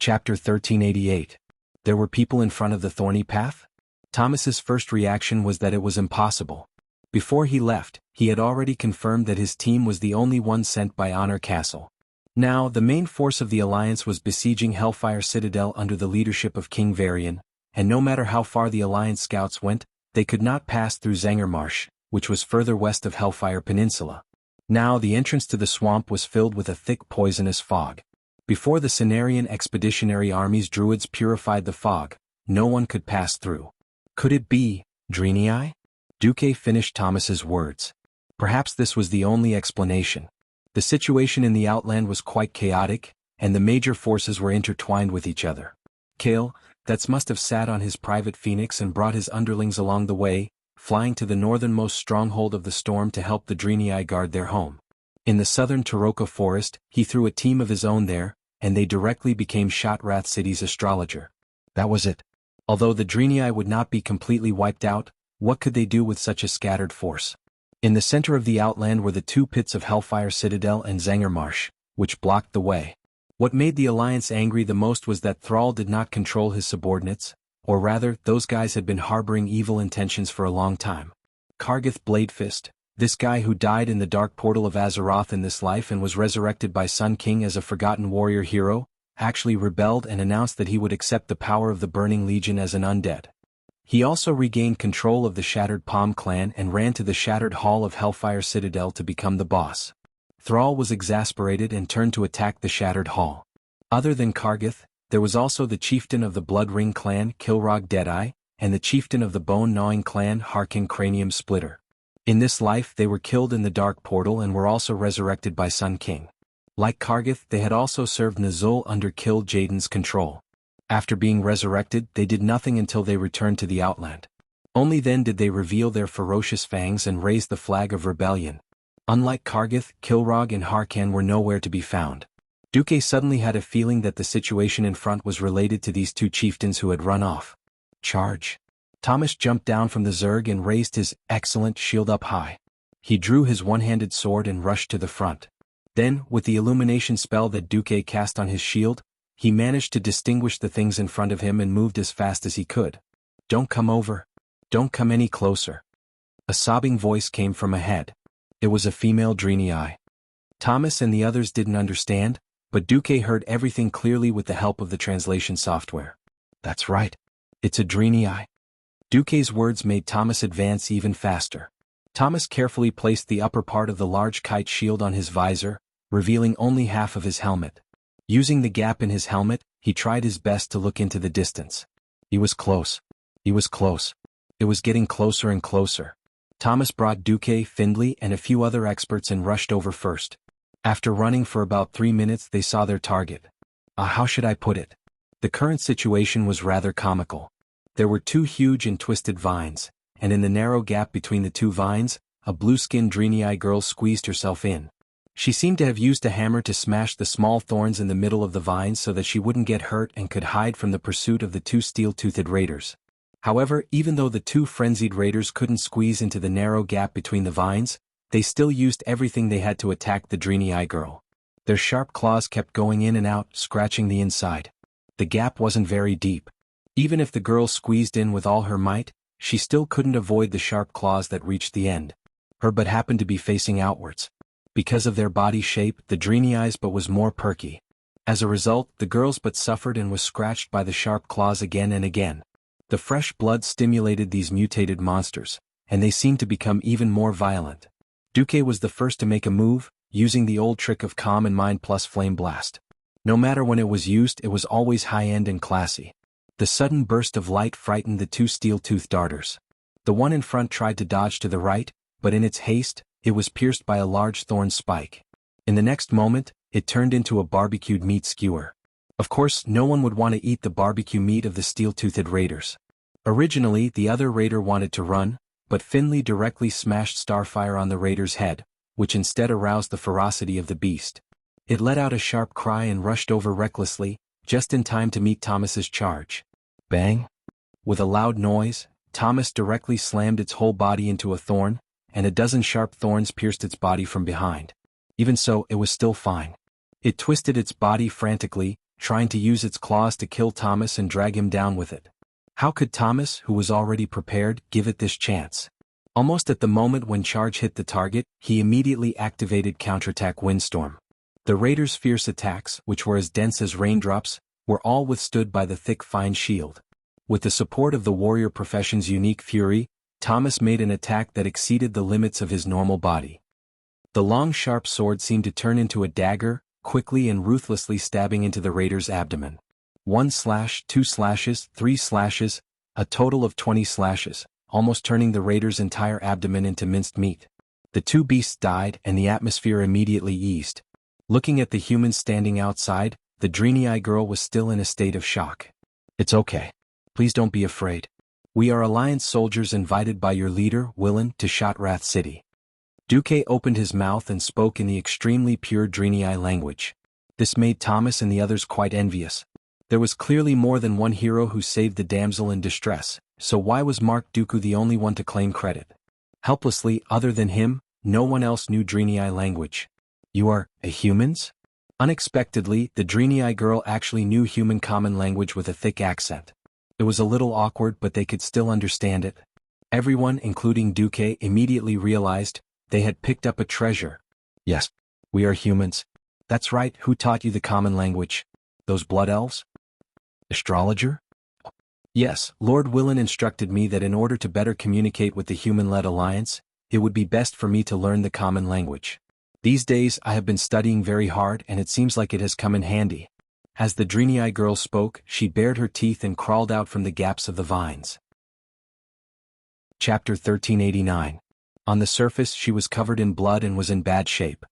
Chapter 1388. There were people in front of the thorny path? Thomas's first reaction was that it was impossible. Before he left, he had already confirmed that his team was the only one sent by Honor Castle. Now, the main force of the Alliance was besieging Hellfire Citadel under the leadership of King Varian, and no matter how far the Alliance scouts went, they could not pass through Zangermarsh, which was further west of Hellfire Peninsula. Now the entrance to the swamp was filled with a thick poisonous fog. Before the Cenarian Expeditionary Army's druids purified the fog, no one could pass through. Could it be Drenii? Duque finished Thomas's words. Perhaps this was the only explanation. The situation in the Outland was quite chaotic, and the major forces were intertwined with each other. Kale, that must have sat on his private phoenix and brought his underlings along the way, flying to the northernmost stronghold of the storm to help the Drenii guard their home. In the southern Taroka forest, he threw a team of his own there, and they directly became Shotrath City's astrologer. That was it. Although the Drenii would not be completely wiped out, what could they do with such a scattered force? In the center of the Outland were the two pits of Hellfire Citadel and Zangermarsh, which blocked the way. What made the Alliance angry the most was that Thrall did not control his subordinates, or rather, those guys had been harboring evil intentions for a long time. Kargith Bladefist, this guy who died in the dark portal of Azeroth in this life and was resurrected by Sun King as a forgotten warrior hero, actually rebelled and announced that he would accept the power of the Burning Legion as an undead. He also regained control of the Shattered Palm clan and ran to the Shattered Hall of Hellfire Citadel to become the boss. Thrall was exasperated and turned to attack the Shattered Hall. Other than Kargith, there was also the chieftain of the Blood Ring clan Kilrog Deadeye, and the chieftain of the Bone Gnawing clan Harkin Cranium Splitter. In this life they were killed in the Dark Portal and were also resurrected by Sun King. Like Kargith, they had also served Nazul under Kill Jaden's control. After being resurrected, they did nothing until they returned to the Outland. Only then did they reveal their ferocious fangs and raise the flag of rebellion. Unlike Kargith, Kilrog and Harkan were nowhere to be found. Duque suddenly had a feeling that the situation in front was related to these two chieftains who had run off. Charge. Thomas jumped down from the Zerg and raised his excellent shield up high. He drew his one-handed sword and rushed to the front. Then, with the illumination spell that Duque cast on his shield, he managed to distinguish the things in front of him and moved as fast as he could. Don't come over. Don't come any closer. A sobbing voice came from ahead. It was a female Drenii. Thomas and the others didn't understand, but Duque heard everything clearly with the help of the translation software. That's right. It's a Drenii. Duque's words made Thomas advance even faster. Thomas carefully placed the upper part of the large kite shield on his visor, revealing only half of his helmet. Using the gap in his helmet, he tried his best to look into the distance. He was close. He was close. It was getting closer and closer. Thomas brought Duque, Findlay, and a few other experts and rushed over first. After running for about 3 minutes, they saw their target. How should I put it? The current situation was rather comical. There were two huge and twisted vines, and in the narrow gap between the two vines, a blue-skinned Drenii girl squeezed herself in. She seemed to have used a hammer to smash the small thorns in the middle of the vines so that she wouldn't get hurt and could hide from the pursuit of the two steel-toothed raiders. However, even though the two frenzied raiders couldn't squeeze into the narrow gap between the vines, they still used everything they had to attack the Drenii girl. Their sharp claws kept going in and out, scratching the inside. The gap wasn't very deep. Even if the girl squeezed in with all her might, she still couldn't avoid the sharp claws that reached the end. Her butt happened to be facing outwards. Because of their body shape, the Drenii's butt was more perky. As a result, the girl's butt suffered and was scratched by the sharp claws again and again. The fresh blood stimulated these mutated monsters, and they seemed to become even more violent. Duque was the first to make a move, using the old trick of Calm and Mind plus Flame Blast. No matter when it was used, it was always high-end and classy. The sudden burst of light frightened the two steel-toothed darters. The one in front tried to dodge to the right, but in its haste, it was pierced by a large thorn spike. In the next moment, it turned into a barbecued meat skewer. Of course, no one would want to eat the barbecue meat of the steel-toothed raiders. Originally, the other raider wanted to run, but Finley directly smashed Starfire on the raider's head, which instead aroused the ferocity of the beast. It let out a sharp cry and rushed over recklessly, just in time to meet Thomas's charge. Bang! With a loud noise, Thomas directly slammed its whole body into a thorn, and a dozen sharp thorns pierced its body from behind. Even so, it was still fine. It twisted its body frantically, trying to use its claws to kill Thomas and drag him down with it. How could Thomas, who was already prepared, give it this chance? Almost at the moment when charge hit the target, he immediately activated counterattack Windstorm. The raiders' fierce attacks, which were as dense as raindrops, were all withstood by the thick fine shield. With the support of the warrior profession's unique fury, Thomas made an attack that exceeded the limits of his normal body. The long sharp sword seemed to turn into a dagger, quickly and ruthlessly stabbing into the raider's abdomen. 1 slash, 2 slashes, 3 slashes, a total of 20 slashes, almost turning the raider's entire abdomen into minced meat. The two beasts died and the atmosphere immediately eased. Looking at the humans standing outside, the dreamy-eyed girl was still in a state of shock. "It's okay. Please don't be afraid. We are Alliance soldiers invited by your leader, Willen, to Shotrath City." Duque opened his mouth and spoke in the extremely pure Dreeny-eye language. This made Thomas and the others quite envious. There was clearly more than one hero who saved the damsel in distress, so why was Mark Dooku the only one to claim credit? Helplessly, other than him, no one else knew Dreeny-eye language. "You are, humans?" Unexpectedly, the Dreeny-eye girl actually knew human common language with a thick accent. It was a little awkward, but they could still understand it. Everyone, including Duque, immediately realized they had picked up a treasure. "Yes, we are humans." "That's right, who taught you the common language? Those blood elves?" "Astrologer?" "Yes, Lord Willen instructed me that in order to better communicate with the human-led alliance, it would be best for me to learn the common language. These days I have been studying very hard and it seems like it has come in handy." As the Dreeny-eye girl spoke, she bared her teeth and crawled out from the gaps of the vines. Chapter 1389. On the surface she was covered in blood and was in bad shape.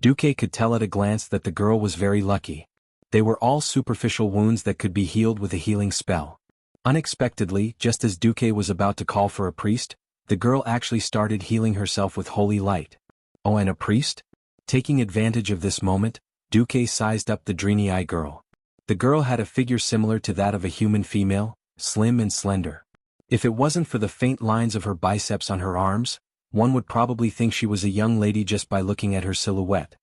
Duque could tell at a glance that the girl was very lucky. They were all superficial wounds that could be healed with a healing spell. Unexpectedly, just as Duque was about to call for a priest, the girl actually started healing herself with holy light. Oh, and a priest? Taking advantage of this moment, Duque sized up the Dreeny-eye girl. The girl had a figure similar to that of a human female, slim and slender. If it wasn't for the faint lines of her biceps on her arms, one would probably think she was a young lady just by looking at her silhouette.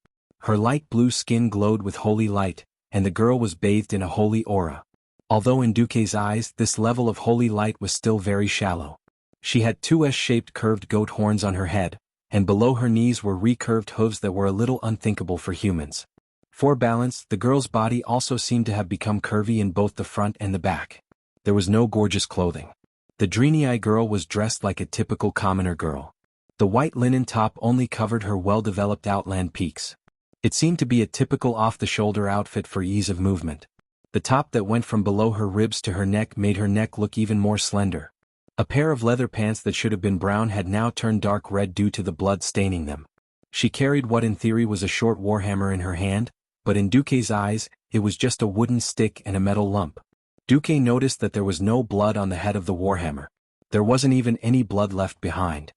Her light blue skin glowed with holy light, and the girl was bathed in a holy aura. Although in Duque's eyes this level of holy light was still very shallow. She had two S-shaped curved goat horns on her head, and below her knees were recurved hooves that were a little unthinkable for humans. For balance, the girl's body also seemed to have become curvy in both the front and the back. There was no gorgeous clothing. The Dreeny-eye girl was dressed like a typical commoner girl. The white linen top only covered her well-developed outland peaks. It seemed to be a typical off-the-shoulder outfit for ease of movement. The top that went from below her ribs to her neck made her neck look even more slender. A pair of leather pants that should have been brown had now turned dark red due to the blood staining them. She carried what in theory was a short warhammer in her hand, but in Duque's eyes, it was just a wooden stick and a metal lump. Duque noticed that there was no blood on the head of the warhammer. There wasn't even any blood left behind.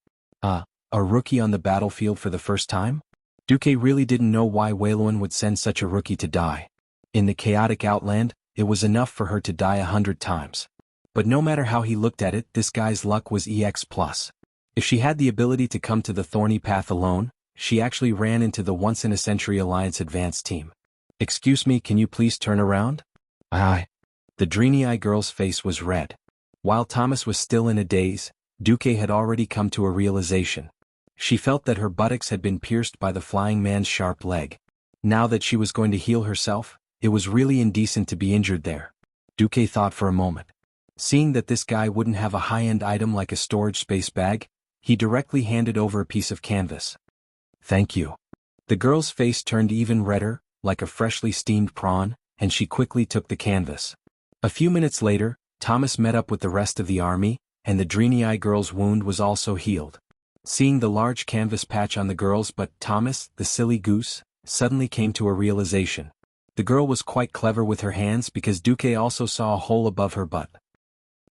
A rookie on the battlefield for the first time? Duque really didn't know why Wayloan would send such a rookie to die. In the chaotic outland, it was enough for her to die 100 times. But no matter how he looked at it, this guy's luck was EX+. If she had the ability to come to the thorny path alone, she actually ran into the once-in-a-century Alliance advance team. "Excuse me, can you please turn around?" "Aye." The Dreeny-eye girl's face was red. While Thomas was still in a daze, Duque had already come to a realization. She felt that her buttocks had been pierced by the flying man's sharp leg. Now that she was going to heal herself, it was really indecent to be injured there. Duque thought for a moment. Seeing that this guy wouldn't have a high-end item like a storage space bag, he directly handed over a piece of canvas. "Thank you." The girl's face turned even redder, like a freshly steamed prawn, and she quickly took the canvas. A few minutes later, Thomas met up with the rest of the army, and the Dreeny-eye girl's wound was also healed. Seeing the large canvas patch on the girl's butt, Thomas, the silly goose, suddenly came to a realization. The girl was quite clever with her hands because Duque also saw a hole above her butt.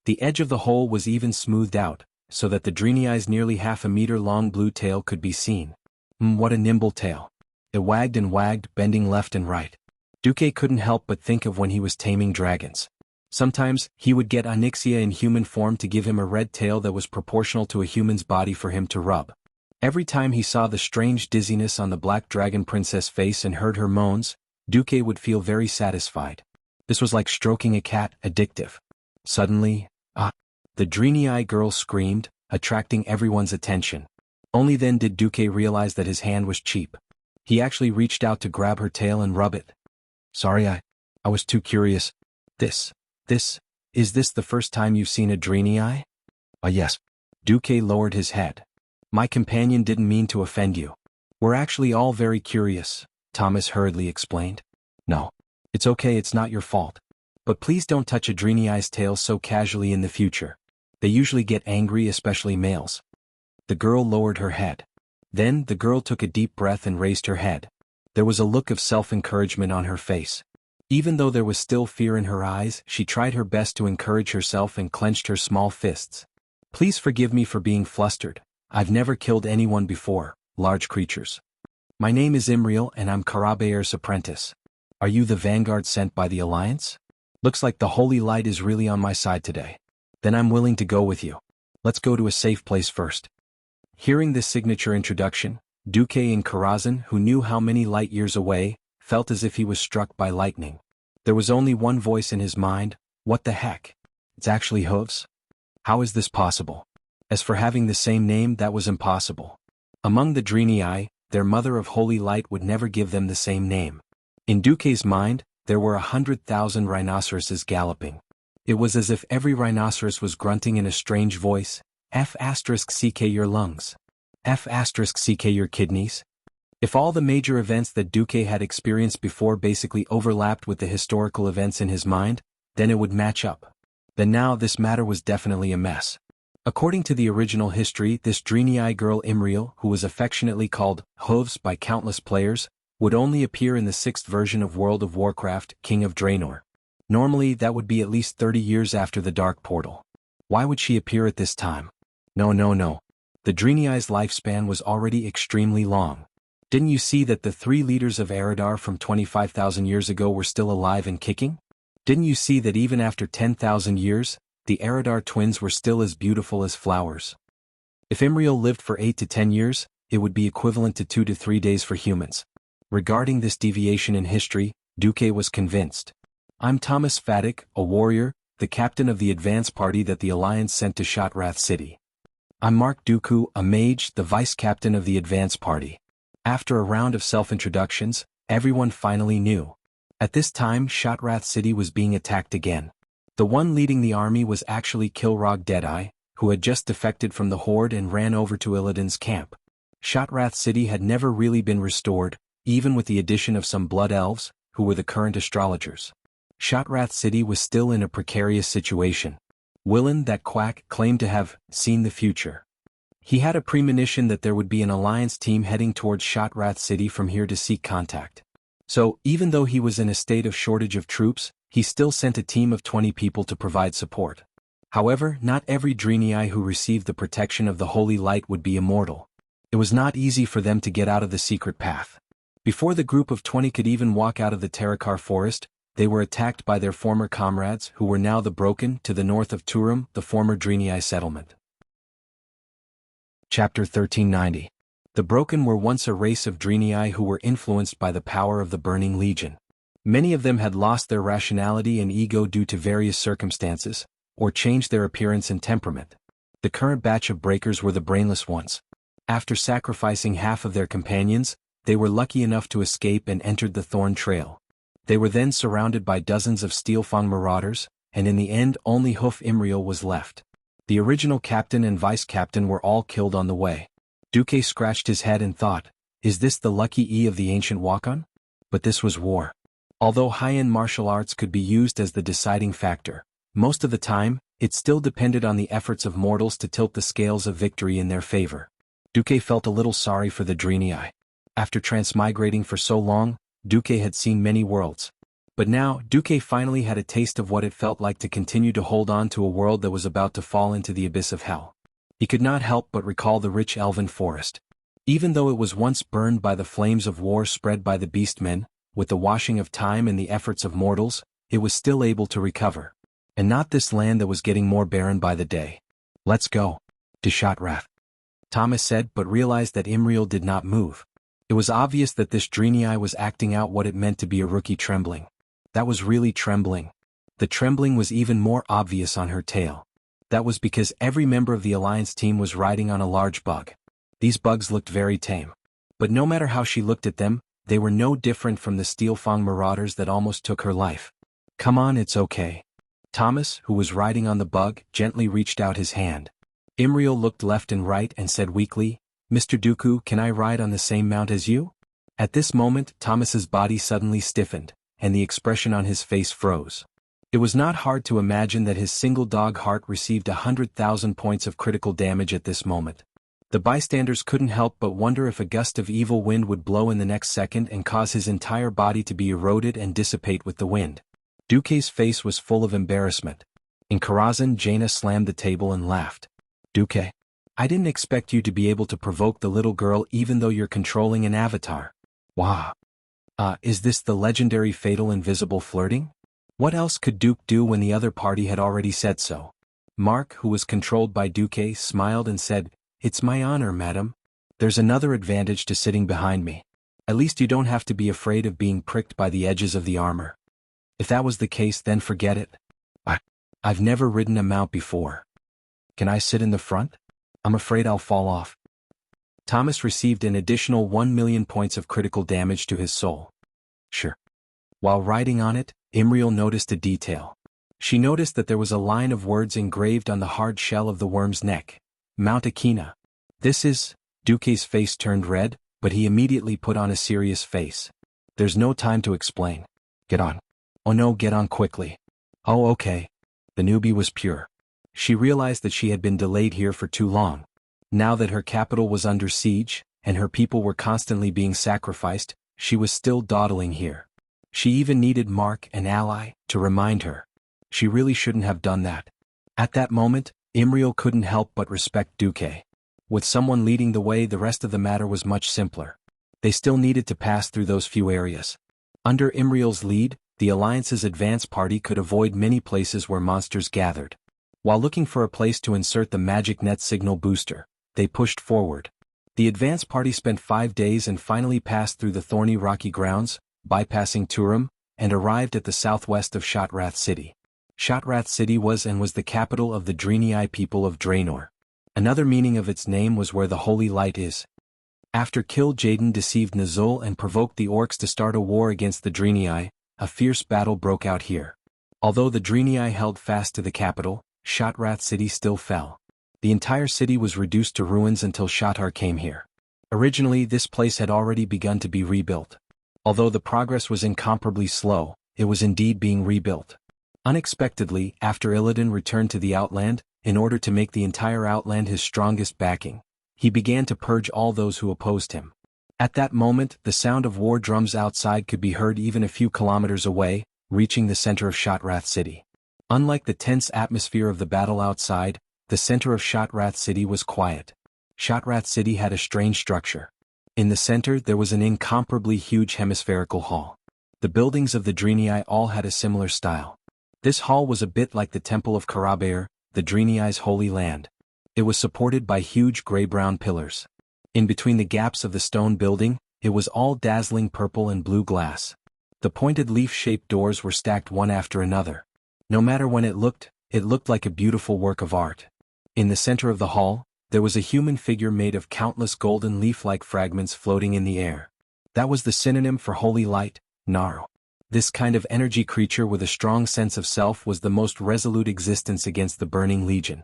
The edge of the hole was even smoothed out, so that the Dreeny-eye's nearly half-a-meter-long blue tail could be seen. What a nimble tail. It wagged and wagged, bending left and right. Duque couldn't help but think of when he was taming dragons. Sometimes, he would get Onyxia in human form to give him a red tail that was proportional to a human's body for him to rub. Every time he saw the strange dizziness on the black dragon princess face and heard her moans, Duque would feel very satisfied. This was like stroking a cat, addictive. Suddenly, the dreamy-eyed girl screamed, attracting everyone's attention. Only then did Duque realize that his hand was cheap. He actually reached out to grab her tail and rub it. Sorry, I was too curious. Is this the first time you've seen a dreamy eye? Yes. Duque lowered his head. My companion didn't mean to offend you. We're actually all very curious, Thomas hurriedly explained. No. It's okay, it's not your fault. But please don't touch a dreamy eye's tail so casually in the future. They usually get angry, especially males. The girl lowered her head. Then the girl took a deep breath and raised her head. There was a look of self-encouragement on her face. Even though there was still fear in her eyes, she tried her best to encourage herself and clenched her small fists. Please forgive me for being flustered. I've never killed anyone before, large creatures. My name is Imriel and I'm Karabayer's apprentice. Are you the vanguard sent by the Alliance? Looks like the holy light is really on my side today. Then I'm willing to go with you. Let's go to a safe place first. Hearing this signature introduction, Duque and Karazhan, who knew how many light years away, felt as if he was struck by lightning. There was only one voice in his mind: what the heck? It's actually hooves? How is this possible? As for having the same name, that was impossible. Among the Dreenii, their mother of holy light would never give them the same name. In Duque's mind, there were 100,000 rhinoceroses galloping. It was as if every rhinoceros was grunting in a strange voice: F***ck your lungs. F***ck your kidneys. If all the major events that Duque had experienced before basically overlapped with the historical events in his mind, then it would match up. Then now this matter was definitely a mess. According to the original history, this dreamy-eyed girl Imriel, who was affectionately called Hooves by countless players, would only appear in the 6th version of World of Warcraft, King of Draenor. Normally that would be at least 30 years after the Dark Portal. Why would she appear at this time? No. The Dreenei's lifespan was already extremely long. Didn't you see that the 3 leaders of Eridar from 25,000 years ago were still alive and kicking? Didn't you see that even after 10,000 years, the Eridar twins were still as beautiful as flowers? If Imriel lived for 8 to 10 years, it would be equivalent to 2 to 3 days for humans. Regarding this deviation in history, Duque was convinced. I'm Thomas Faddick, a warrior, the captain of the advance party that the Alliance sent to Shotrath City. I'm Mark Dooku, a mage, the vice-captain of the advance party. After a round of self-introductions, everyone finally knew. At this time, Shotrath City was being attacked again. The one leading the army was actually Kilrog Deadeye, who had just defected from the Horde and ran over to Illidan's camp. Shotrath City had never really been restored, even with the addition of some blood elves, who were the current astrologers. Shotrath City was still in a precarious situation. Willan, that quack, claimed to have seen the future. He had a premonition that there would be an Alliance team heading towards Shotrath City from here to seek contact. So, even though he was in a state of shortage of troops, he still sent a team of 20 people to provide support. However, not every Dreenii who received the protection of the Holy Light would be immortal. It was not easy for them to get out of the secret path. Before the group of 20 could even walk out of the Terakar forest, they were attacked by their former comrades who were now the Broken to the north of Turum, the former Dreenii settlement. Chapter 1390. The Broken were once a race of Dreenii who were influenced by the power of the Burning Legion. Many of them had lost their rationality and ego due to various circumstances, or changed their appearance and temperament. The current batch of breakers were the brainless ones. After sacrificing half of their companions, they were lucky enough to escape and entered the Thorn Trail. They were then surrounded by dozens of Steelfang marauders, and in the end only Hoof Imriel was left. The original captain and vice-captain were all killed on the way. Duque scratched his head and thought, is this the lucky E of the ancient Wakon? But this was war. Although high-end martial arts could be used as the deciding factor, most of the time, it still depended on the efforts of mortals to tilt the scales of victory in their favor. Duque felt a little sorry for the Dreenii. After transmigrating for so long, Duque had seen many worlds. But now, Duque finally had a taste of what it felt like to continue to hold on to a world that was about to fall into the abyss of hell. He could not help but recall the rich elven forest. Even though it was once burned by the flames of war spread by the beastmen, with the washing of time and the efforts of mortals, it was still able to recover. And not this land that was getting more barren by the day. Let's go. To Shotrath. Thomas said, but realized that Imriel did not move. It was obvious that this Dreenii was acting out what it meant to be a rookie trembling. That was really trembling. The trembling was even more obvious on her tail. That was because every member of the Alliance team was riding on a large bug. These bugs looked very tame. But no matter how she looked at them, they were no different from the Steelfang marauders that almost took her life. Come on, it's okay. Thomas, who was riding on the bug, gently reached out his hand. Imriel looked left and right and said weakly, Mr. Dooku, can I ride on the same mount as you? At this moment, Thomas's body suddenly stiffened, and the expression on his face froze. It was not hard to imagine that his single dog heart received 100,000 points of critical damage at this moment. The bystanders couldn't help but wonder if a gust of evil wind would blow in the next second and cause his entire body to be eroded and dissipate with the wind. Duke's face was full of embarrassment. In Karazhan, Jaina slammed the table and laughed. Duke, I didn't expect you to be able to provoke the little girl even though you're controlling an avatar. Wow. Is this the legendary fatal invisible flirting? What else could Duke do when the other party had already said so? Mark, who was controlled by Duke, smiled and said, It's my honor, madam. There's another advantage to sitting behind me. At least you don't have to be afraid of being pricked by the edges of the armor. If that was the case, then forget it. I've never ridden a mount before. Can I sit in the front? I'm afraid I'll fall off. Thomas received an additional 1 million points of critical damage to his soul. Sure. While riding on it, Imriel noticed a detail. She noticed that there was a line of words engraved on the hard shell of the worm's neck. Mount Akina. This is... Duke's face turned red, but he immediately put on a serious face. There's no time to explain. Get on. Oh no, get on quickly. Oh okay. The newbie was pure. She realized that she had been delayed here for too long. Now that her capital was under siege, and her people were constantly being sacrificed, she was still dawdling here. She even needed Mark, an ally, to remind her. She really shouldn't have done that. At that moment, Imriel couldn't help but respect Duke. With someone leading the way, the rest of the matter was much simpler. They still needed to pass through those few areas. Under Imriel's lead, the Alliance's advance party could avoid many places where monsters gathered. While looking for a place to insert the magic net signal booster, they pushed forward. The advance party spent 5 days and finally passed through the thorny rocky grounds, bypassing Turum, and arrived at the southwest of Shotrath City. Shotrath City was the capital of the Draenei people of Draenor. Another meaning of its name was where the Holy Light is. After Kill Jaden deceived Nazul and provoked the orcs to start a war against the Draenei, a fierce battle broke out here. Although the Draenei held fast to the capital, Shotrath City still fell. The entire city was reduced to ruins until Shotar came here. Originally, this place had already begun to be rebuilt. Although the progress was incomparably slow, it was indeed being rebuilt. Unexpectedly, after Illidan returned to the Outland, in order to make the entire Outland his strongest backing, he began to purge all those who opposed him. At that moment, the sound of war drums outside could be heard even a few kilometers away, reaching the center of Shotrath City. Unlike the tense atmosphere of the battle outside, the center of Shotrath City was quiet. Shotrath City had a strange structure. In the center there was an incomparably huge hemispherical hall. The buildings of the Draenei all had a similar style. This hall was a bit like the Temple of Karabaer, the Draenei's holy land. It was supported by huge gray-brown pillars. In between the gaps of the stone building, it was all dazzling purple and blue glass. The pointed leaf-shaped doors were stacked one after another. No matter when it looked like a beautiful work of art. In the center of the hall, there was a human figure made of countless golden leaf-like fragments floating in the air. That was the synonym for holy light, Naru. This kind of energy creature with a strong sense of self was the most resolute existence against the Burning Legion.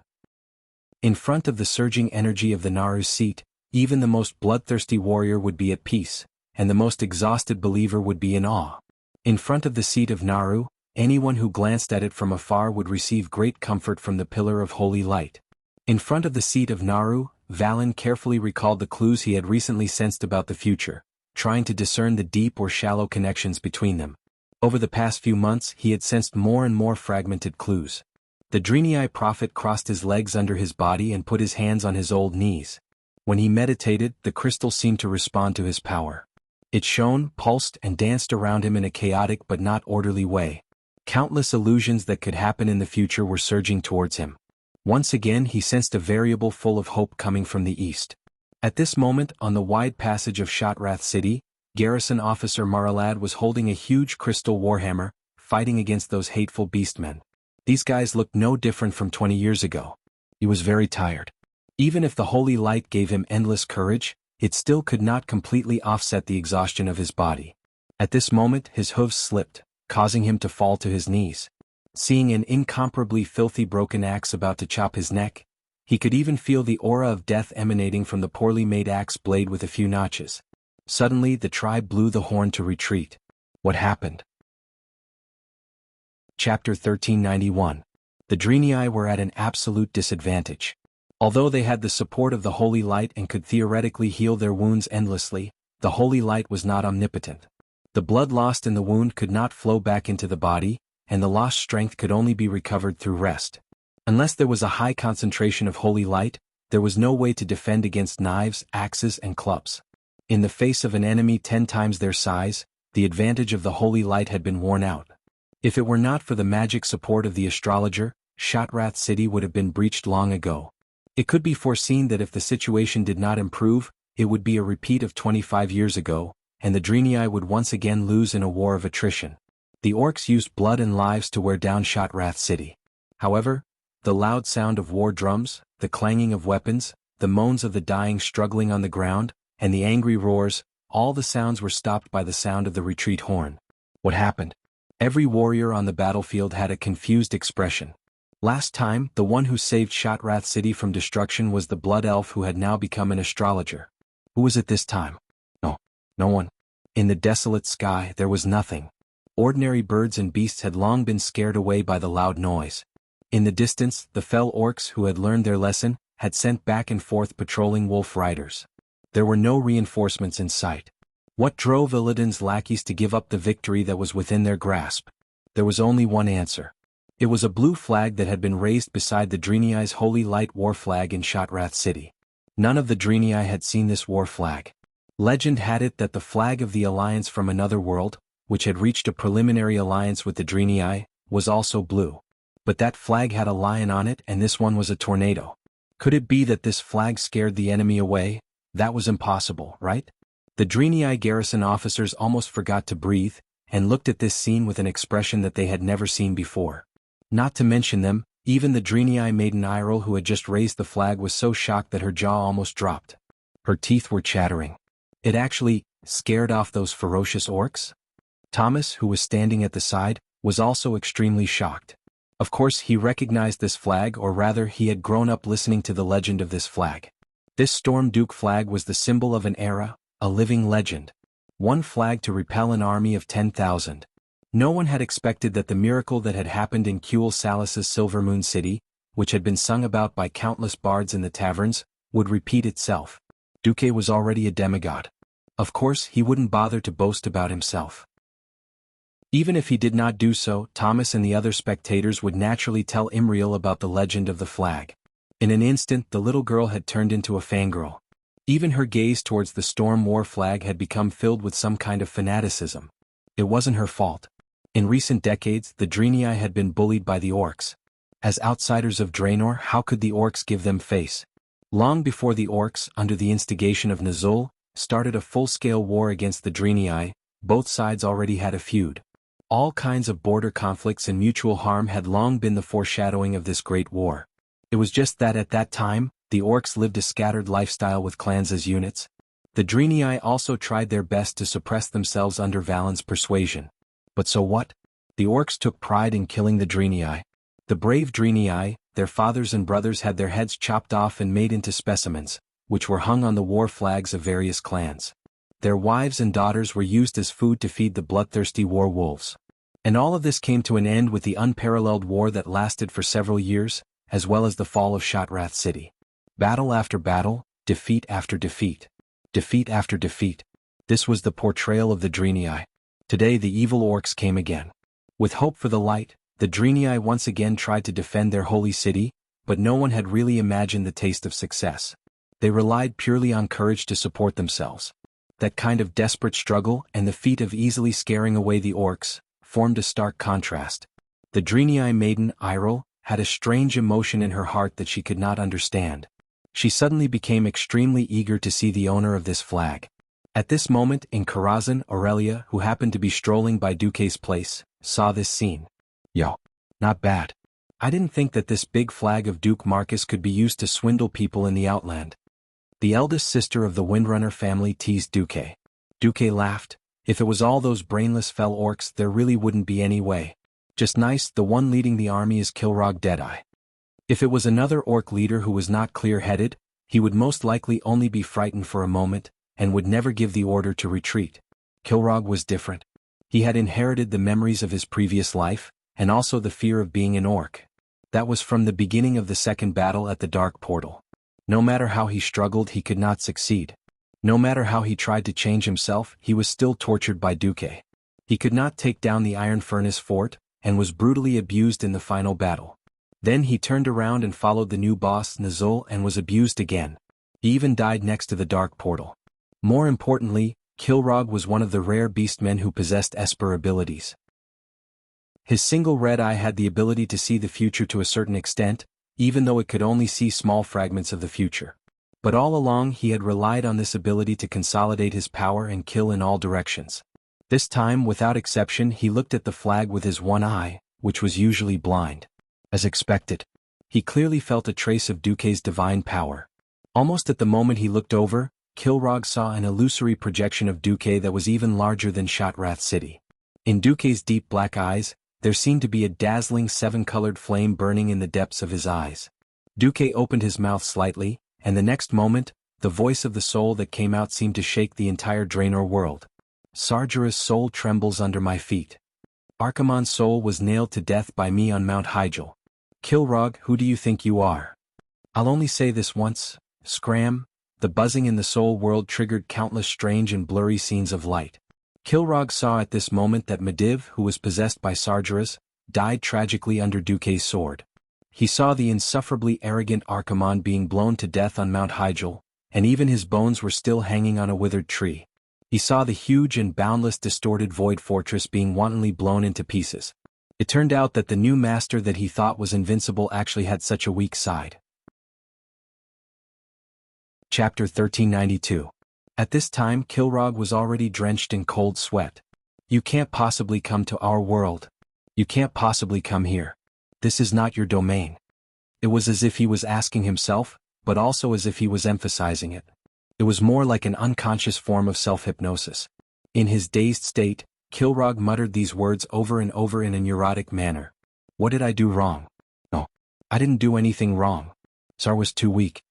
In front of the surging energy of the Naru's seat, even the most bloodthirsty warrior would be at peace, and the most exhausted believer would be in awe. In front of the seat of Naru, anyone who glanced at it from afar would receive great comfort from the pillar of holy light. In front of the seat of Naru, Valen carefully recalled the clues he had recently sensed about the future, trying to discern the deep or shallow connections between them. Over the past few months he had sensed more and more fragmented clues. The Draenei prophet crossed his legs under his body and put his hands on his old knees. When he meditated, the crystal seemed to respond to his power. It shone, pulsed, and danced around him in a chaotic but not orderly way. Countless illusions that could happen in the future were surging towards him. Once again he sensed a variable full of hope coming from the east. At this moment, on the wide passage of Shotrath City, Garrison Officer Maralad was holding a huge crystal warhammer, fighting against those hateful beastmen. These guys looked no different from 20 years ago. He was very tired. Even if the holy light gave him endless courage, it still could not completely offset the exhaustion of his body. At this moment his hooves slipped, causing him to fall to his knees. Seeing an incomparably filthy broken axe about to chop his neck, he could even feel the aura of death emanating from the poorly made axe blade with a few notches. Suddenly the tribe blew the horn to retreat. What happened? Chapter 1391. The Draenei were at an absolute disadvantage. Although they had the support of the Holy Light and could theoretically heal their wounds endlessly, the Holy Light was not omnipotent. The blood lost in the wound could not flow back into the body, and the lost strength could only be recovered through rest. Unless there was a high concentration of Holy Light, there was no way to defend against knives, axes, and clubs. In the face of an enemy 10 times their size, the advantage of the Holy Light had been worn out. If it were not for the magic support of the astrologer, Shattrath City would have been breached long ago. It could be foreseen that if the situation did not improve, it would be a repeat of 25 years ago, and the Draenei would once again lose in a war of attrition. The orcs used blood and lives to wear down Shattrath City. However, the loud sound of war drums, the clanging of weapons, the moans of the dying struggling on the ground, and the angry roars, all the sounds were stopped by the sound of the retreat horn. What happened? Every warrior on the battlefield had a confused expression. Last time, the one who saved Shattrath City from destruction was the blood elf who had now become an astrologer. Who was it this time? No one. In the desolate sky there was nothing. Ordinary birds and beasts had long been scared away by the loud noise. In the distance, the fell orcs who had learned their lesson, had sent back and forth patrolling wolf riders. There were no reinforcements in sight. What drove Illidan's lackeys to give up the victory that was within their grasp? There was only one answer. It was a blue flag that had been raised beside the Draenei's Holy Light war flag in Shattrath City. None of the Draenei had seen this war flag. Legend had it that the flag of the alliance from another world, which had reached a preliminary alliance with the Draenei, was also blue. But that flag had a lion on it, and this one was a tornado. Could it be that this flag scared the enemy away? That was impossible, right? The Draenei garrison officers almost forgot to breathe, and looked at this scene with an expression that they had never seen before. Not to mention them, even the Draenei maiden Iral who had just raised the flag was so shocked that her jaw almost dropped. Her teeth were chattering. It actually scared off those ferocious orcs? Thomas, who was standing at the side, was also extremely shocked. Of course he recognized this flag, or rather he had grown up listening to the legend of this flag. This Storm Duke flag was the symbol of an era, a living legend. One flag to repel an army of 10,000. No one had expected that the miracle that had happened in Kuel Salas's Silvermoon City, which had been sung about by countless bards in the taverns, would repeat itself. Duque was already a demigod. Of course he wouldn't bother to boast about himself. Even if he did not do so, Thomas and the other spectators would naturally tell Imriel about the legend of the flag. In an instant the little girl had turned into a fangirl. Even her gaze towards the Storm War flag had become filled with some kind of fanaticism. It wasn't her fault. In recent decades, the Draenei had been bullied by the orcs. As outsiders of Draenor, how could the orcs give them face? Long before the orcs, under the instigation of Nazul, started a full-scale war against the Draenei, both sides already had a feud. All kinds of border conflicts and mutual harm had long been the foreshadowing of this great war. It was just that at that time, the orcs lived a scattered lifestyle with clans as units. The Draenei also tried their best to suppress themselves under Valen's persuasion. But so what? The orcs took pride in killing the Draenei. The brave Draenei, their fathers and brothers had their heads chopped off and made into specimens, which were hung on the war flags of various clans. Their wives and daughters were used as food to feed the bloodthirsty war wolves. And all of this came to an end with the unparalleled war that lasted for several years, as well as the fall of Shattrath City. Battle after battle, defeat after defeat. Defeat after defeat. This was the portrayal of the Draenei. Today the evil orcs came again. With hope for the light, the Draenei once again tried to defend their holy city, but no one had really imagined the taste of success. They relied purely on courage to support themselves. That kind of desperate struggle and the feat of easily scaring away the orcs formed a stark contrast. The Draenei maiden, Iral, had a strange emotion in her heart that she could not understand. She suddenly became extremely eager to see the owner of this flag. At this moment in Karazhan, Aurelia, who happened to be strolling by Duque's place, saw this scene. Yo. Not bad. I didn't think that this big flag of Duke Marcus could be used to swindle people in the Outland. The eldest sister of the Windrunner family teased Duque. Duque laughed. If it was all those brainless fell orcs, there really wouldn't be any way. Just nice, the one leading the army is Kilrog Deadeye. If it was another orc leader who was not clear-headed, he would most likely only be frightened for a moment, and would never give the order to retreat. Kilrog was different. He had inherited the memories of his previous life, and also the fear of being an orc. That was from the beginning of the second battle at the Dark Portal. No matter how he struggled, he could not succeed. No matter how he tried to change himself, he was still tortured by Duque. He could not take down the Iron Furnace Fort, and was brutally abused in the final battle. Then he turned around and followed the new boss Nazul and was abused again. He even died next to the Dark Portal. More importantly, Kilrog was one of the rare beastmen who possessed Esper abilities. His single red eye had the ability to see the future to a certain extent, even though it could only see small fragments of the future. But all along he had relied on this ability to consolidate his power and kill in all directions. This time, without exception, he looked at the flag with his one eye, which was usually blind. As expected, he clearly felt a trace of Duque's divine power. Almost at the moment he looked over, Kilrog saw an illusory projection of Duque that was even larger than Shotrath City. In Duque's deep black eyes, there seemed to be a dazzling seven-colored flame burning in the depths of his eyes. Duque opened his mouth slightly, and the next moment, the voice of the soul that came out seemed to shake the entire Draenor world. Sargeras' soul trembles under my feet. Archimonde's soul was nailed to death by me on Mount Hyjal. Kilrog, who do you think you are? I'll only say this once, scram. The buzzing in the soul world triggered countless strange and blurry scenes of light. Kilrog saw at this moment that Medivh, who was possessed by Sargeras, died tragically under Duque's sword. He saw the insufferably arrogant Archimonde being blown to death on Mount Hyjal, and even his bones were still hanging on a withered tree. He saw the huge and boundless distorted Void Fortress being wantonly blown into pieces. It turned out that the new master that he thought was invincible actually had such a weak side. Chapter 1392. At this time Kilrog was already drenched in cold sweat. You can't possibly come to our world. You can't possibly come here. This is not your domain. It was as if he was asking himself, but also as if he was emphasizing it. It was more like an unconscious form of self-hypnosis. In his dazed state, Kilrog muttered these words over and over in a neurotic manner. What did I do wrong? No. I didn't do anything wrong. Sar was too weak.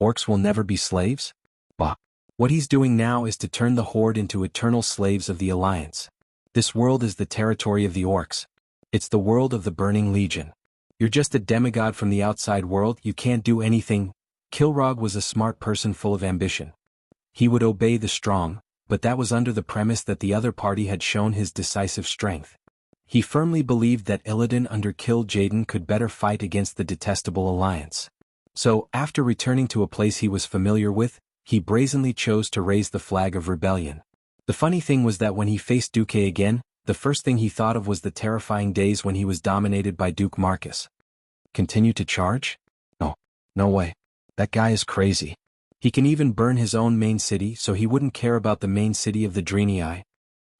Orcs will never be slaves? Bah. What he's doing now is to turn the Horde into eternal slaves of the Alliance. This world is the territory of the orcs. It's the world of the Burning Legion. You're just a demigod from the outside world, you can't do anything. Kilrog was a smart person full of ambition. He would obey the strong, but that was under the premise that the other party had shown his decisive strength. He firmly believed that Illidan under Kill Jaden could better fight against the detestable Alliance. So, after returning to a place he was familiar with, he brazenly chose to raise the flag of rebellion. The funny thing was that when he faced Duque again, the first thing he thought of was the terrifying days when he was dominated by Duke Marcus. Continue to charge? No. No way. That guy is crazy. He can even burn his own main city, so he wouldn't care about the main city of the Draenei.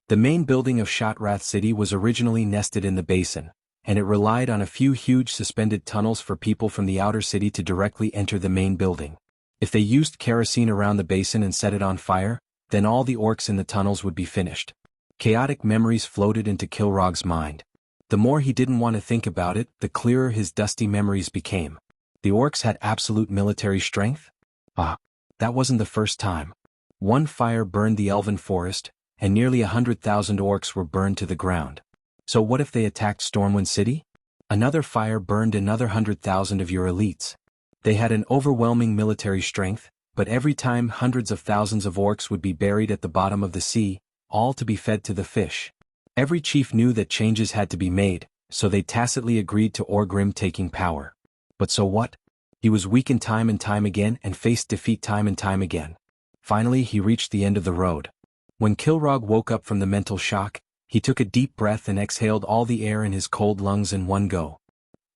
The main building of Shotrath City was originally nested in the basin, and it relied on a few huge suspended tunnels for people from the outer city to directly enter the main building. If they used kerosene around the basin and set it on fire, then all the orcs in the tunnels would be finished. Chaotic memories floated into Kilrog's mind. The more he didn't want to think about it, the clearer his dusty memories became. The orcs had absolute military strength? Ah, that wasn't the first time. One fire burned the elven forest, and nearly 100,000 orcs were burned to the ground. So what if they attacked Stormwind City? Another fire burned another 100,000 of your elites. They had an overwhelming military strength, but every time hundreds of thousands of orcs would be buried at the bottom of the sea, all to be fed to the fish. Every chief knew that changes had to be made, so they tacitly agreed to Orgrim taking power. But so what? He was weakened time and time again and faced defeat time and time again. Finally he reached the end of the road. When Kilrog woke up from the mental shock, he took a deep breath and exhaled all the air in his cold lungs in one go.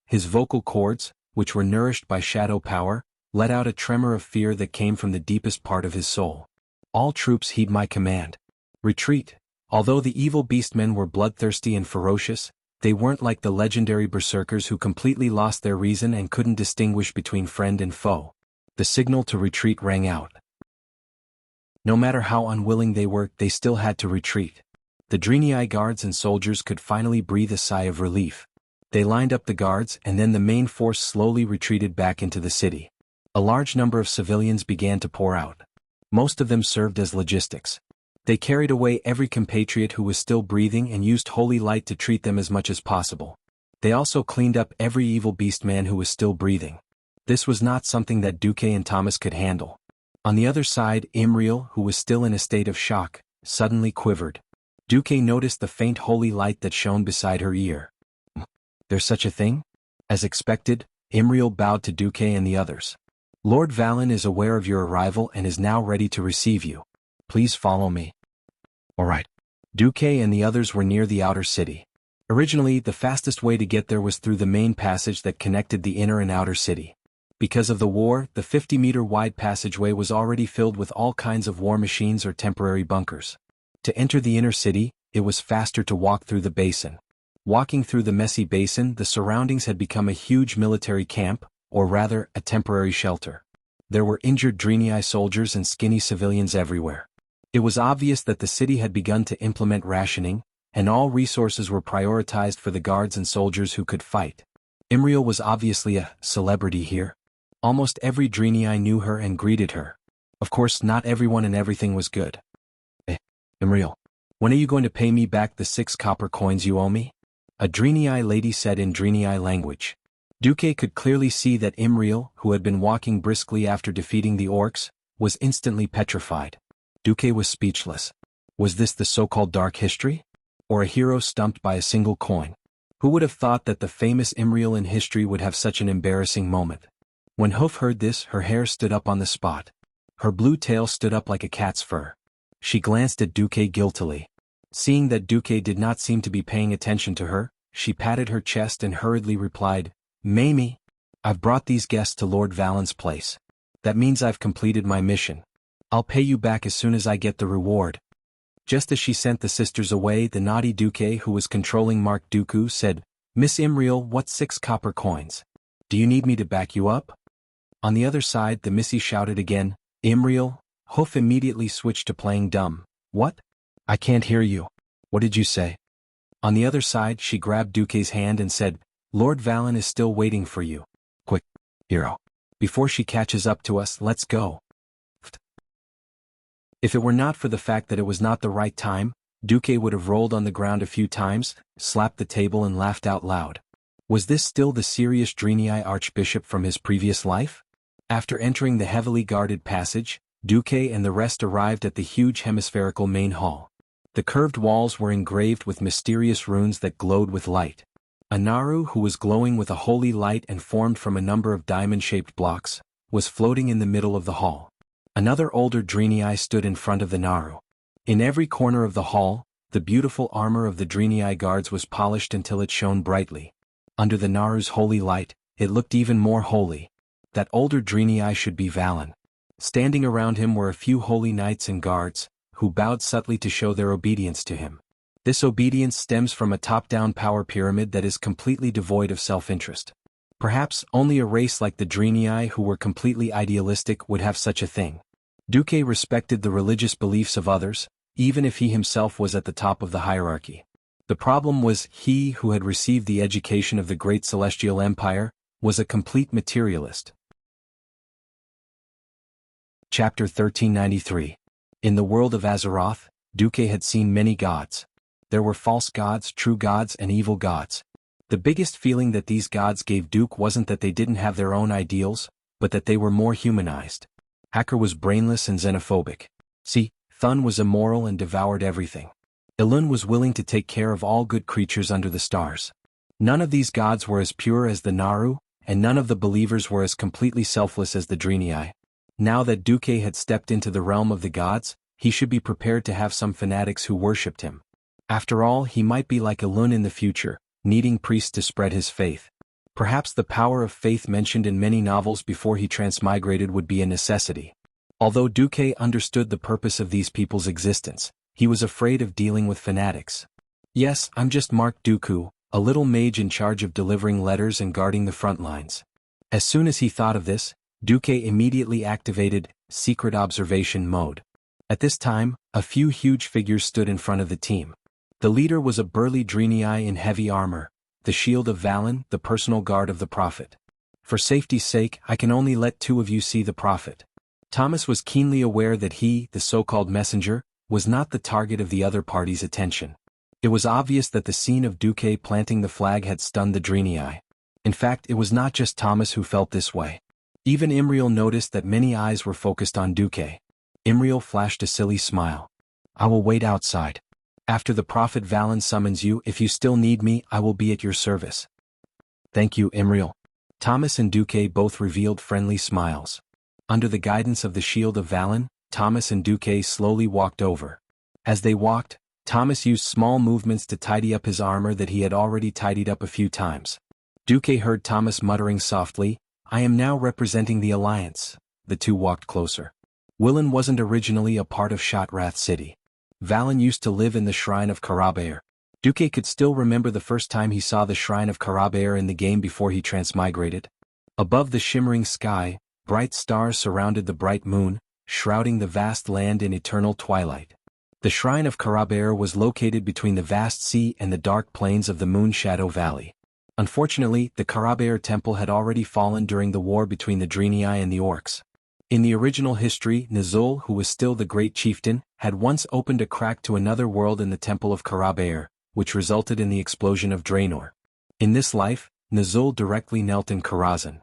His vocal cords, which were nourished by shadow power, let out a tremor of fear that came from the deepest part of his soul. All troops heed my command. Retreat. Although the evil beastmen were bloodthirsty and ferocious, they weren't like the legendary berserkers who completely lost their reason and couldn't distinguish between friend and foe. The signal to retreat rang out. No matter how unwilling they were, they still had to retreat. The Draenei guards and soldiers could finally breathe a sigh of relief. They lined up the guards, and then the main force slowly retreated back into the city. A large number of civilians began to pour out. Most of them served as logistics. They carried away every compatriot who was still breathing and used holy light to treat them as much as possible. They also cleaned up every evil beastman who was still breathing. This was not something that Duque and Thomas could handle. On the other side, Imriel, who was still in a state of shock, suddenly quivered. Duque noticed the faint holy light that shone beside her ear. There's such a thing? As expected, Imriel bowed to Duque and the others. Lord Valen is aware of your arrival and is now ready to receive you. Please follow me. All right. Duque and the others were near the outer city. Originally, the fastest way to get there was through the main passage that connected the inner and outer city. Because of the war, the 50-meter-wide passageway was already filled with all kinds of war machines or temporary bunkers. To enter the inner city, it was faster to walk through the basin. Walking through the messy basin, the surroundings had become a huge military camp, or rather, a temporary shelter. There were injured Draenei soldiers and skinny civilians everywhere. It was obvious that the city had begun to implement rationing, and all resources were prioritized for the guards and soldiers who could fight. Imriel was obviously a celebrity here. Almost every Draenei knew her and greeted her. Of course, not everyone and everything was good. Imriel, when are you going to pay me back the 6 copper coins you owe me? A Draenei lady said in Draenei language. Duque could clearly see that Imriel, who had been walking briskly after defeating the orcs, was instantly petrified. Duque was speechless. Was this the so-called dark history? Or a hero stumped by a single coin? Who would have thought that the famous Imriel in history would have such an embarrassing moment? When Hoof heard this, her hair stood up on the spot. Her blue tail stood up like a cat's fur. She glanced at Duque guiltily. Seeing that Duque did not seem to be paying attention to her, she patted her chest and hurriedly replied, Mamie, I've brought these guests to Lord Valen's place. That means I've completed my mission. I'll pay you back as soon as I get the reward. Just as she sent the sisters away, the naughty Duque who was controlling Mark Dooku said, Miss Imriel, what's 6 copper coins? Do you need me to back you up? On the other side, the Missy shouted again, Imriel. Hoof immediately switched to playing dumb. What? I can't hear you. What did you say? On the other side, she grabbed Duque's hand and said, Lord Valen is still waiting for you. Quick, hero. Before she catches up to us, let's go. If it were not for the fact that it was not the right time, Duque would have rolled on the ground a few times, slapped the table and laughed out loud. Was this still the serious Draenei archbishop from his previous life? After entering the heavily guarded passage, Duque and the rest arrived at the huge hemispherical main hall. The curved walls were engraved with mysterious runes that glowed with light. A Naru who was glowing with a holy light and formed from a number of diamond-shaped blocks, was floating in the middle of the hall. Another older Draenei stood in front of the Naru. In every corner of the hall, the beautiful armor of the Draenei guards was polished until it shone brightly. Under the Naru's holy light, it looked even more holy. That older Draenei should be Valen. Standing around him were a few holy knights and guards, who bowed subtly to show their obedience to him. This obedience stems from a top-down power pyramid that is completely devoid of self-interest. Perhaps only a race like the Draenei who were completely idealistic would have such a thing. Duque respected the religious beliefs of others, even if he himself was at the top of the hierarchy. The problem was he who had received the education of the great celestial empire, was a complete materialist. Chapter 1393. In the world of Azeroth, Duque had seen many gods. There were false gods, true gods, and evil gods. The biggest feeling that these gods gave Duke wasn't that they didn't have their own ideals, but that they were more humanized. Hacker was brainless and xenophobic. See, Thun was immoral and devoured everything. Elun was willing to take care of all good creatures under the stars. None of these gods were as pure as the Naru, and none of the believers were as completely selfless as the Draenei. Now that Duque had stepped into the realm of the gods, he should be prepared to have some fanatics who worshipped him. After all, he might be like Elun in the future, needing priests to spread his faith. Perhaps the power of faith mentioned in many novels before he transmigrated would be a necessity. Although Duque understood the purpose of these people's existence, He was afraid of dealing with fanatics. Yes, I'm just Mark Dooku, a little mage in charge of delivering letters and guarding the front lines. As soon as he thought of this, Dooku immediately activated secret observation mode. At this time, a few huge figures stood in front of the team. The leader was a burly Draenei in heavy armor, the shield of Valen, the personal guard of the Prophet. For safety's sake, I can only let two of you see the Prophet. Thomas was keenly aware that he, the so-called messenger, was not the target of the other party's attention. It was obvious that the scene of Dooku planting the flag had stunned the Draenei. In fact, it was not just Thomas who felt this way. Even Imriel noticed that many eyes were focused on Dooku. Imriel flashed a silly smile. I will wait outside. After the Prophet Valen summons you, if you still need me, I will be at your service. Thank you, Imriel. Thomas and Dooku both revealed friendly smiles. Under the guidance of the shield of Valen, Thomas and Dooku slowly walked over. As they walked, Thomas used small movements to tidy up his armor that he had already tidied up a few times. Dooku heard Thomas muttering softly, I am now representing the Alliance. The two walked closer. Willan wasn't originally a part of Shotrath City. Valen used to live in the Shrine of Karabaer. Dooku could still remember the first time he saw the Shrine of Karabaer in the game before he transmigrated. Above the shimmering sky, bright stars surrounded the bright moon, shrouding the vast land in eternal twilight. The Shrine of Karabaer was located between the vast sea and the dark plains of the Moonshadow Valley. Unfortunately, the Karabaer temple had already fallen during the war between the Draenei and the Orcs. In the original history, Nazul, who was still the great chieftain, had once opened a crack to another world in the temple of Karabaer, which resulted in the explosion of Draenor. In this life, Nazul directly knelt in Karazhan.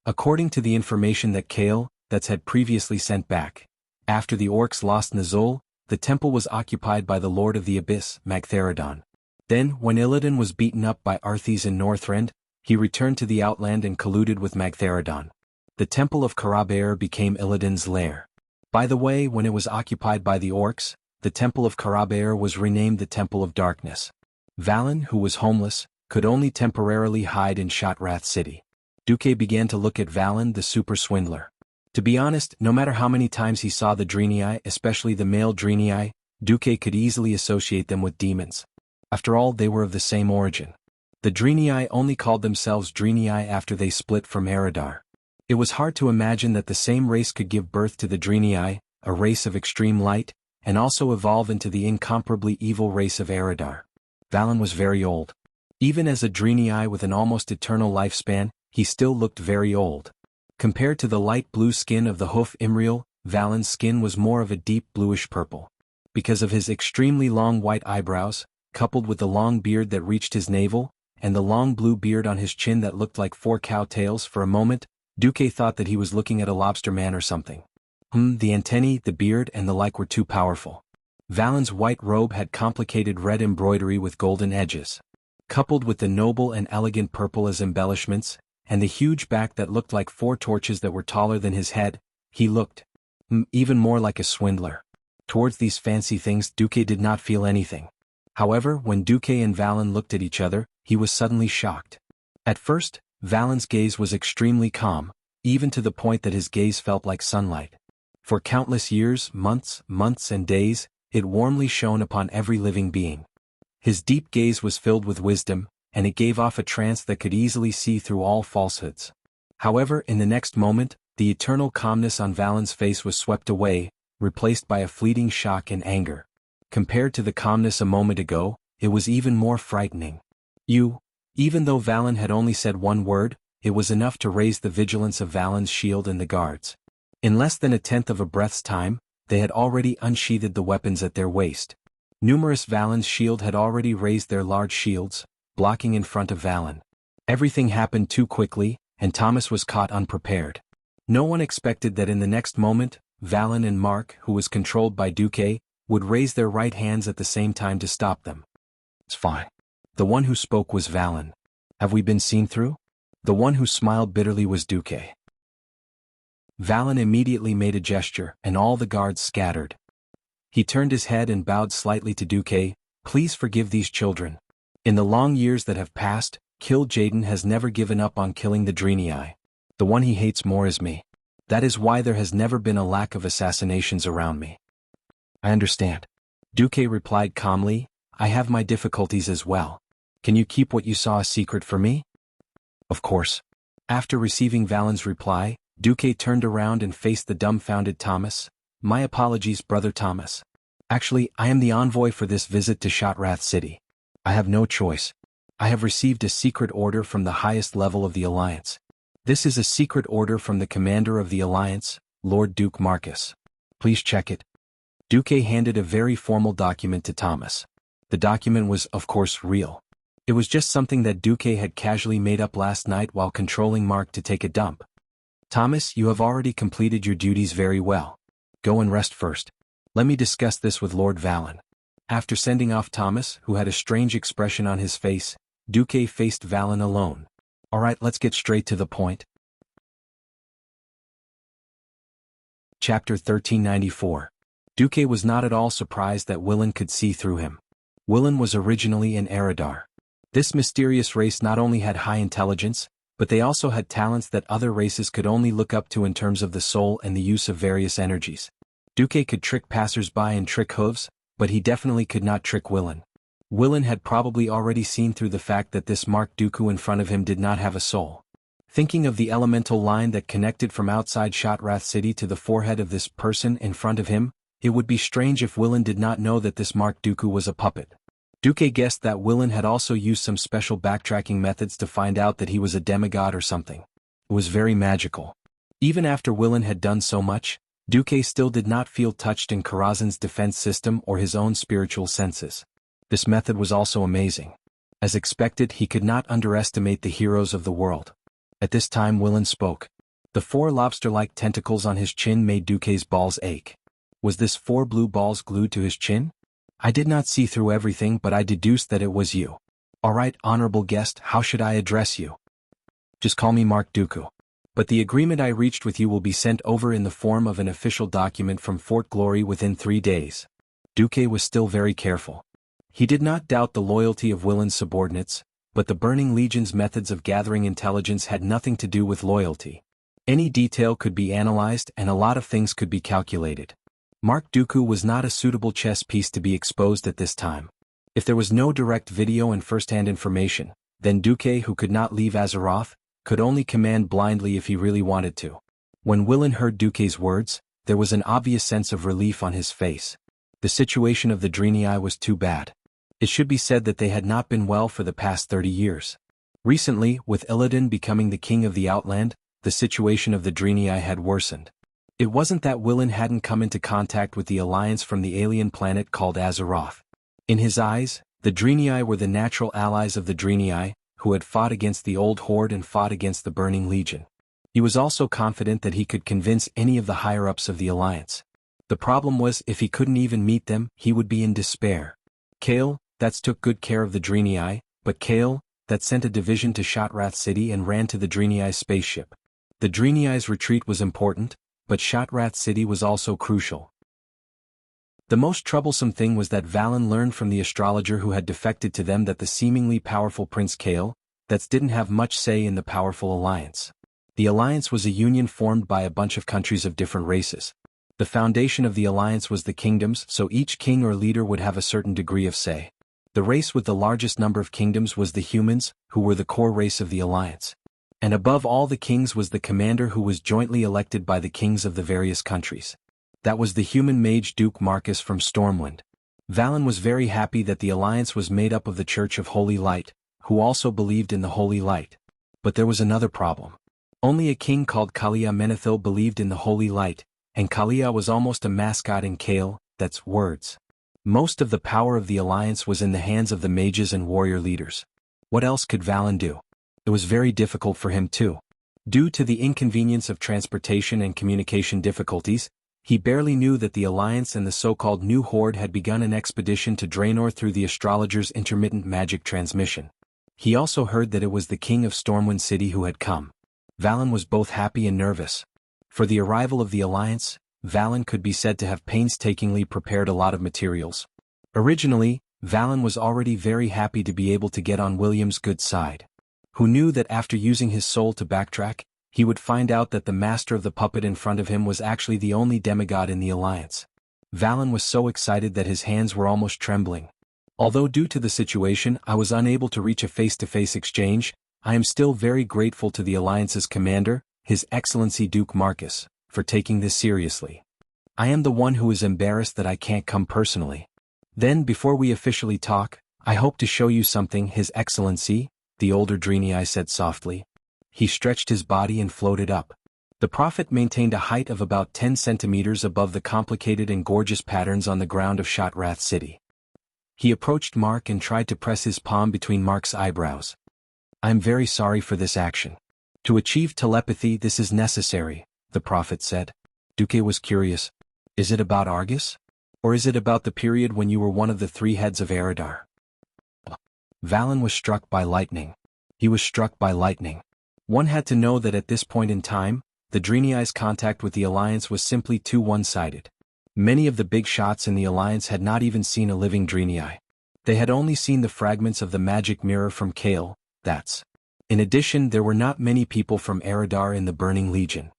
According to the information that Kale, that's had previously sent back, after the Orcs lost Nazul, the temple was occupied by the Lord of the Abyss, Magtheridon. Then, when Illidan was beaten up by Arthas in Northrend, he returned to the Outland and colluded with Magtheridon. The Temple of Karabaer became Illidan's lair. By the way, when it was occupied by the Orcs, the Temple of Karabaer was renamed the Temple of Darkness. Valen, who was homeless, could only temporarily hide in Shotrath City. Dooku began to look at Valen, the super swindler. To be honest, no matter how many times he saw the Draenei, especially the male Draenei, Dooku could easily associate them with demons. After all, they were of the same origin. The Draenei only called themselves Draenei after they split from Eridar. It was hard to imagine that the same race could give birth to the Draenei, a race of extreme light, and also evolve into the incomparably evil race of Eridar. Valen was very old. Even as a Draenei with an almost eternal lifespan, he still looked very old. Compared to the light blue skin of the Hoof Imriel, Valen's skin was more of a deep bluish purple. Because of his extremely long white eyebrows, coupled with the long beard that reached his navel, and the long blue beard on his chin that looked like 4 cow tails, for a moment, Dooku thought that he was looking at a lobster man or something. The antennae, the beard, and the like were too powerful. Valen's white robe had complicated red embroidery with golden edges. Coupled with the noble and elegant purple as embellishments, and the huge back that looked like 4 torches that were taller than his head, he looked even more like a swindler. Towards these fancy things, Dooku did not feel anything. However, when Dooku and Valen looked at each other, he was suddenly shocked. At first, Valen's gaze was extremely calm, even to the point that his gaze felt like sunlight. For countless years, months and days, it warmly shone upon every living being. His deep gaze was filled with wisdom, and it gave off a trance that could easily see through all falsehoods. However, in the next moment, the eternal calmness on Valen's face was swept away, replaced by a fleeting shock and anger. Compared to the calmness a moment ago, it was even more frightening. Even though Valen had only said one word, it was enough to raise the vigilance of Valen's shield and the guards. In less than a tenth of a breath's time, they had already unsheathed the weapons at their waist. Numerous Valen's shield had already raised their large shields, blocking in front of Valen. Everything happened too quickly, and Thomas was caught unprepared. No one expected that in the next moment, Valen and Mark, who was controlled by Dooku, would raise their right hands at the same time to stop them. It's fine. The one who spoke was Valen. Have we been seen through? The one who smiled bitterly was Dooku. Valen immediately made a gesture, and all the guards scattered. He turned his head and bowed slightly to Dooku. Please forgive these children. In the long years that have passed, Jaden has never given up on killing the Draenei. The one he hates more is me. That is why there has never been a lack of assassinations around me. I understand. Duque replied calmly, I have my difficulties as well. Can you keep what you saw a secret for me? Of course. After receiving Valen's reply, Duque turned around and faced the dumbfounded Thomas. My apologies, Brother Thomas. Actually, I am the envoy for this visit to Shotrath City. I have no choice. I have received a secret order from the highest level of the Alliance. This is a secret order from the commander of the Alliance, Lord Duke Marcus. Please check it. Duque handed a very formal document to Thomas. The document was, of course, real. It was just something that Duque had casually made up last night while controlling Mark to take a dump. Thomas, you have already completed your duties very well. Go and rest first. Let me discuss this with Lord Valen. After sending off Thomas, who had a strange expression on his face, Duque faced Valen alone. Alright, let's get straight to the point. Chapter 1394. Duque was not at all surprised that Willan could see through him. Willan was originally an Eridar. This mysterious race not only had high intelligence, but they also had talents that other races could only look up to in terms of the soul and the use of various energies. Duque could trick passers-by and trick hooves, but he definitely could not trick Willan. Willan had probably already seen through the fact that this Mark Dooku in front of him did not have a soul. Thinking of the elemental line that connected from outside Shotrath City to the forehead of this person in front of him, it would be strange if Willan did not know that this Mark Dooku was a puppet. Duque guessed that Willan had also used some special backtracking methods to find out that he was a demigod or something. It was very magical. Even after Willan had done so much, Duque still did not feel touched in Karazhan's defense system or his own spiritual senses. This method was also amazing. As expected, he could not underestimate the heroes of the world. At this time Willan spoke. The 4 lobster-like tentacles on his chin made Duque's balls ache. Was this 4 blue balls glued to his chin? I did not see through everything, but I deduced that it was you. Alright, honorable guest, how should I address you? Just call me Mark Dooku. But the agreement I reached with you will be sent over in the form of an official document from Fort Glory within 3 days. Duque was still very careful. He did not doubt the loyalty of Willan's subordinates, but the Burning Legion's methods of gathering intelligence had nothing to do with loyalty. Any detail could be analyzed and a lot of things could be calculated. Mark Dooku was not a suitable chess piece to be exposed at this time. If there was no direct video and first-hand information, then Duque, who could not leave Azeroth, could only command blindly if he really wanted to. When Willan heard Duque's words, there was an obvious sense of relief on his face. The situation of the Draenei was too bad. It should be said that they had not been well for the past 30 years. Recently, with Illidan becoming the king of the Outland, the situation of the Draenei had worsened. It wasn't that Willan hadn't come into contact with the Alliance from the alien planet called Azeroth. In his eyes, the Draenei were the natural allies of the Draenei, who had fought against the Old Horde and fought against the Burning Legion. He was also confident that he could convince any of the higher-ups of the Alliance. The problem was, if he couldn't even meet them, he would be in despair. Kale, that's took good care of the Draenei, but Kale, that sent a division to Shotrath City and ran to the Draenei's spaceship. The Draenei's retreat was important, but Shotrath City was also crucial. The most troublesome thing was that Valen learned from the astrologer who had defected to them that the seemingly powerful Prince Kale, that didn't have much say in the powerful alliance. The alliance was a union formed by a bunch of countries of different races. The foundation of the alliance was the kingdoms, so each king or leader would have a certain degree of say. The race with the largest number of kingdoms was the humans, who were the core race of the alliance. And above all the kings was the commander who was jointly elected by the kings of the various countries. That was the human mage Duke Marcus from Stormwind. Valen was very happy that the alliance was made up of the Church of Holy Light, who also believed in the Holy Light. But there was another problem. Only a king called Kalia Menethil believed in the Holy Light, and Kalia was almost a mascot in Kale, that's words. Most of the power of the alliance was in the hands of the mages and warrior leaders. What else could Valen do? It was very difficult for him too. Due to the inconvenience of transportation and communication difficulties, he barely knew that the Alliance and the so-called New Horde had begun an expedition to Draenor through the astrologer's intermittent magic transmission. He also heard that it was the king of Stormwind City who had come. Valen was both happy and nervous. For the arrival of the Alliance, Valen could be said to have painstakingly prepared a lot of materials. Originally, Valen was already very happy to be able to get on William's good side. Who knew that after using his soul to backtrack, he would find out that the master of the puppet in front of him was actually the only demigod in the Alliance. Valen was so excited that his hands were almost trembling. Although due to the situation I was unable to reach a face-to-face exchange, I am still very grateful to the Alliance's commander, His Excellency Duke Marcus, for taking this seriously. I am the one who is embarrassed that I can't come personally. Then before we officially talk, I hope to show you something, His Excellency, the older Drenii said softly. He stretched his body and floated up. The prophet maintained a height of about 10 centimeters above the complicated and gorgeous patterns on the ground of Shotrath City. He approached Mark and tried to press his palm between Mark's eyebrows. I'm very sorry for this action. To achieve telepathy this is necessary, the prophet said. Duque was curious. Is it about Argus? Or is it about the period when you were one of the 3 heads of Eridar? Valen was struck by lightning. He was struck by lightning. One had to know that at this point in time, the Drenii's contact with the Alliance was simply too one-sided. Many of the big shots in the Alliance had not even seen a living Drenii. They had only seen the fragments of the magic mirror from Kale, that's. In addition, there were not many people from Eridar in the Burning Legion.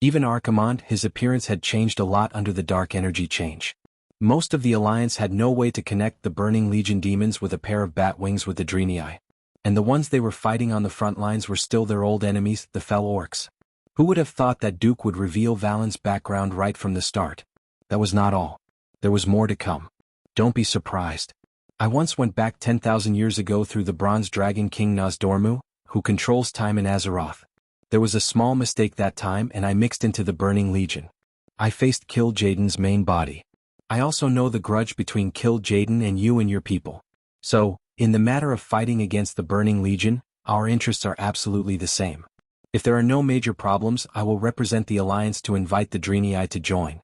Even Archimonde, his appearance had changed a lot under the dark energy change. Most of the Alliance had no way to connect the Burning Legion demons with a pair of bat wings with the Drenii. And the ones they were fighting on the front lines were still their old enemies, the Fell Orcs. Who would have thought that Duke would reveal Valen's background right from the start? That was not all. There was more to come. Don't be surprised. I once went back 10,000 years ago through the Bronze Dragon King Nosdormu, who controls time in Azeroth. There was a small mistake that time and I mixed into the Burning Legion. I faced Kill Jaden's main body. I also know the grudge between Kill Jaden and you and your people. So, in the matter of fighting against the Burning Legion, our interests are absolutely the same. If there are no major problems, I will represent the Alliance to invite the Drenii to join.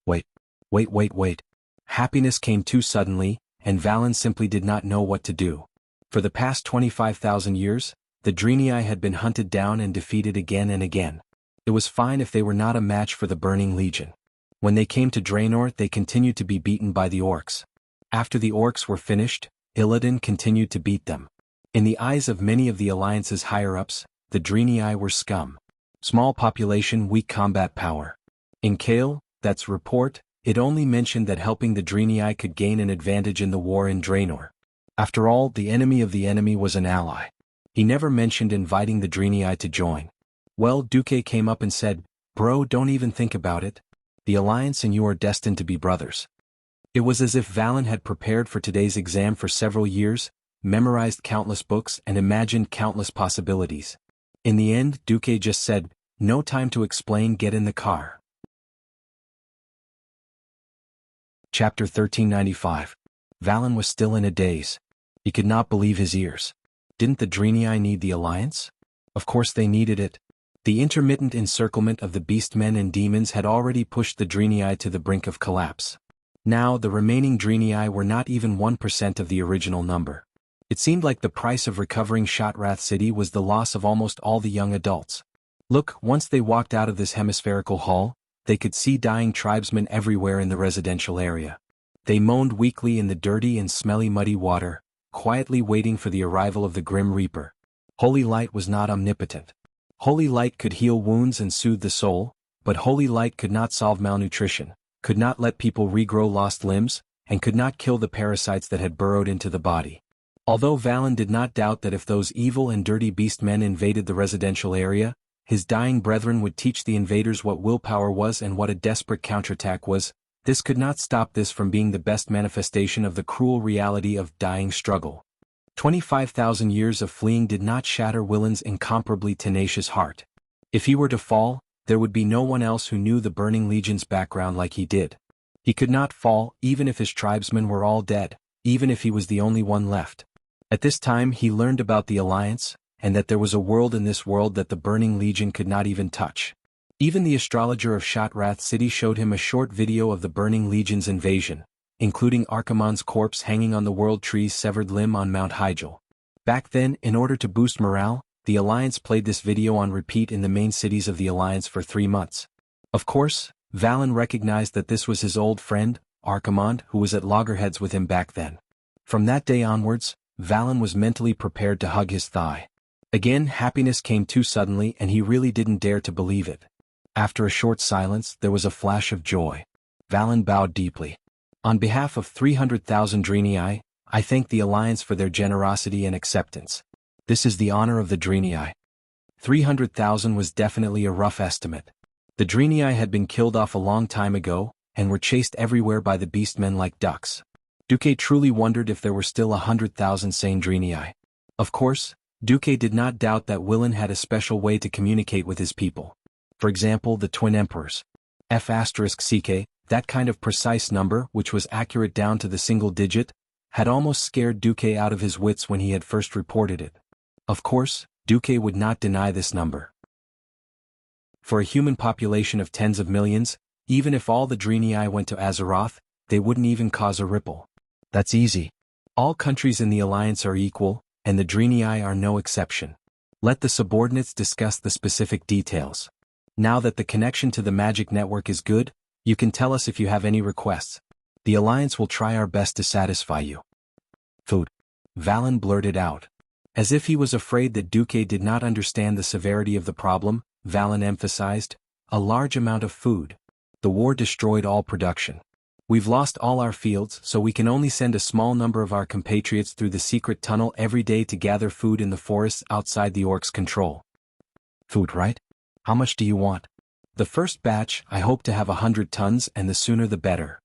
Wait. Happiness came too suddenly, and Valen simply did not know what to do. For the past 25,000 years, the Drenii had been hunted down and defeated again and again. It was fine if they were not a match for the Burning Legion. When they came to Draenor, they continued to be beaten by the Orcs. After the Orcs were finished, Illidan continued to beat them. In the eyes of many of the Alliance's higher-ups, the Drenii were scum. Small population, weak combat power. In Kale, that's report, it only mentioned that helping the Drenii could gain an advantage in the war in Draenor. After all, the enemy of the enemy was an ally. He never mentioned inviting the Drenii to join. Well, Duque came up and said, "Bro, don't even think about it. The Alliance and you are destined to be brothers." It was as if Valen had prepared for today's exam for several years, memorized countless books and imagined countless possibilities. In the end, Duque just said, "No time to explain, get in the car." Chapter 1395. Valen was still in a daze. He could not believe his ears. Didn't the Drenii need the Alliance? Of course they needed it. The intermittent encirclement of the beastmen and demons had already pushed the Drenii to the brink of collapse. Now the remaining Drenii were not even 1% of the original number. It seemed like the price of recovering Shotrath City was the loss of almost all the young adults. Look, once they walked out of this hemispherical hall, they could see dying tribesmen everywhere in the residential area. They moaned weakly in the dirty and smelly muddy water, quietly waiting for the arrival of the Grim Reaper. Holy Light was not omnipotent. Holy Light could heal wounds and soothe the soul, but Holy Light could not solve malnutrition, could not let people regrow lost limbs, and could not kill the parasites that had burrowed into the body. Although Valen did not doubt that if those evil and dirty beastmen invaded the residential area, his dying brethren would teach the invaders what willpower was and what a desperate counterattack was, this could not stop this from being the best manifestation of the cruel reality of dying struggle. 25,000 years of fleeing did not shatter Willen's incomparably tenacious heart. If he were to fall, there would be no one else who knew the Burning Legion's background like he did. He could not fall, even if his tribesmen were all dead, even if he was the only one left. At this time he learned about the Alliance, and that there was a world in this world that the Burning Legion could not even touch. Even the astrologer of Shotrath City showed him a short video of the Burning Legion's invasion, including Archimonde's corpse hanging on the World Tree's severed limb on Mount Hyjal. Back then, in order to boost morale, the Alliance played this video on repeat in the main cities of the Alliance for 3 months. Of course, Valen recognized that this was his old friend, Archimonde, who was at loggerheads with him back then. From that day onwards, Valen was mentally prepared to hug his thigh. Again, happiness came too suddenly and he really didn't dare to believe it. After a short silence, there was a flash of joy. Valen bowed deeply. On behalf of 300,000 Drenii, I thank the Alliance for their generosity and acceptance. This is the honor of the Drenii. 300,000 was definitely a rough estimate. The Drenii had been killed off a long time ago, and were chased everywhere by the beastmen like ducks. Duque truly wondered if there were still 100,000 sane Drenii. Of course, Duque did not doubt that Willen had a special way to communicate with his people. For example, the twin emperors. F***CK, that kind of precise number, which was accurate down to the single digit, had almost scared Duque out of his wits when he had first reported it. Of course, Duque would not deny this number. For a human population of tens of millions, even if all the Drenii went to Azeroth, they wouldn't even cause a ripple. That's easy. All countries in the Alliance are equal, and the Drenii are no exception. Let the subordinates discuss the specific details. Now that the connection to the magic network is good, you can tell us if you have any requests. The Alliance will try our best to satisfy you. Food. Valen blurted out. As if he was afraid that Duque did not understand the severity of the problem, Valen emphasized, a large amount of food. The war destroyed all production. We've lost all our fields, so we can only send a small number of our compatriots through the secret tunnel every day to gather food in the forests outside the orcs' control. Food, right? How much do you want? The first batch, I hope to have 100 tons, and the sooner the better.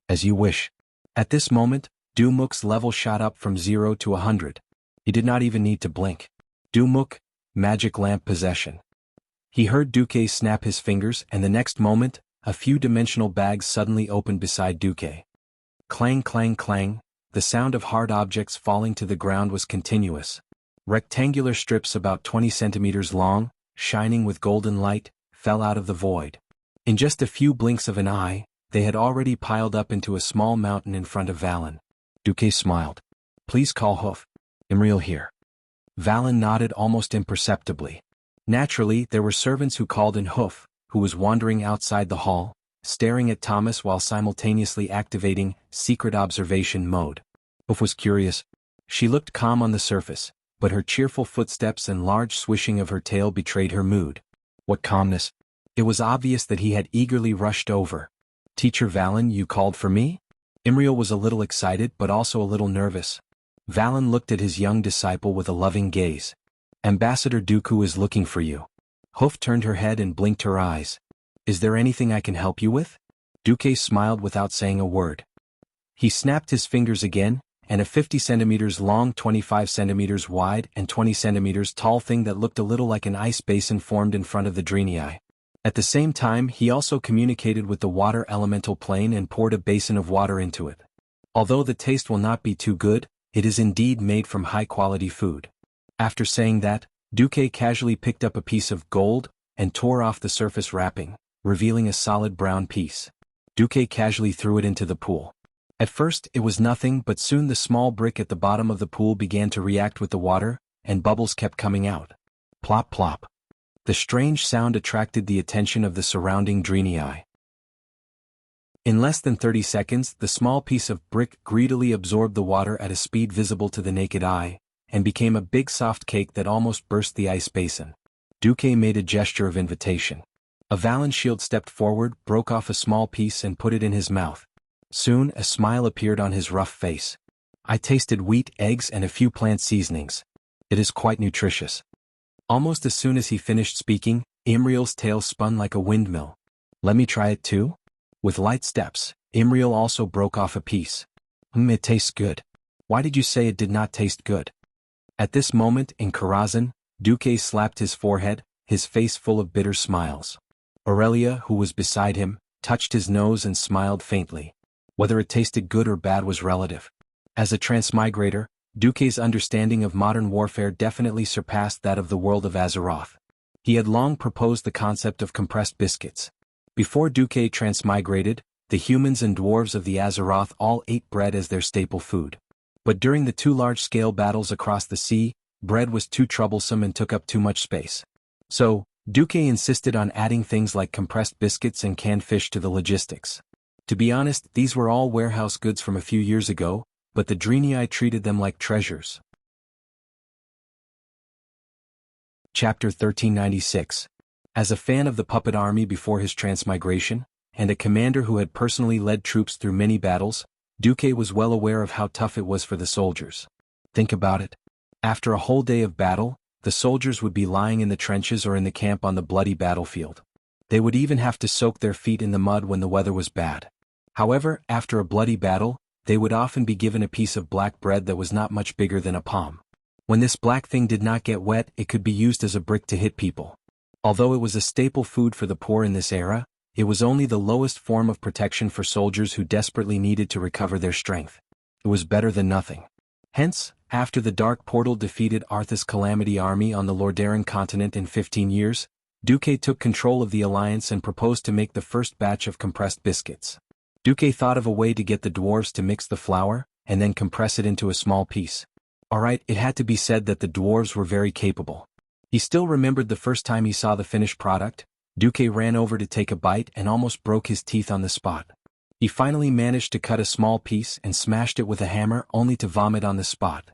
As you wish. At this moment, Dumuk's level shot up from 0 to 100. He did not even need to blink. Dumuk, magic lamp possession. He heard Duque snap his fingers, and the next moment, a few dimensional bags suddenly opened beside Duque. Clang clang clang, the sound of hard objects falling to the ground was continuous. Rectangular strips about 20 centimeters long, shining with golden light, fell out of the void. In just a few blinks of an eye, they had already piled up into a small mountain in front of Valen. Duque smiled. Please call Hoof. Imriel here. Valen nodded almost imperceptibly. Naturally, there were servants who called in Hoof, who was wandering outside the hall, staring at Thomas while simultaneously activating secret observation mode. Hoof was curious. She looked calm on the surface, but her cheerful footsteps and large swishing of her tail betrayed her mood. What calmness! It was obvious that he had eagerly rushed over. Teacher Valen, you called for me? Imriel was a little excited but also a little nervous. Valen looked at his young disciple with a loving gaze. Ambassador Dooku is looking for you. Hoof turned her head and blinked her eyes. Is there anything I can help you with? Duque smiled without saying a word. He snapped his fingers again, and a 50 centimeters long, 25 centimeters wide, and 20 centimeters tall thing that looked a little like an ice basin formed in front of the Drenii. At the same time, he also communicated with the water elemental plane and poured a basin of water into it. Although the taste will not be too good, it is indeed made from high-quality food. After saying that, Duque casually picked up a piece of gold and tore off the surface wrapping, revealing a solid brown piece. Duque casually threw it into the pool. At first, it was nothing, but soon the small brick at the bottom of the pool began to react with the water, and bubbles kept coming out. Plop plop. The strange sound attracted the attention of the surrounding Drenii. In less than 30 seconds, the small piece of brick greedily absorbed the water at a speed visible to the naked eye, and became a big soft cake that almost burst the ice basin. Duque made a gesture of invitation. A Valen shield stepped forward, broke off a small piece and put it in his mouth. Soon, a smile appeared on his rough face. I tasted wheat, eggs and a few plant seasonings. It is quite nutritious. Almost as soon as he finished speaking, Imriel's tail spun like a windmill. Let me try it too? With light steps, Imriel also broke off a piece. It tastes good. Why did you say it did not taste good? At this moment, in Karazhan, Duque slapped his forehead, his face full of bitter smiles. Aurelia, who was beside him, touched his nose and smiled faintly. Whether it tasted good or bad was relative. As a transmigrator, Duque's understanding of modern warfare definitely surpassed that of the world of Azeroth. He had long proposed the concept of compressed biscuits. Before Duque transmigrated, the humans and dwarves of the Azeroth all ate bread as their staple food. But during the two large-scale battles across the sea, bread was too troublesome and took up too much space. So, Duque insisted on adding things like compressed biscuits and canned fish to the logistics. To be honest, these were all warehouse goods from a few years ago, but the Drenii treated them like treasures. Chapter 1396. As a fan of the puppet army before his transmigration, and a commander who had personally led troops through many battles, Duque was well aware of how tough it was for the soldiers. Think about it. After a whole day of battle, the soldiers would be lying in the trenches or in the camp on the bloody battlefield. They would even have to soak their feet in the mud when the weather was bad. However, after a bloody battle, they would often be given a piece of black bread that was not much bigger than a palm. When this black thing did not get wet, it could be used as a brick to hit people. Although it was a staple food for the poor in this era, it was only the lowest form of protection for soldiers who desperately needed to recover their strength. It was better than nothing. Hence, after the Dark Portal defeated Arthas' Calamity army on the Lordaeron continent in 15 years, Duque took control of the alliance and proposed to make the first batch of compressed biscuits. Duque thought of a way to get the dwarves to mix the flour, and then compress it into a small piece. Alright, it had to be said that the dwarves were very capable. He still remembered the first time he saw the finished product. Duque ran over to take a bite and almost broke his teeth on the spot. He finally managed to cut a small piece and smashed it with a hammer only to vomit on the spot.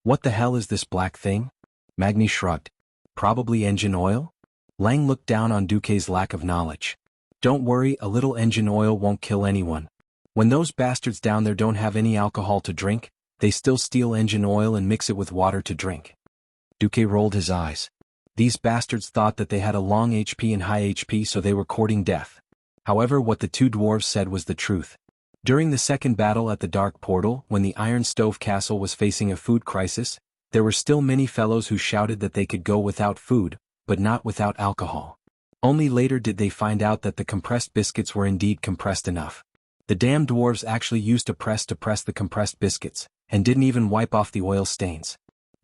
What the hell is this black thing? Magni shrugged. Probably engine oil? Lang looked down on Duque's lack of knowledge. Don't worry, a little engine oil won't kill anyone. When those bastards down there don't have any alcohol to drink, they still steal engine oil and mix it with water to drink. Duque rolled his eyes. These bastards thought that they had a long HP and high HP, so they were courting death. However, what the two dwarves said was the truth. During the second battle at the Dark Portal, when the Iron Stove Castle was facing a food crisis, there were still many fellows who shouted that they could go without food, but not without alcohol. Only later did they find out that the compressed biscuits were indeed compressed enough. The damn dwarves actually used a press to press the compressed biscuits, and didn't even wipe off the oil stains.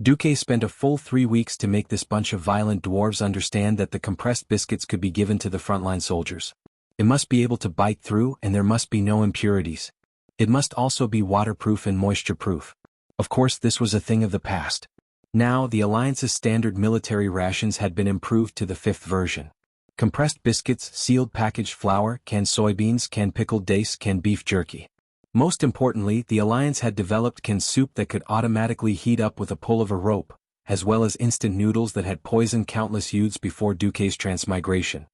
Duque spent a full 3 weeks to make this bunch of violent dwarves understand that the compressed biscuits could be given to the frontline soldiers. It must be able to bite through and there must be no impurities. It must also be waterproof and moisture-proof. Of course, this was a thing of the past. Now, the Alliance's standard military rations had been improved to the 5th version. Compressed biscuits, sealed packaged flour, canned soybeans, canned pickled dace, canned beef jerky. Most importantly, the Alliance had developed canned soup that could automatically heat up with a pull of a rope, as well as instant noodles that had poisoned countless youths before Duque's transmigration.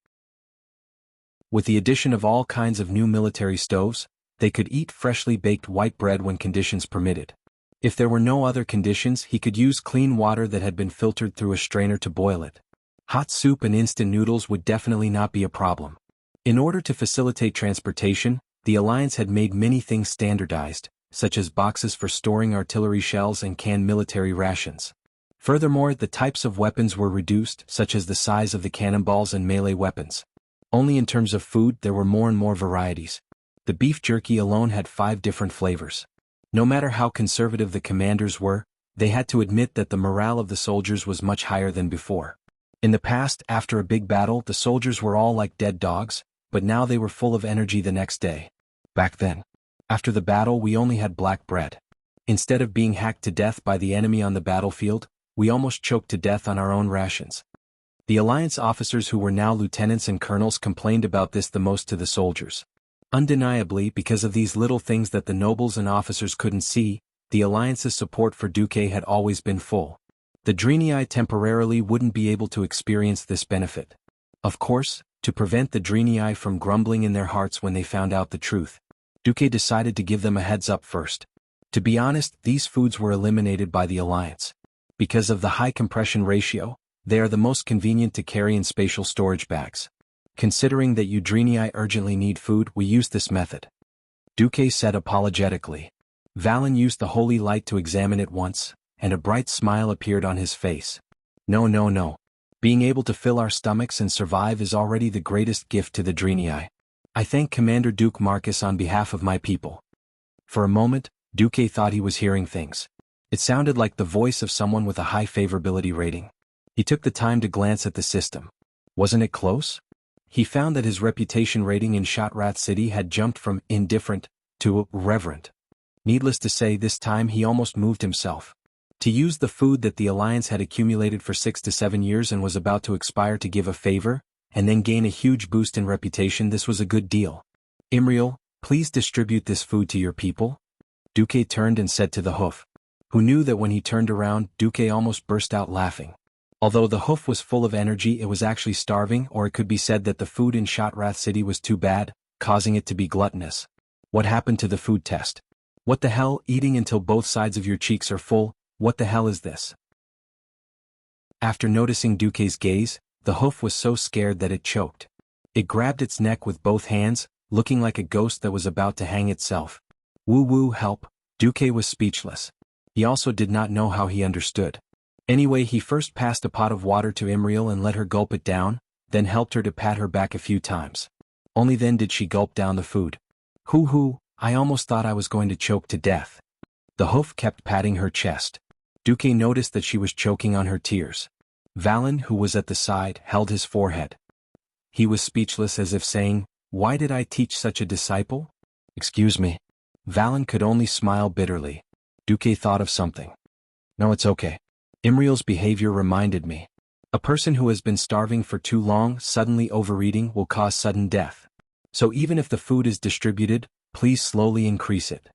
With the addition of all kinds of new military stoves, they could eat freshly baked white bread when conditions permitted. If there were no other conditions, he could use clean water that had been filtered through a strainer to boil it. Hot soup and instant noodles would definitely not be a problem. In order to facilitate transportation, the Alliance had made many things standardized, such as boxes for storing artillery shells and canned military rations. Furthermore, the types of weapons were reduced, such as the size of the cannonballs and melee weapons. Only in terms of food there were more and more varieties. The beef jerky alone had 5 different flavors. No matter how conservative the commanders were, they had to admit that the morale of the soldiers was much higher than before. In the past, after a big battle, the soldiers were all like dead dogs, but now they were full of energy the next day. Back then, after the battle, we only had black bread. Instead of being hacked to death by the enemy on the battlefield, we almost choked to death on our own rations. The Alliance officers who were now lieutenants and colonels complained about this the most to the soldiers. Undeniably, because of these little things that the nobles and officers couldn't see, the Alliance's support for Duque had always been full. The Draenei temporarily wouldn't be able to experience this benefit. Of course, to prevent the Draenei from grumbling in their hearts when they found out the truth, Duque decided to give them a heads up first. To be honest, these foods were eliminated by the Alliance. Because of the high compression ratio, they are the most convenient to carry in spatial storage bags. Considering that you Draenei urgently need food, we use this method. Duque said apologetically. Valen used the holy light to examine it once, and a bright smile appeared on his face. No. Being able to fill our stomachs and survive is already the greatest gift to the Draenei. I thank Commander Duke Marcus on behalf of my people. For a moment, Duque thought he was hearing things. It sounded like the voice of someone with a high favorability rating. He took the time to glance at the system. Wasn't it close? He found that his reputation rating in Shotrath City had jumped from indifferent to reverent. Needless to say, this time he almost moved himself. To use the food that the Alliance had accumulated for 6 to 7 years and was about to expire to give a favor, and then gain a huge boost in reputation, this was a good deal. Imriel, please distribute this food to your people. Duque turned and said to the hoof, who knew that when he turned around, Duque almost burst out laughing. Although the hoof was full of energy, it was actually starving, or it could be said that the food in Shotrath City was too bad, causing it to be gluttonous. What happened to the food test? What the hell, eating until both sides of your cheeks are full, what the hell is this? After noticing Duque's gaze, the hoof was so scared that it choked. It grabbed its neck with both hands, looking like a ghost that was about to hang itself. Woo, help. Duque was speechless. He also did not know how he understood. Anyway, he first passed a pot of water to Imriel and let her gulp it down, then helped her to pat her back a few times. Only then did she gulp down the food. Hoo, I almost thought I was going to choke to death. The hoof kept patting her chest. Duque noticed that she was choking on her tears. Valen, who was at the side, held his forehead. He was speechless, as if saying, "Why did I teach such a disciple?" "Excuse me." Valen could only smile bitterly. Duque thought of something. "No, it's okay. Imriel's behavior reminded me. A person who has been starving for too long, suddenly overeating will cause sudden death. So even if the food is distributed, please slowly increase it."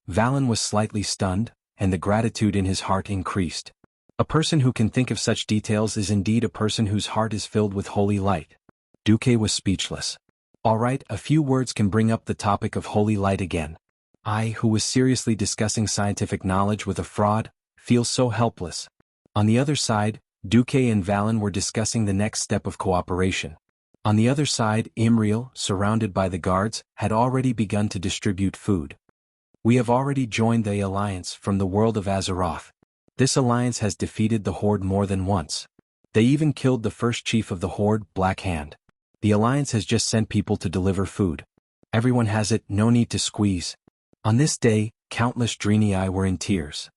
Valen was slightly stunned, and the gratitude in his heart increased. A person who can think of such details is indeed a person whose heart is filled with holy light. Duque was speechless. All right, a few words can bring up the topic of holy light again. I, who was seriously discussing scientific knowledge with a fraud, feel so helpless. On the other side, Duque and Valen were discussing the next step of cooperation. On the other side, Imriel, surrounded by the guards, had already begun to distribute food. "We have already joined the alliance from the world of Azeroth. This alliance has defeated the Horde more than once. They even killed the first chief of the Horde, Black Hand. The alliance has just sent people to deliver food. Everyone has it, no need to squeeze." On this day, countless Draenei were in tears.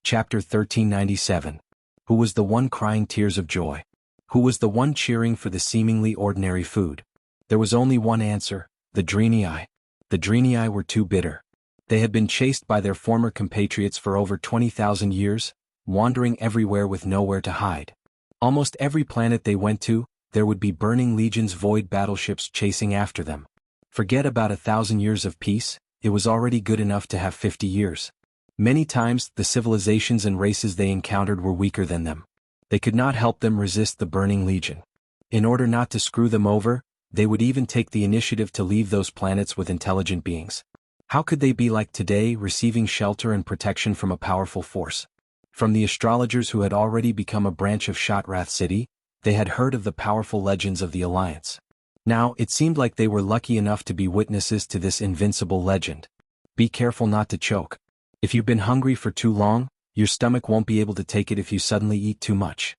Chapter 1397. Who was the one crying tears of joy? Who was the one cheering for the seemingly ordinary food? There was only one answer: the Draenei. The Draenei were too bitter. They had been chased by their former compatriots for over 20,000 years, wandering everywhere with nowhere to hide. Almost every planet they went to, there would be burning legions void battleships chasing after them. Forget about 1,000 years of peace, it was already good enough to have 50 years. Many times, the civilizations and races they encountered were weaker than them. They could not help them resist the burning legion. In order not to screw them over, they would even take the initiative to leave those planets with intelligent beings. How could they be like today, receiving shelter and protection from a powerful force? From the astrologers who had already become a branch of Shotrath City, they had heard of the powerful legends of the Alliance. Now, it seemed like they were lucky enough to be witnesses to this invincible legend. Be careful not to choke. If you've been hungry for too long, your stomach won't be able to take it if you suddenly eat too much.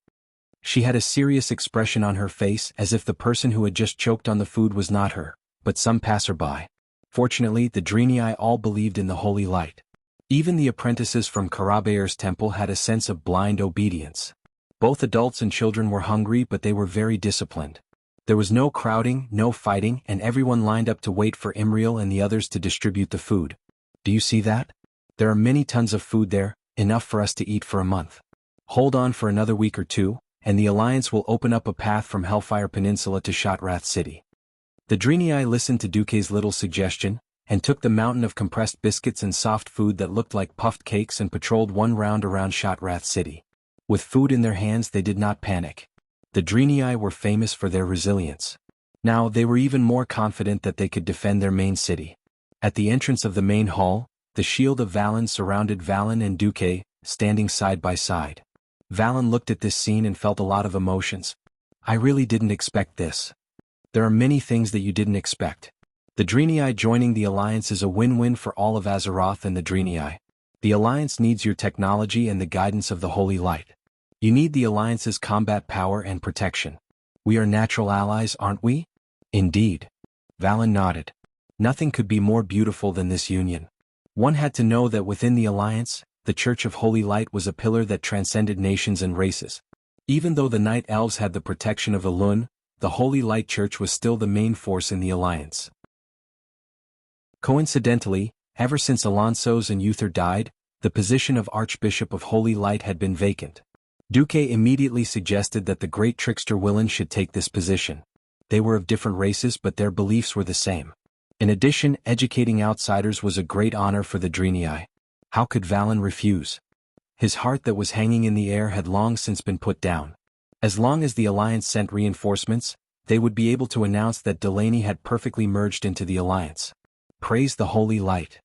She had a serious expression on her face, as if the person who had just choked on the food was not her, but some passerby. Fortunately, the Draenei all believed in the holy light. Even the apprentices from Karabeir's temple had a sense of blind obedience. Both adults and children were hungry, but they were very disciplined. There was no crowding, no fighting, and everyone lined up to wait for Imriel and the others to distribute the food. Do you see that? There are many tons of food there, enough for us to eat for a month. Hold on for another week or two, and the Alliance will open up a path from Hellfire Peninsula to Shotrath City. The Draenei listened to Duque's little suggestion, and took the mountain of compressed biscuits and soft food that looked like puffed cakes and patrolled one round around Shotrath City. With food in their hands, they did not panic. The Draenei were famous for their resilience. Now they were even more confident that they could defend their main city. At the entrance of the main hall, the shield of Valen surrounded Valen and Duque, standing side by side. Valen looked at this scene and felt a lot of emotions. I really didn't expect this. There are many things that you didn't expect. The Draenei joining the Alliance is a win-win for all of Azeroth and the Draenei. The Alliance needs your technology and the guidance of the Holy Light. You need the Alliance's combat power and protection. We are natural allies, aren't we? Indeed. Valen nodded. Nothing could be more beautiful than this union. One had to know that within the Alliance, the Church of Holy Light was a pillar that transcended nations and races. Even though the Night Elves had the protection of Elun, the Holy Light Church was still the main force in the Alliance. Coincidentally, ever since Alonso's and Uther died, the position of Archbishop of Holy Light had been vacant. Duque immediately suggested that the great trickster Willan should take this position. They were of different races, but their beliefs were the same. In addition, educating outsiders was a great honor for the Draenei. How could Valen refuse? His heart that was hanging in the air had long since been put down. As long as the Alliance sent reinforcements, they would be able to announce that Delaney had perfectly merged into the Alliance. Praise the Holy Light.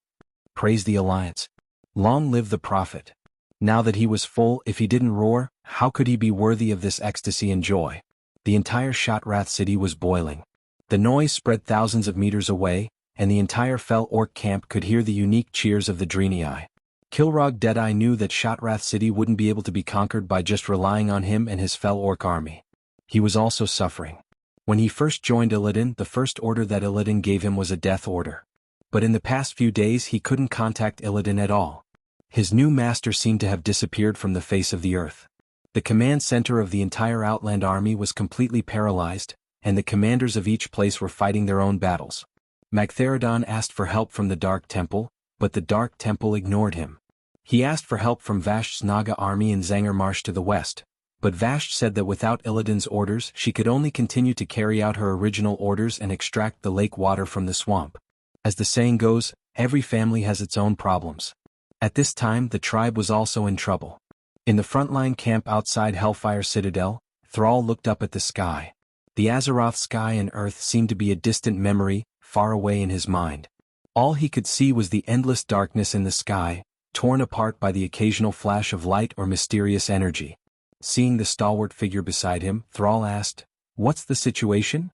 Praise the Alliance. Long live the Prophet. Now that he was full, if he didn't roar, how could he be worthy of this ecstasy and joy? The entire Shotrath city was boiling. The noise spread thousands of meters away, and the entire Fel Orc camp could hear the unique cheers of the Dreenii. Kilrog Deadeye knew that Shotrath city wouldn't be able to be conquered by just relying on him and his Fel Orc army. He was also suffering. When he first joined Illidan, the first order that Illidan gave him was a death order. But in the past few days he couldn't contact Illidan at all. His new master seemed to have disappeared from the face of the earth. The command center of the entire Outland army was completely paralyzed, and the commanders of each place were fighting their own battles. Magtheridon asked for help from the Dark Temple, but the Dark Temple ignored him. He asked for help from Vash's Naga army in Zangarmarsh to the west, but Vash said that without Illidan's orders she could only continue to carry out her original orders and extract the lake water from the swamp. As the saying goes, every family has its own problems. At this time the tribe was also in trouble. In the frontline camp outside Hellfire Citadel, Thrall looked up at the sky. The Azeroth sky and earth seemed to be a distant memory, far away in his mind. All he could see was the endless darkness in the sky, torn apart by the occasional flash of light or mysterious energy. Seeing the stalwart figure beside him, Thrall asked, "What's the situation?"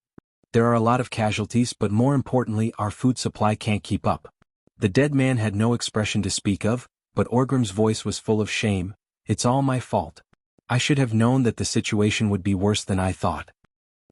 "There are a lot of casualties, but more importantly our food supply can't keep up." The dead man had no expression to speak of, but Orgrim's voice was full of shame. "It's all my fault. I should have known that the situation would be worse than I thought."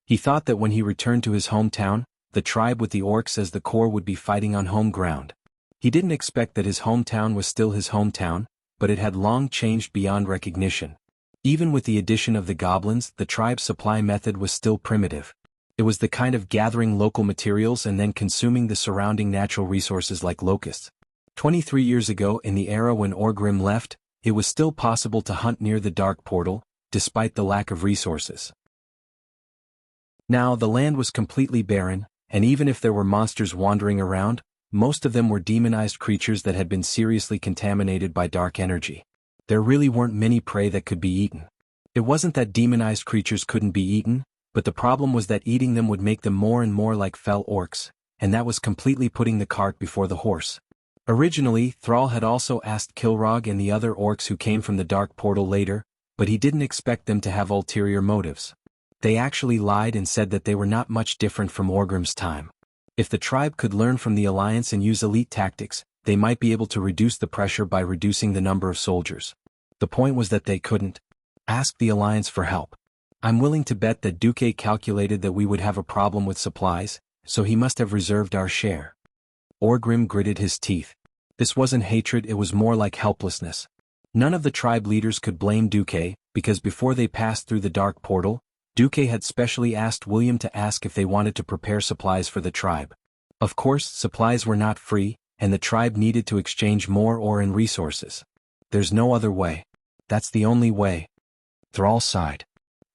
He thought that when he returned to his hometown, the tribe with the orcs as the core would be fighting on home ground. He didn't expect that his hometown was still his hometown, but it had long changed beyond recognition. Even with the addition of the goblins, the tribe's supply method was still primitive. It was the kind of gathering local materials and then consuming the surrounding natural resources like locusts. 23 years ago, in the era when Orgrim left, it was still possible to hunt near the Dark Portal, despite the lack of resources. Now the land was completely barren, and even if there were monsters wandering around, most of them were demonized creatures that had been seriously contaminated by dark energy. There really weren't many prey that could be eaten. It wasn't that demonized creatures couldn't be eaten, but the problem was that eating them would make them more and more like Fel Orcs, and that was completely putting the cart before the horse. Originally, Thrall had also asked Kilrog and the other orcs who came from the Dark Portal later, but he didn't expect them to have ulterior motives. They actually lied and said that they were not much different from Orgrim's time. If the tribe could learn from the Alliance and use elite tactics, they might be able to reduce the pressure by reducing the number of soldiers. The point was that they couldn't. Ask the Alliance for help. I'm willing to bet that Duque calculated that we would have a problem with supplies, so he must have reserved our share. Orgrim gritted his teeth. This wasn't hatred, it was more like helplessness. None of the tribe leaders could blame Duque, because before they passed through the Dark Portal, Duque had specially asked William to ask if they wanted to prepare supplies for the tribe. Of course, supplies were not free, and the tribe needed to exchange more ore and resources. There's no other way. That's the only way. Thrall sighed.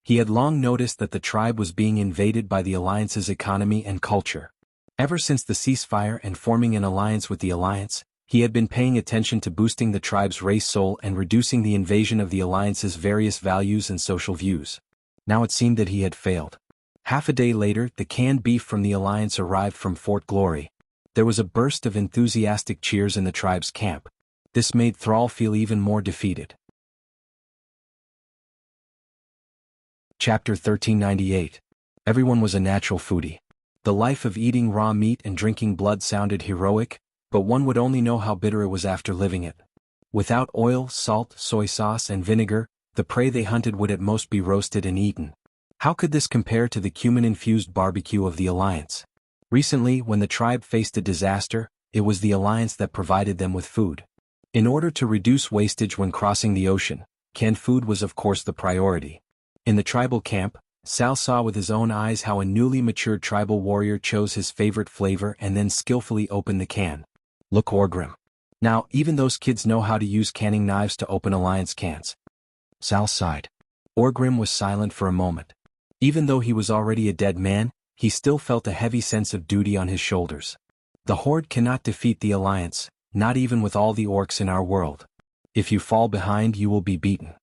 He had long noticed that the tribe was being invaded by the Alliance's economy and culture. Ever since the ceasefire and forming an alliance with the Alliance, he had been paying attention to boosting the tribe's race soul and reducing the invasion of the Alliance's various values and social views. Now it seemed that he had failed. Half a day later, the canned beef from the Alliance arrived from Fort Glory. There was a burst of enthusiastic cheers in the tribe's camp. This made Thrall feel even more defeated. Chapter 1398. Everyone was a natural foodie. The life of eating raw meat and drinking blood sounded heroic, but one would only know how bitter it was after living it. Without oil, salt, soy sauce, and vinegar, the prey they hunted would at most be roasted and eaten. How could this compare to the cumin-infused barbecue of the Alliance? Recently, when the tribe faced a disaster, it was the Alliance that provided them with food. In order to reduce wastage when crossing the ocean, canned food was of course the priority. In the tribal camp, Sal saw with his own eyes how a newly matured tribal warrior chose his favorite flavor and then skillfully opened the can. Look, Orgrim. Now, even those kids know how to use canning knives to open Alliance cans. Sal sighed. Orgrim was silent for a moment. Even though he was already a dead man, he still felt a heavy sense of duty on his shoulders. The Horde cannot defeat the Alliance, not even with all the orcs in our world. If you fall behind, you will be beaten.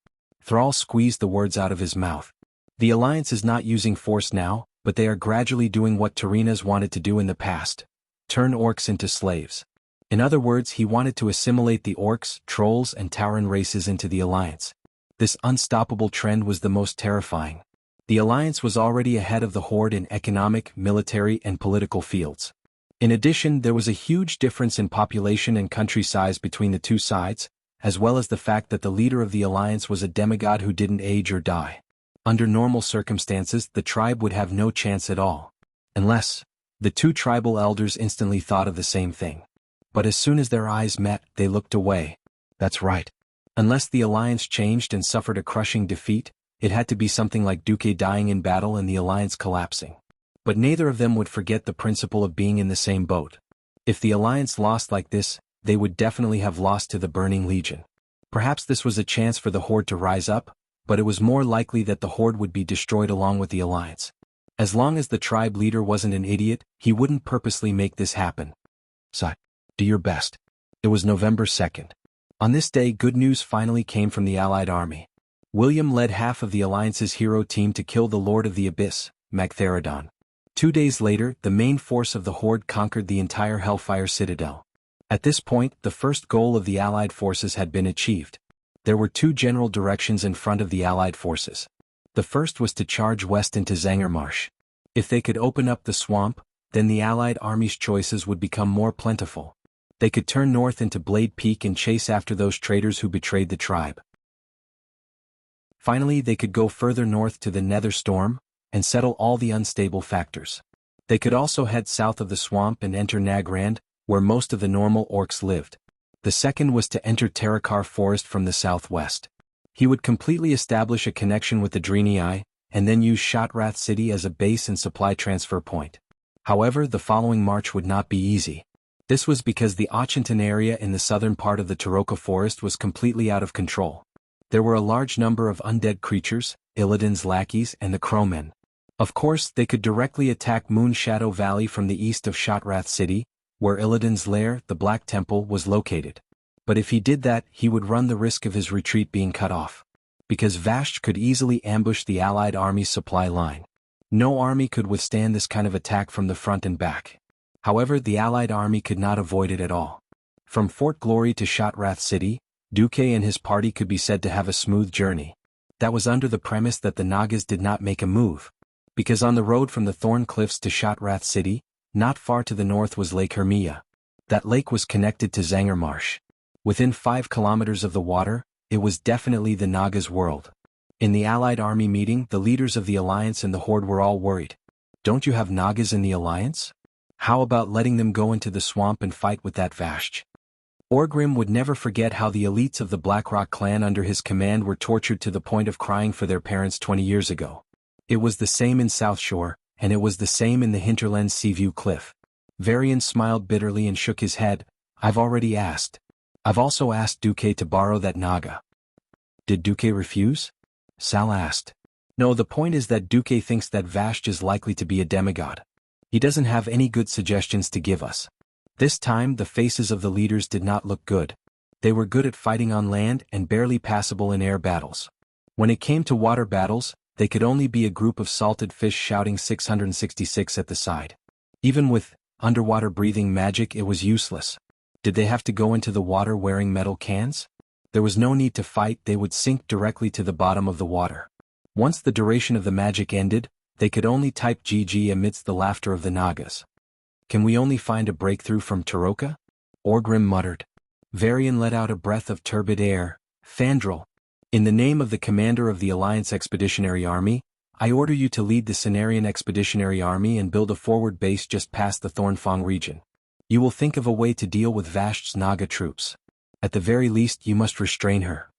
Thrall squeezed the words out of his mouth. The Alliance is not using force now, but they are gradually doing what Tyrrhena's wanted to do in the past: turn orcs into slaves. In other words, he wanted to assimilate the orcs, trolls, and Tauren races into the Alliance. This unstoppable trend was the most terrifying. The Alliance was already ahead of the Horde in economic, military, and political fields. In addition, there was a huge difference in population and country size between the two sides, as well as the fact that the leader of the Alliance was a demigod who didn't age or die. Under normal circumstances, the tribe would have no chance at all. Unless, the two tribal elders instantly thought of the same thing. But as soon as their eyes met, they looked away. That's right. Unless the Alliance changed and suffered a crushing defeat, it had to be something like Duque dying in battle and the Alliance collapsing. But neither of them would forget the principle of being in the same boat. If the Alliance lost like this, they would definitely have lost to the Burning Legion. Perhaps this was a chance for the Horde to rise up, but it was more likely that the Horde would be destroyed along with the Alliance. As long as the tribe leader wasn't an idiot, he wouldn't purposely make this happen. So, do your best. It was November 2nd. On this day, good news finally came from the Allied army. William led half of the Alliance's hero team to kill the Lord of the Abyss, Magtheridon. 2 days later, the main force of the Horde conquered the entire Hellfire Citadel. At this point, the first goal of the Allied forces had been achieved. There were two general directions in front of the Allied forces. The first was to charge west into Zangermarsh. If they could open up the swamp, then the Allied army's choices would become more plentiful. They could turn north into Blade Peak and chase after those traitors who betrayed the tribe. Finally, they could go further north to the Nether Storm and settle all the unstable factors. They could also head south of the swamp and enter Nagrand, where most of the normal orcs lived. The second was to enter Terakar Forest from the southwest. He would completely establish a connection with the Draenei, and then use Shotrath City as a base and supply transfer point. However, the following march would not be easy. This was because the Ochenton area in the southern part of the Taroka Forest was completely out of control. There were a large number of undead creatures, Illidan's lackeys, and the Crowmen. Of course, they could directly attack Moonshadow Valley from the east of Shotrath City, where Illidan's lair, the Black Temple, was located. But if he did that, he would run the risk of his retreat being cut off. Because Vashj could easily ambush the Allied army's supply line. No army could withstand this kind of attack from the front and back. However, the Allied army could not avoid it at all. From Fort Glory to Shotrath City, Duque and his party could be said to have a smooth journey. That was under the premise that the Nagas did not make a move. Because on the road from the Thorn Cliffs to Shotrath City, not far to the north was Lake Hermia. That lake was connected to Zangermarsh. Within 5 kilometers of the water, it was definitely the Nagas' world. In the Allied army meeting, the leaders of the Alliance and the Horde were all worried. Don't you have Nagas in the Alliance? How about letting them go into the swamp and fight with that Vashj? Orgrim would never forget how the elites of the Blackrock clan under his command were tortured to the point of crying for their parents 20 years ago. It was the same in South Shore, and it was the same in the Hinterland Seaview Cliff. Varian smiled bitterly and shook his head. I've already asked. I've also asked Duque to borrow that Naga. Did Duque refuse? Sal asked. No, the point is that Duque thinks that Vashj is likely to be a demigod. He doesn't have any good suggestions to give us. This time, the faces of the leaders did not look good. They were good at fighting on land and barely passable in air battles. When it came to water battles, they could only be a group of salted fish shouting 666 at the side. Even with underwater breathing magic, it was useless. Did they have to go into the water wearing metal cans? There was no need to fight, they would sink directly to the bottom of the water. Once the duration of the magic ended, they could only type GG amidst the laughter of the Nagas. Can we only find a breakthrough from Taroka? Orgrim muttered. Varian let out a breath of turbid air. Fandral. In the name of the commander of the Alliance Expeditionary Army, I order you to lead the Cenarian Expeditionary Army and build a forward base just past the Thornfang region. You will think of a way to deal with Vashj's Naga troops. At the very least, you must restrain her.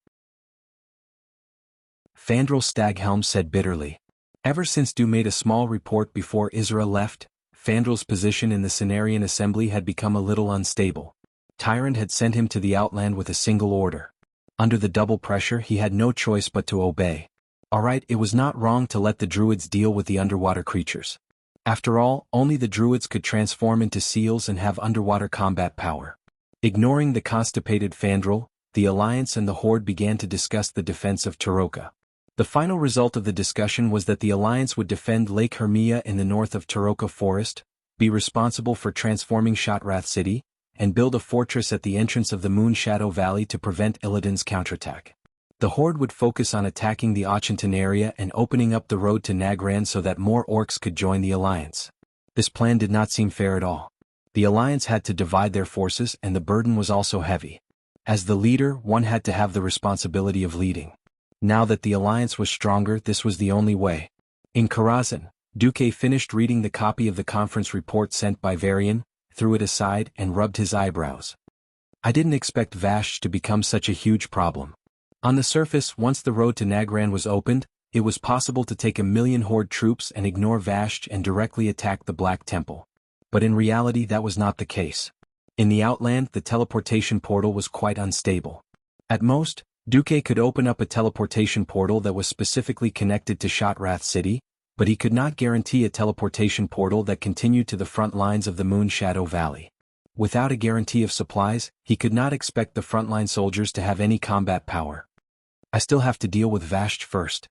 Fandral Staghelm said bitterly. Ever since Du made a small report before Isra left, Fandral's position in the Cenarian Assembly had become a little unstable. Tyrant had sent him to the Outland with a single order. Under the double pressure, he had no choice but to obey. Alright, it was not wrong to let the Druids deal with the underwater creatures. After all, only the Druids could transform into seals and have underwater combat power. Ignoring the constipated Fandral, the Alliance and the Horde began to discuss the defense of Taroka. The final result of the discussion was that the Alliance would defend Lake Hermia in the north of Taroka Forest, be responsible for transforming Shotrath City, and build a fortress at the entrance of the Moon Shadow Valley to prevent Illidan's counterattack. The Horde would focus on attacking the Ochantan area and opening up the road to Nagran so that more orcs could join the Alliance. This plan did not seem fair at all. The Alliance had to divide their forces and the burden was also heavy. As the leader, one had to have the responsibility of leading. Now that the Alliance was stronger, this was the only way. In Karazhan, Duque finished reading the copy of the conference report sent by Varian, threw it aside and rubbed his eyebrows. I didn't expect Vashj to become such a huge problem. On the surface, once the road to Nagran was opened, it was possible to take 1,000,000 Horde troops and ignore Vashj and directly attack the Black Temple. But in reality that was not the case. In the Outland, the teleportation portal was quite unstable. At most, Duque could open up a teleportation portal that was specifically connected to Shotrath City, but he could not guarantee a teleportation portal that continued to the front lines of the Moon Shadow Valley. Without a guarantee of supplies, he could not expect the frontline soldiers to have any combat power. I still have to deal with Vashj first.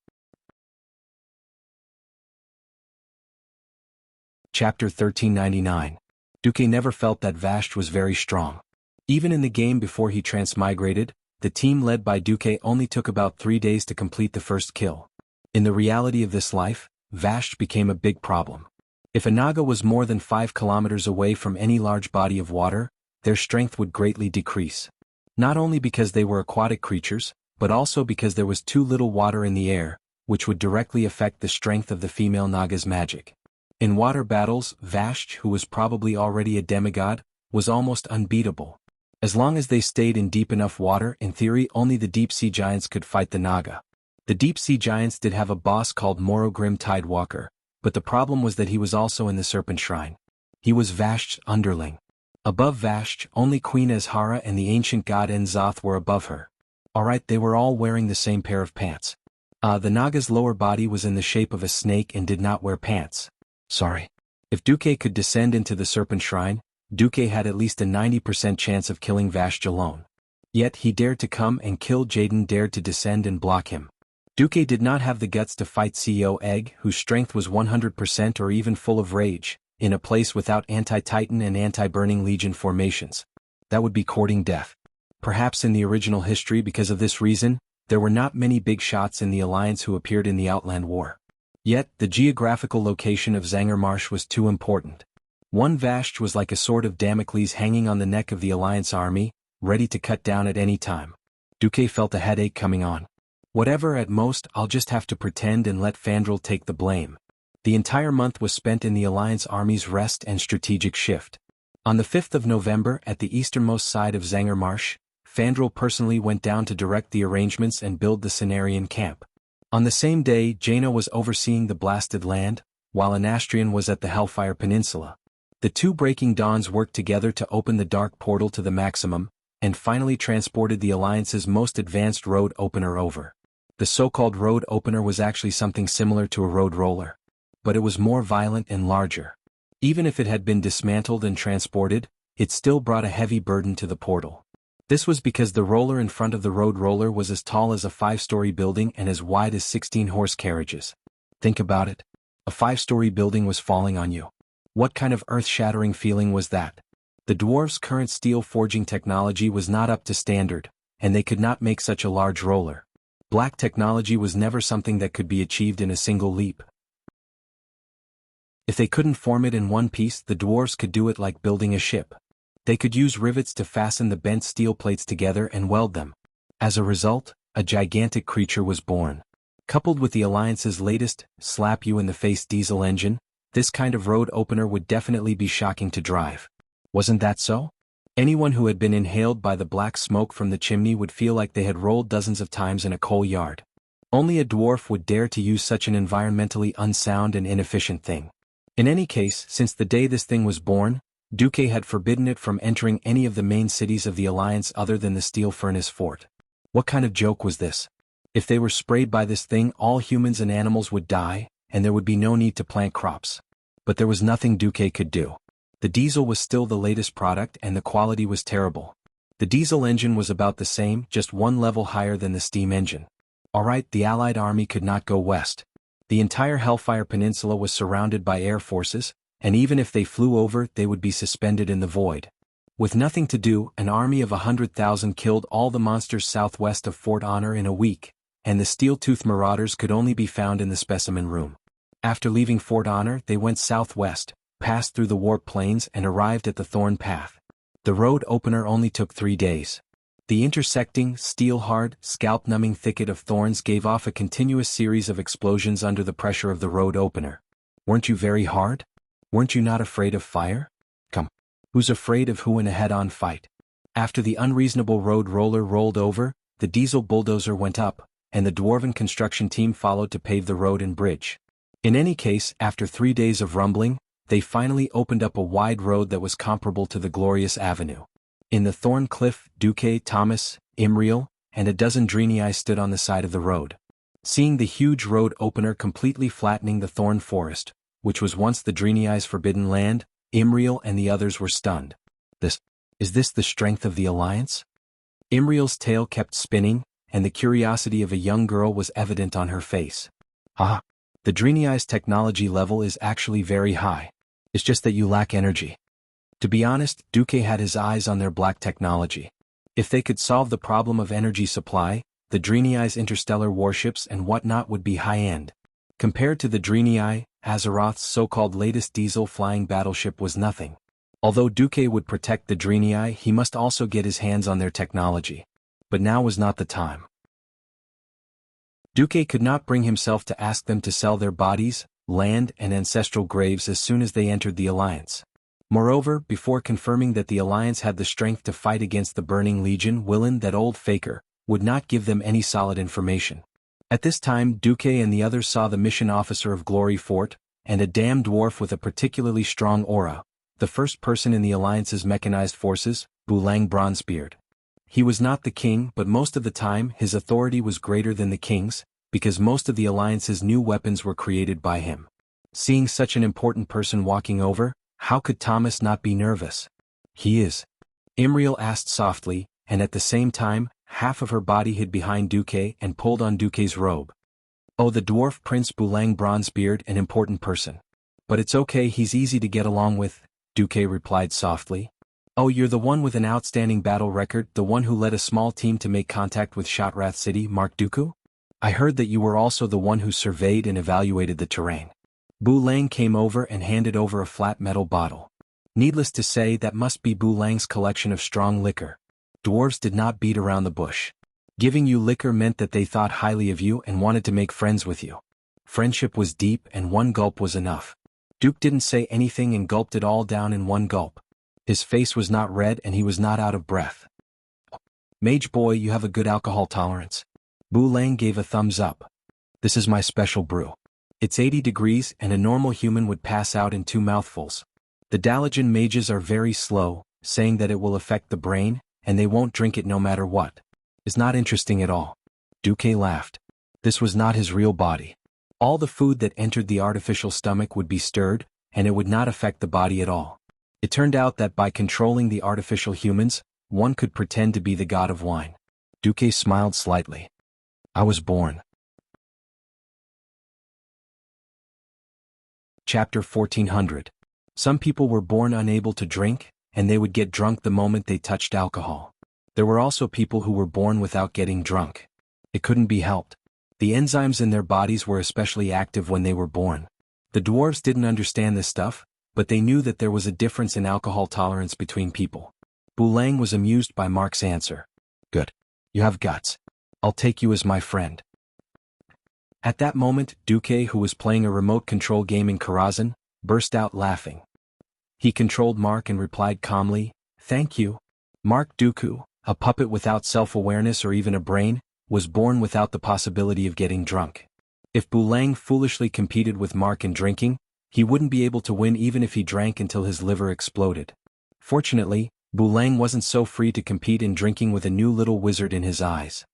Chapter 1399. Duque never felt that Vashj was very strong. Even in the game before he transmigrated, the team led by Duque only took about 3 days to complete the first kill. In the reality of this life, Vashj became a big problem. If a Naga was more than 5 kilometers away from any large body of water, their strength would greatly decrease. Not only because they were aquatic creatures, but also because there was too little water in the air, which would directly affect the strength of the female Naga's magic. In water battles, Vashj, who was probably already a demigod, was almost unbeatable. As long as they stayed in deep enough water, in theory only the deep-sea giants could fight the Naga. The deep-sea giants did have a boss called Morogrim Tidewalker, but the problem was that he was also in the Serpent Shrine. He was Vashj's underling. Above Vashj, only Queen Azhara and the ancient god Enzoth were above her. Alright, they were all wearing the same pair of pants. The Naga's lower body was in the shape of a snake and did not wear pants. Sorry. If Duque could descend into the Serpent Shrine, Duque had at least a 90% chance of killing Vashj alone. Yet he dared to come and kill. Jaden dared to descend and block him. Duque did not have the guts to fight CEO Egg, whose strength was 100% or even full of rage, in a place without anti-Titan and anti-Burning Legion formations. That would be courting death. Perhaps in the original history, because of this reason, there were not many big shots in the Alliance who appeared in the Outland War. Yet, the geographical location of Zangarmarsh was too important. One Vashj was like a sword of Damocles hanging on the neck of the Alliance army, ready to cut down at any time. Duque felt a headache coming on. Whatever, at most, I'll just have to pretend and let Fandral take the blame. The entire month was spent in the Alliance army's rest and strategic shift. On the 5th of November, at the easternmost side of Zangarmarsh, Fandral personally went down to direct the arrangements and build the Cenarian camp. On the same day, Jaina was overseeing the Blasted Land, while Anastrian was at the Hellfire Peninsula. The two Breaking Dawns worked together to open the Dark Portal to the Maximum, and finally transported the Alliance's most advanced road opener over. The so-called road opener was actually something similar to a road roller. But it was more violent and larger. Even if it had been dismantled and transported, it still brought a heavy burden to the portal. This was because the roller in front of the road roller was as tall as a 5-story building and as wide as 16 horse carriages. Think about it. A 5-story building was falling on you. What kind of earth-shattering feeling was that? The dwarves' current steel forging technology was not up to standard, and they could not make such a large roller. Black technology was never something that could be achieved in a single leap. If they couldn't form it in one piece, the dwarves could do it like building a ship. They could use rivets to fasten the bent steel plates together and weld them. As a result, a gigantic creature was born. Coupled with the Alliance's latest, slap-you-in-the-face diesel engine, this kind of road opener would definitely be shocking to drive. Wasn't that so? Anyone who had been inhaled by the black smoke from the chimney would feel like they had rolled dozens of times in a coal yard. Only a dwarf would dare to use such an environmentally unsound and inefficient thing. In any case, since the day this thing was born, Duque had forbidden it from entering any of the main cities of the Alliance other than the Steel Furnace Fort. What kind of joke was this? If they were sprayed by this thing, all humans and animals would die, and there would be no need to plant crops. But there was nothing Duque could do. The diesel was still the latest product and the quality was terrible. The diesel engine was about the same, just one level higher than the steam engine. Alright, the Allied army could not go west. The entire Hellfire Peninsula was surrounded by air forces, and even if they flew over, they would be suspended in the void. With nothing to do, an army of 100,000 killed all the monsters southwest of Fort Honor in a week, and the steel-toothed marauders could only be found in the specimen room. After leaving Fort Honor, they went southwest, passed through the warp plains and arrived at the Thorn Path. The road opener only took 3 days. The intersecting, steel-hard, scalp-numbing thicket of thorns gave off a continuous series of explosions under the pressure of the road opener. Weren't you very hard? Weren't you not afraid of fire? Come. Who's afraid of who in a head-on fight? After the unreasonable road roller rolled over, the diesel bulldozer went up, and the dwarven construction team followed to pave the road and bridge. In any case, after 3 days of rumbling, they finally opened up a wide road that was comparable to the glorious avenue. In the Thorn Cliff, Duque, Thomas, Imriel, and a dozen Dreenii stood on the side of the road. Seeing the huge road opener completely flattening the thorn forest, which was once the Dreenii's forbidden land, Imriel and the others were stunned. Is this the strength of the Alliance? Imriel's tail kept spinning, and the curiosity of a young girl was evident on her face. Ah, the Dreenii's technology level is actually very high. It's just that you lack energy. To be honest, Duque had his eyes on their black technology. If they could solve the problem of energy supply, the Dreenii's interstellar warships and whatnot would be high-end. Compared to the Dreenii, Azeroth's so-called latest diesel-flying battleship was nothing. Although Duque would protect the Dreenii, he must also get his hands on their technology. But now was not the time. Duque could not bring himself to ask them to sell their bodies, land, and ancestral graves as soon as they entered the Alliance. Moreover, before confirming that the Alliance had the strength to fight against the Burning Legion, Willen, that old faker, would not give them any solid information. At this time, Duque and the others saw the mission officer of Glory Fort, and a damned dwarf with a particularly strong aura, the first person in the Alliance's mechanized forces, Bulang Bronzebeard. He was not the king, but most of the time his authority was greater than the king's, because most of the Alliance's new weapons were created by him. Seeing such an important person walking over, how could Thomas not be nervous? He is. Imriel asked softly, and at the same time, half of her body hid behind Duque and pulled on Duque's robe. Oh, the dwarf Prince Bulang Bronzebeard, an important person. But it's okay, he's easy to get along with, Duque replied softly. Oh, you're the one with an outstanding battle record, the one who led a small team to make contact with Shotrath City, Mark Dooku? I heard that you were also the one who surveyed and evaluated the terrain. Bulang came over and handed over a flat metal bottle. Needless to say, that must be Bulang's collection of strong liquor. Dwarves did not beat around the bush. Giving you liquor meant that they thought highly of you and wanted to make friends with you. Friendship was deep and one gulp was enough. Duke didn't say anything and gulped it all down in one gulp. His face was not red and he was not out of breath. Mage boy, you have a good alcohol tolerance. Bulang gave a thumbs up. This is my special brew. It's 80 degrees and a normal human would pass out in 2 mouthfuls. The Dalajan mages are very slow, saying that it will affect the brain, and they won't drink it no matter what. It's not interesting at all. Duque laughed. This was not his real body. All the food that entered the artificial stomach would be stirred, and it would not affect the body at all. It turned out that by controlling the artificial humans, one could pretend to be the god of wine. Duque smiled slightly. I was born. Chapter 1400. Some people were born unable to drink, and they would get drunk the moment they touched alcohol. There were also people who were born without getting drunk. It couldn't be helped. The enzymes in their bodies were especially active when they were born. The dwarves didn't understand this stuff, but they knew that there was a difference in alcohol tolerance between people. Bulang was amused by Mark's answer. Good. You have guts. I'll take you as my friend. At that moment, Duque, who was playing a remote control game in Karazhan, burst out laughing. He controlled Mark and replied calmly, Thank you. Mark Dooku, a puppet without self-awareness or even a brain, was born without the possibility of getting drunk. If Bulang foolishly competed with Mark in drinking, he wouldn't be able to win even if he drank until his liver exploded. Fortunately, Bulang wasn't so free to compete in drinking with a new little wizard in his eyes.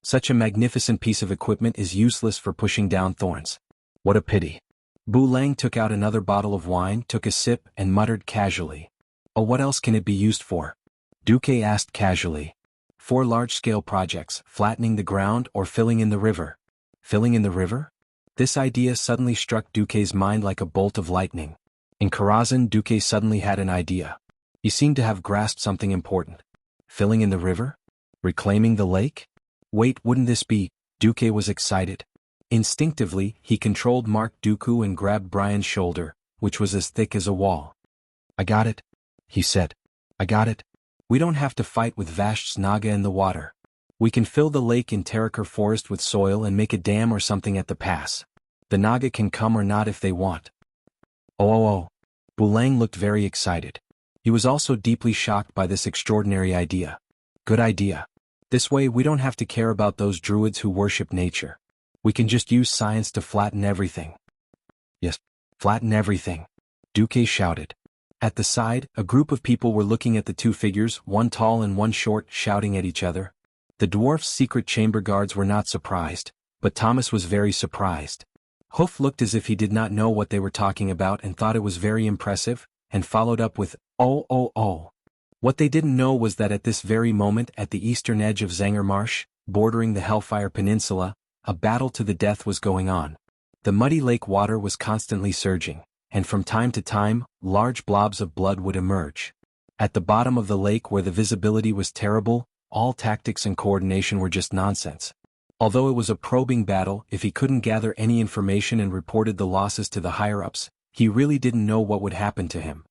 Such a magnificent piece of equipment is useless for pushing down thorns. What a pity. Bulang took out another bottle of wine, took a sip, and muttered casually. Oh, what else can it be used for? Duque asked casually. 4 large-scale projects, flattening the ground or filling in the river. Filling in the river? This idea suddenly struck Duque's mind like a bolt of lightning. In Karazhan, Duque suddenly had an idea. He seemed to have grasped something important. Filling in the river? Reclaiming the lake? Wait, wouldn't this be? Duque was excited. Instinctively, he controlled Mark Dooku and grabbed Brian's shoulder, which was as thick as a wall. I got it, he said. I got it. We don't have to fight with Vash's Naga in the water. We can fill the lake in Terakar forest with soil and make a dam or something at the pass. The Naga can come or not if they want. Oh. Bulang looked very excited. He was also deeply shocked by this extraordinary idea. Good idea. This way we don't have to care about those druids who worship nature. We can just use science to flatten everything. Yes, flatten everything, Duque shouted. At the side, a group of people were looking at the 2 figures, one tall and one short, shouting at each other. The dwarf's secret chamber guards were not surprised, but Thomas was very surprised. Hoof looked as if he did not know what they were talking about and thought it was very impressive, and followed up with, oh. What they didn't know was that at this very moment at the eastern edge of Zanger Marsh, bordering the Hellfire Peninsula, a battle to the death was going on. The muddy lake water was constantly surging, and from time to time, large blobs of blood would emerge. At the bottom of the lake where the visibility was terrible, all tactics and coordination were just nonsense. Although it was a probing battle, if he couldn't gather any information and reported the losses to the higher-ups, he really didn't know what would happen to him.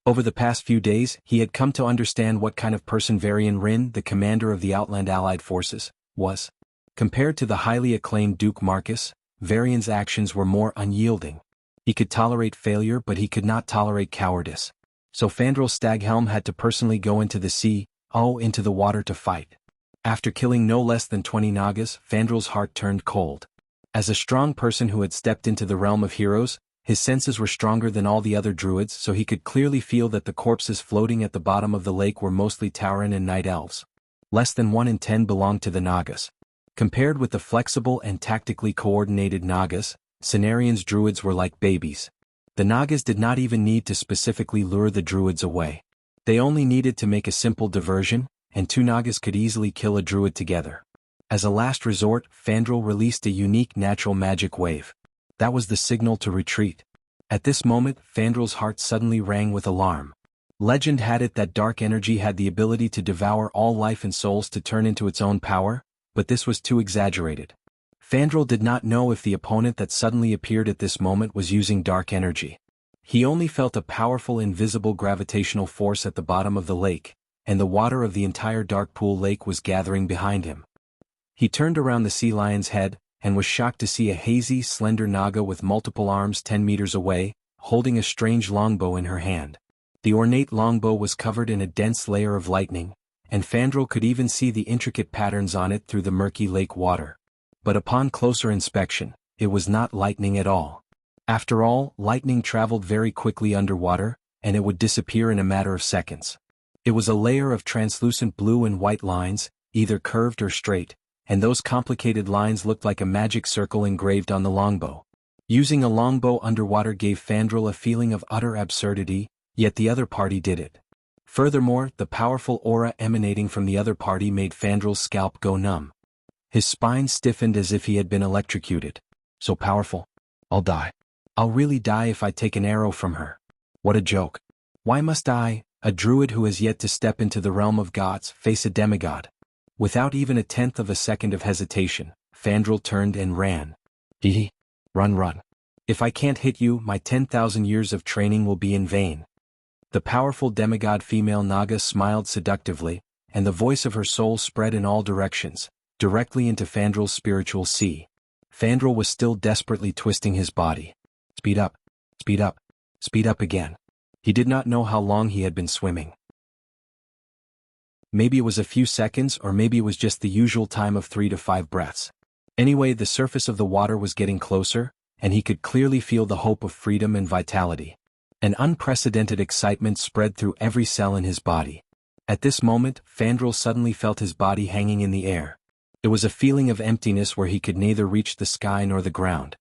Over the past few days, he had come to understand what kind of person Varian Rin, the commander of the Outland Allied forces, was. Compared to the highly acclaimed Duke Marcus, Varian's actions were more unyielding. He could tolerate failure but he could not tolerate cowardice. So Fandral Staghelm had to personally go into the sea, into the water to fight. After killing no less than 20 Nagas, Fandral's heart turned cold. As a strong person who had stepped into the realm of heroes, his senses were stronger than all the other druids, so he could clearly feel that the corpses floating at the bottom of the lake were mostly Tauren and Night Elves. Less than 1 in 10 belonged to the Nagas. Compared with the flexible and tactically coordinated Nagas, Cenarian's druids were like babies. The Nagas did not even need to specifically lure the druids away. They only needed to make a simple diversion, and 2 Nagas could easily kill a druid together. As a last resort, Fandral released a unique natural magic wave. That was the signal to retreat. At this moment, Fandral's heart suddenly rang with alarm. Legend had it that dark energy had the ability to devour all life and souls to turn into its own power, but this was too exaggerated. Fandral did not know if the opponent that suddenly appeared at this moment was using dark energy. He only felt a powerful invisible gravitational force at the bottom of the lake, and the water of the entire dark pool lake was gathering behind him. He turned around the sea lion's head, and was shocked to see a hazy, slender Naga with multiple arms 10 meters away, holding a strange longbow in her hand. The ornate longbow was covered in a dense layer of lightning, and Fandral could even see the intricate patterns on it through the murky lake water. But upon closer inspection, it was not lightning at all. After all, lightning traveled very quickly underwater, and it would disappear in a matter of seconds. It was a layer of translucent blue and white lines, either curved or straight, and those complicated lines looked like a magic circle engraved on the longbow. Using a longbow underwater gave Fandral a feeling of utter absurdity, yet the other party did it. Furthermore, the powerful aura emanating from the other party made Fandral's scalp go numb. His spine stiffened as if he had been electrocuted. So powerful. I'll die. I'll really die if I take an arrow from her. What a joke. Why must I, a druid who has yet to step into the realm of gods, face a demigod? Without even a tenth of a second of hesitation, Fandral turned and ran. Hee. Run. If I can't hit you, my 10,000 years of training will be in vain. The powerful demigod female Naga smiled seductively, and the voice of her soul spread in all directions, directly into Fandral's spiritual sea. Fandral was still desperately twisting his body. Speed up. Speed up. Speed up again. He did not know how long he had been swimming. Maybe it was a few seconds or maybe it was just the usual time of 3 to 5 breaths. Anyway, the surface of the water was getting closer, and he could clearly feel the hope of freedom and vitality. An unprecedented excitement spread through every cell in his body. At this moment, Fandral suddenly felt his body hanging in the air. It was a feeling of emptiness where he could neither reach the sky nor the ground.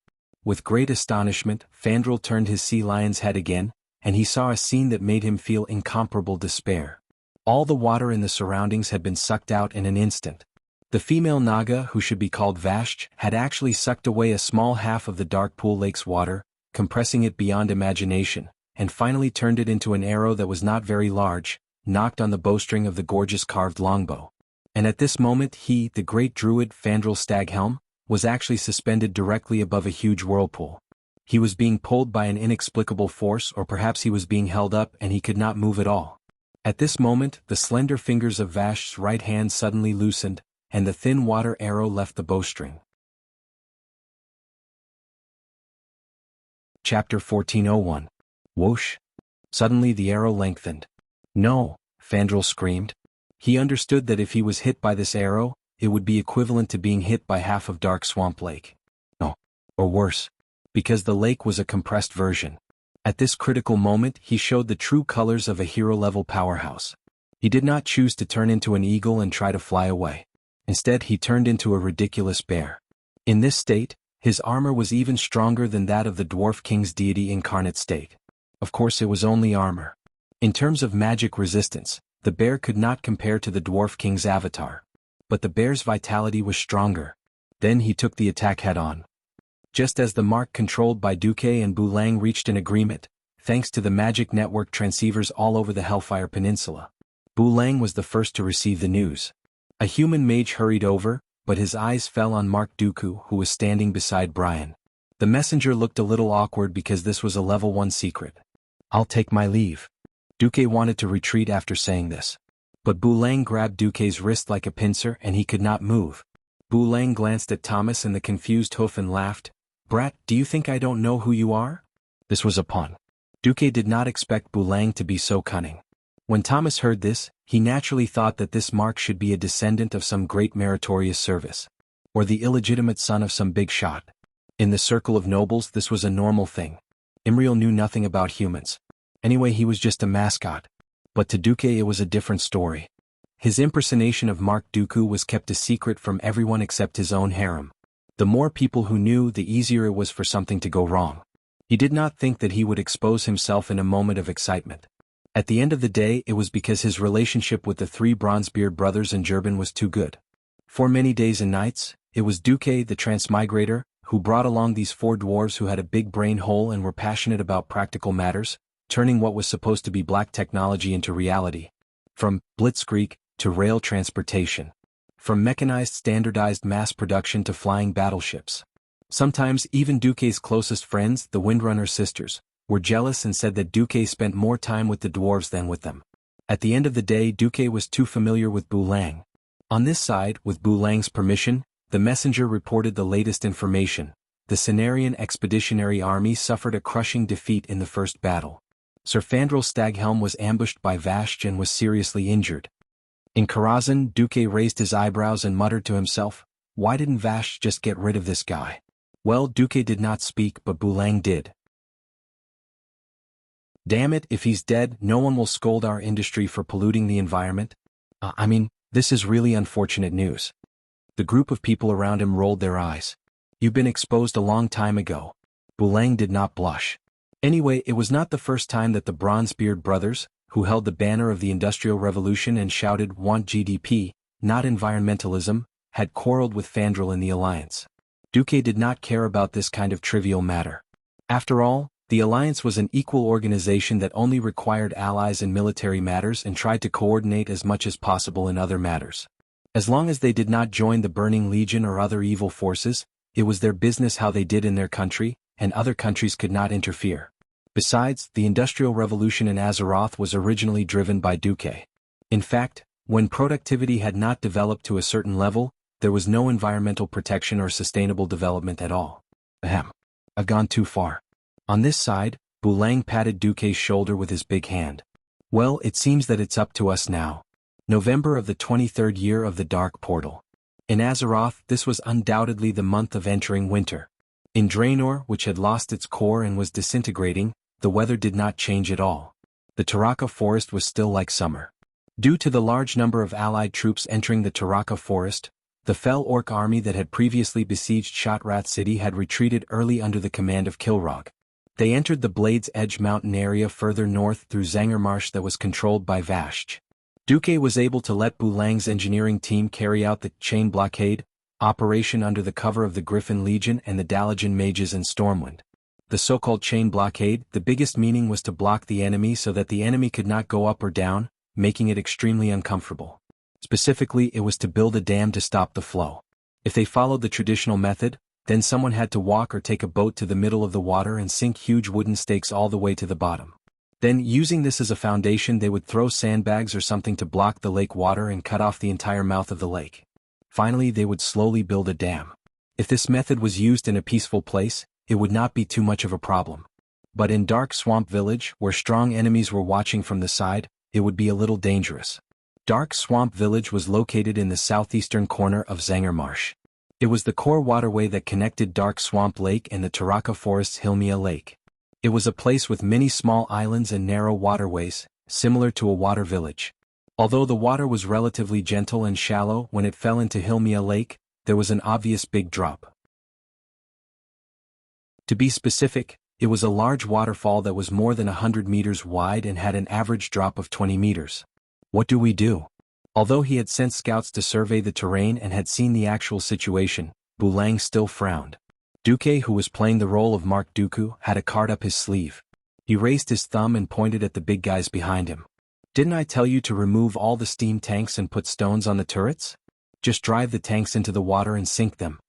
With great astonishment, Fandral turned his sea lion's head again, and he saw a scene that made him feel incomparable despair. All the water in the surroundings had been sucked out in an instant. The female Naga, who should be called Vashj, had actually sucked away a small half of the dark pool lake's water, compressing it beyond imagination, and finally turned it into an arrow that was not very large, knocked on the bowstring of the gorgeous carved longbow. And at this moment he, the great druid Fandral Staghelm, was actually suspended directly above a huge whirlpool. He was being pulled by an inexplicable force, or perhaps he was being held up and he could not move at all. At this moment, the slender fingers of Vashj's right hand suddenly loosened, and the thin water arrow left the bowstring. Chapter 1401. Whoosh! Suddenly the arrow lengthened. No, Fandral screamed. He understood that if he was hit by this arrow, it would be equivalent to being hit by half of Dark Swamp Lake. No, or worse. Because the lake was a compressed version. At this critical moment he showed the true colors of a hero-level powerhouse. He did not choose to turn into an eagle and try to fly away. Instead he turned into a ridiculous bear. In this state, his armor was even stronger than that of the Dwarf King's deity incarnate state. Of course it was only armor. In terms of magic resistance, the bear could not compare to the Dwarf King's avatar. But the bear's vitality was stronger. Then he took the attack head-on. Just as the mark controlled by Duque and Bulang reached an agreement, thanks to the magic network transceivers all over the Hellfire Peninsula, Bulang was the first to receive the news. A human mage hurried over, but his eyes fell on Mark Dooku, who was standing beside Brian. The messenger looked a little awkward because this was a level 1 secret. "I'll take my leave." Duque wanted to retreat after saying this. But Bulang grabbed Duque's wrist like a pincer and he could not move. Bulang glanced at Thomas and the confused hoof and laughed. "Brat, do you think I don't know who you are?" This was a pun. Duque did not expect Bulang to be so cunning. When Thomas heard this, he naturally thought that this mark should be a descendant of some great meritorious service. Or the illegitimate son of some big shot. In the circle of nobles this was a normal thing. Imriel knew nothing about humans. Anyway, he was just a mascot. But to Duque it was a different story. His impersonation of Mark Dooku was kept a secret from everyone except his own harem. The more people who knew, the easier it was for something to go wrong. He did not think that he would expose himself in a moment of excitement. At the end of the day, it was because his relationship with the 3 Bronzebeard brothers and Jurban was too good. For many days and nights, it was Duque, the transmigrator, who brought along these 4 dwarves who had a big brain hole and were passionate about practical matters, turning what was supposed to be black technology into reality. From blitzkrieg to rail transportation. From mechanized standardized mass production to flying battleships. Sometimes even Duque's closest friends, the Windrunner sisters, were jealous and said that Duque spent more time with the dwarves than with them. At the end of the day, Duque was too familiar with Bulang. On this side, with Bulang's permission, the messenger reported the latest information. The Cenarian Expeditionary Army suffered a crushing defeat in the first battle. Sir Fandral Staghelm was ambushed by Vashj and was seriously injured. In Karazhan, Duque raised his eyebrows and muttered to himself, "Why didn't Vashj just get rid of this guy?" Well, Duque did not speak, but Bulang did. "Damn it, if he's dead, no one will scold our industry for polluting the environment. This is really unfortunate news." The group of people around him rolled their eyes. "You've been exposed a long time ago." Bulang did not blush. Anyway, it was not the first time that the Bronzebeard brothers, who held the banner of the Industrial Revolution and shouted "Want GDP, not environmentalism," had quarreled with Fandral in the alliance. Duque did not care about this kind of trivial matter. After all, the alliance was an equal organization that only required allies in military matters and tried to coordinate as much as possible in other matters. As long as they did not join the Burning Legion or other evil forces, it was their business how they did in their country, and other countries could not interfere. Besides, the Industrial Revolution in Azeroth was originally driven by Duque. In fact, when productivity had not developed to a certain level, there was no environmental protection or sustainable development at all. I've gone too far. On this side, Bulang patted Duque's shoulder with his big hand. "Well, it seems that it's up to us now." November of the 23rd year of the Dark Portal. In Azeroth, this was undoubtedly the month of entering winter. In Draenor, which had lost its core and was disintegrating, the weather did not change at all. The Taraka forest was still like summer. Due to the large number of allied troops entering the Taraka forest, the fell orc army that had previously besieged Shotrath City had retreated early under the command of Kilrog. They entered the Blade's Edge mountain area further north through Zangarmarsh that was controlled by Vashj. Duque was able to let Bulang's engineering team carry out the chain blockade operation under the cover of the Griffin Legion and the Dalajan Mages and Stormwind. The so-called chain blockade, the biggest meaning was to block the enemy so that the enemy could not go up or down, making it extremely uncomfortable. Specifically, it was to build a dam to stop the flow. If they followed the traditional method, then someone had to walk or take a boat to the middle of the water and sink huge wooden stakes all the way to the bottom. Then, using this as a foundation, they would throw sandbags or something to block the lake water and cut off the entire mouth of the lake. Finally, they would slowly build a dam. If this method was used in a peaceful place, it would not be too much of a problem. But in Dark Swamp Village, where strong enemies were watching from the side, it would be a little dangerous. Dark Swamp Village was located in the southeastern corner of Zanger Marsh. It was the core waterway that connected Dark Swamp Lake and the Taraka Forest's Hilmia Lake. It was a place with many small islands and narrow waterways, similar to a water village. Although the water was relatively gentle and shallow when it fell into Hilmia Lake, there was an obvious big drop. To be specific, it was a large waterfall that was more than 100 meters wide and had an average drop of 20 meters. What do we do? Although he had sent scouts to survey the terrain and had seen the actual situation, Bulang still frowned. Duque, who was playing the role of Mark Dooku, had a card up his sleeve. He raised his thumb and pointed at the big guys behind him. "Didn't I tell you to remove all the steam tanks and put stones on the turrets? Just drive the tanks into the water and sink them."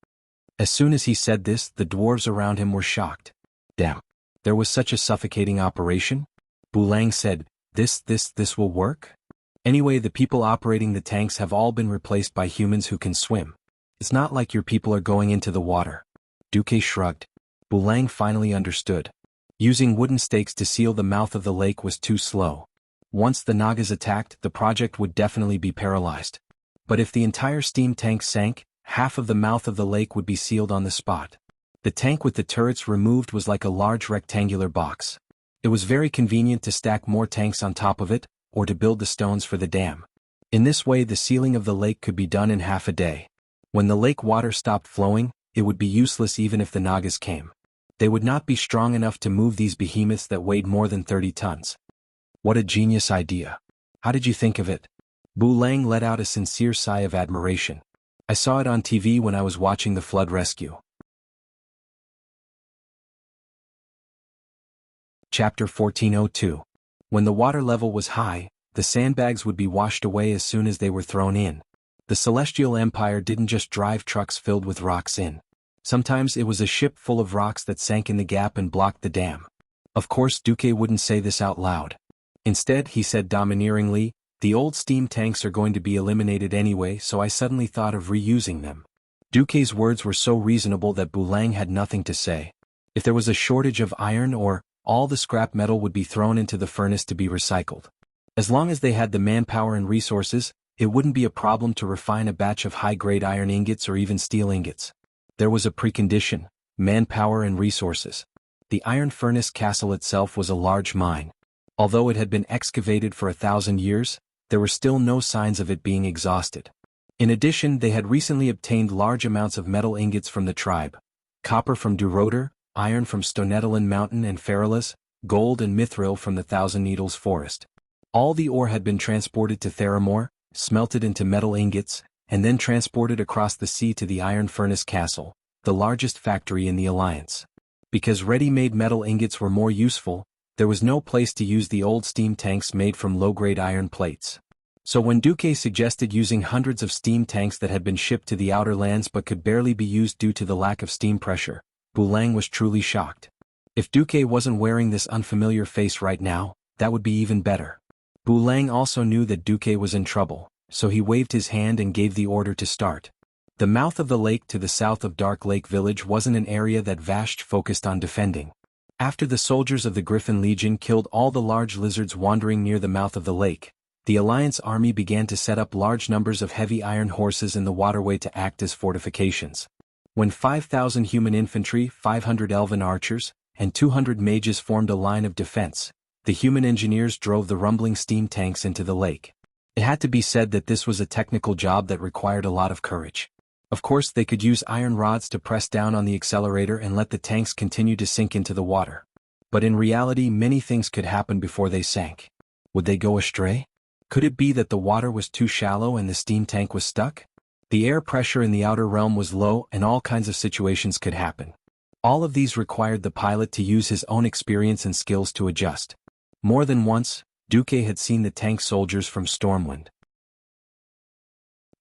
As soon as he said this, the dwarves around him were shocked. Damn. There was such a suffocating operation? Bulang said, This will work? Anyway, the people operating the tanks have all been replaced by humans who can swim. It's not like your people are going into the water. Duque shrugged. Bulang finally understood. Using wooden stakes to seal the mouth of the lake was too slow. Once the Nagas attacked, the project would definitely be paralyzed. But if the entire steam tank sank, half of the mouth of the lake would be sealed on the spot. The tank with the turrets removed was like a large rectangular box. It was very convenient to stack more tanks on top of it, or to build the stones for the dam. In this way, the sealing of the lake could be done in half a day. When the lake water stopped flowing, it would be useless even if the Nagas came. They would not be strong enough to move these behemoths that weighed more than 30 tons. What a genius idea. How did you think of it? Bulang let out a sincere sigh of admiration. I saw it on TV when I was watching the flood rescue. Chapter 1402. When the water level was high, the sandbags would be washed away as soon as they were thrown in. The Celestial Empire didn't just drive trucks filled with rocks in. Sometimes it was a ship full of rocks that sank in the gap and blocked the dam. Of course, Duque wouldn't say this out loud. Instead, he said domineeringly, "The old steam tanks are going to be eliminated anyway, so I suddenly thought of reusing them." Duque's words were so reasonable that Bulang had nothing to say. If there was a shortage of iron or all the scrap metal would be thrown into the furnace to be recycled. As long as they had the manpower and resources, it wouldn't be a problem to refine a batch of high-grade iron ingots or even steel ingots. There was a precondition: manpower and resources. The iron furnace castle itself was a large mine. Although it had been excavated for 1,000 years, there were still no signs of it being exhausted. In addition, they had recently obtained large amounts of metal ingots from the tribe: copper from Durotor, iron from Stonetalan Mountain and Feralas, gold and mithril from the Thousand Needles Forest. All the ore had been transported to Theramore, smelted into metal ingots, and then transported across the sea to the Iron Furnace Castle, the largest factory in the Alliance. Because ready-made metal ingots were more useful, there was no place to use the old steam tanks made from low-grade iron plates. So when Duque suggested using hundreds of steam tanks that had been shipped to the outer lands but could barely be used due to the lack of steam pressure, Bulang was truly shocked. If Duque wasn't wearing this unfamiliar face right now, that would be even better. Bulang also knew that Duque was in trouble, so he waved his hand and gave the order to start. The mouth of the lake to the south of Dark Lake Village wasn't an area that Vashj focused on defending. After the soldiers of the Griffin Legion killed all the large lizards wandering near the mouth of the lake, the Alliance army began to set up large numbers of heavy iron horses in the waterway to act as fortifications. When 5,000 human infantry, 500 elven archers, and 200 mages formed a line of defense, the human engineers drove the rumbling steam tanks into the lake. It had to be said that this was a technical job that required a lot of courage. Of course, they could use iron rods to press down on the accelerator and let the tanks continue to sink into the water. But in reality, many things could happen before they sank. Would they go astray? Could it be that the water was too shallow and the steam tank was stuck? The air pressure in the outer realm was low and all kinds of situations could happen. All of these required the pilot to use his own experience and skills to adjust. More than once, Duque had seen the tank soldiers from Stormwind.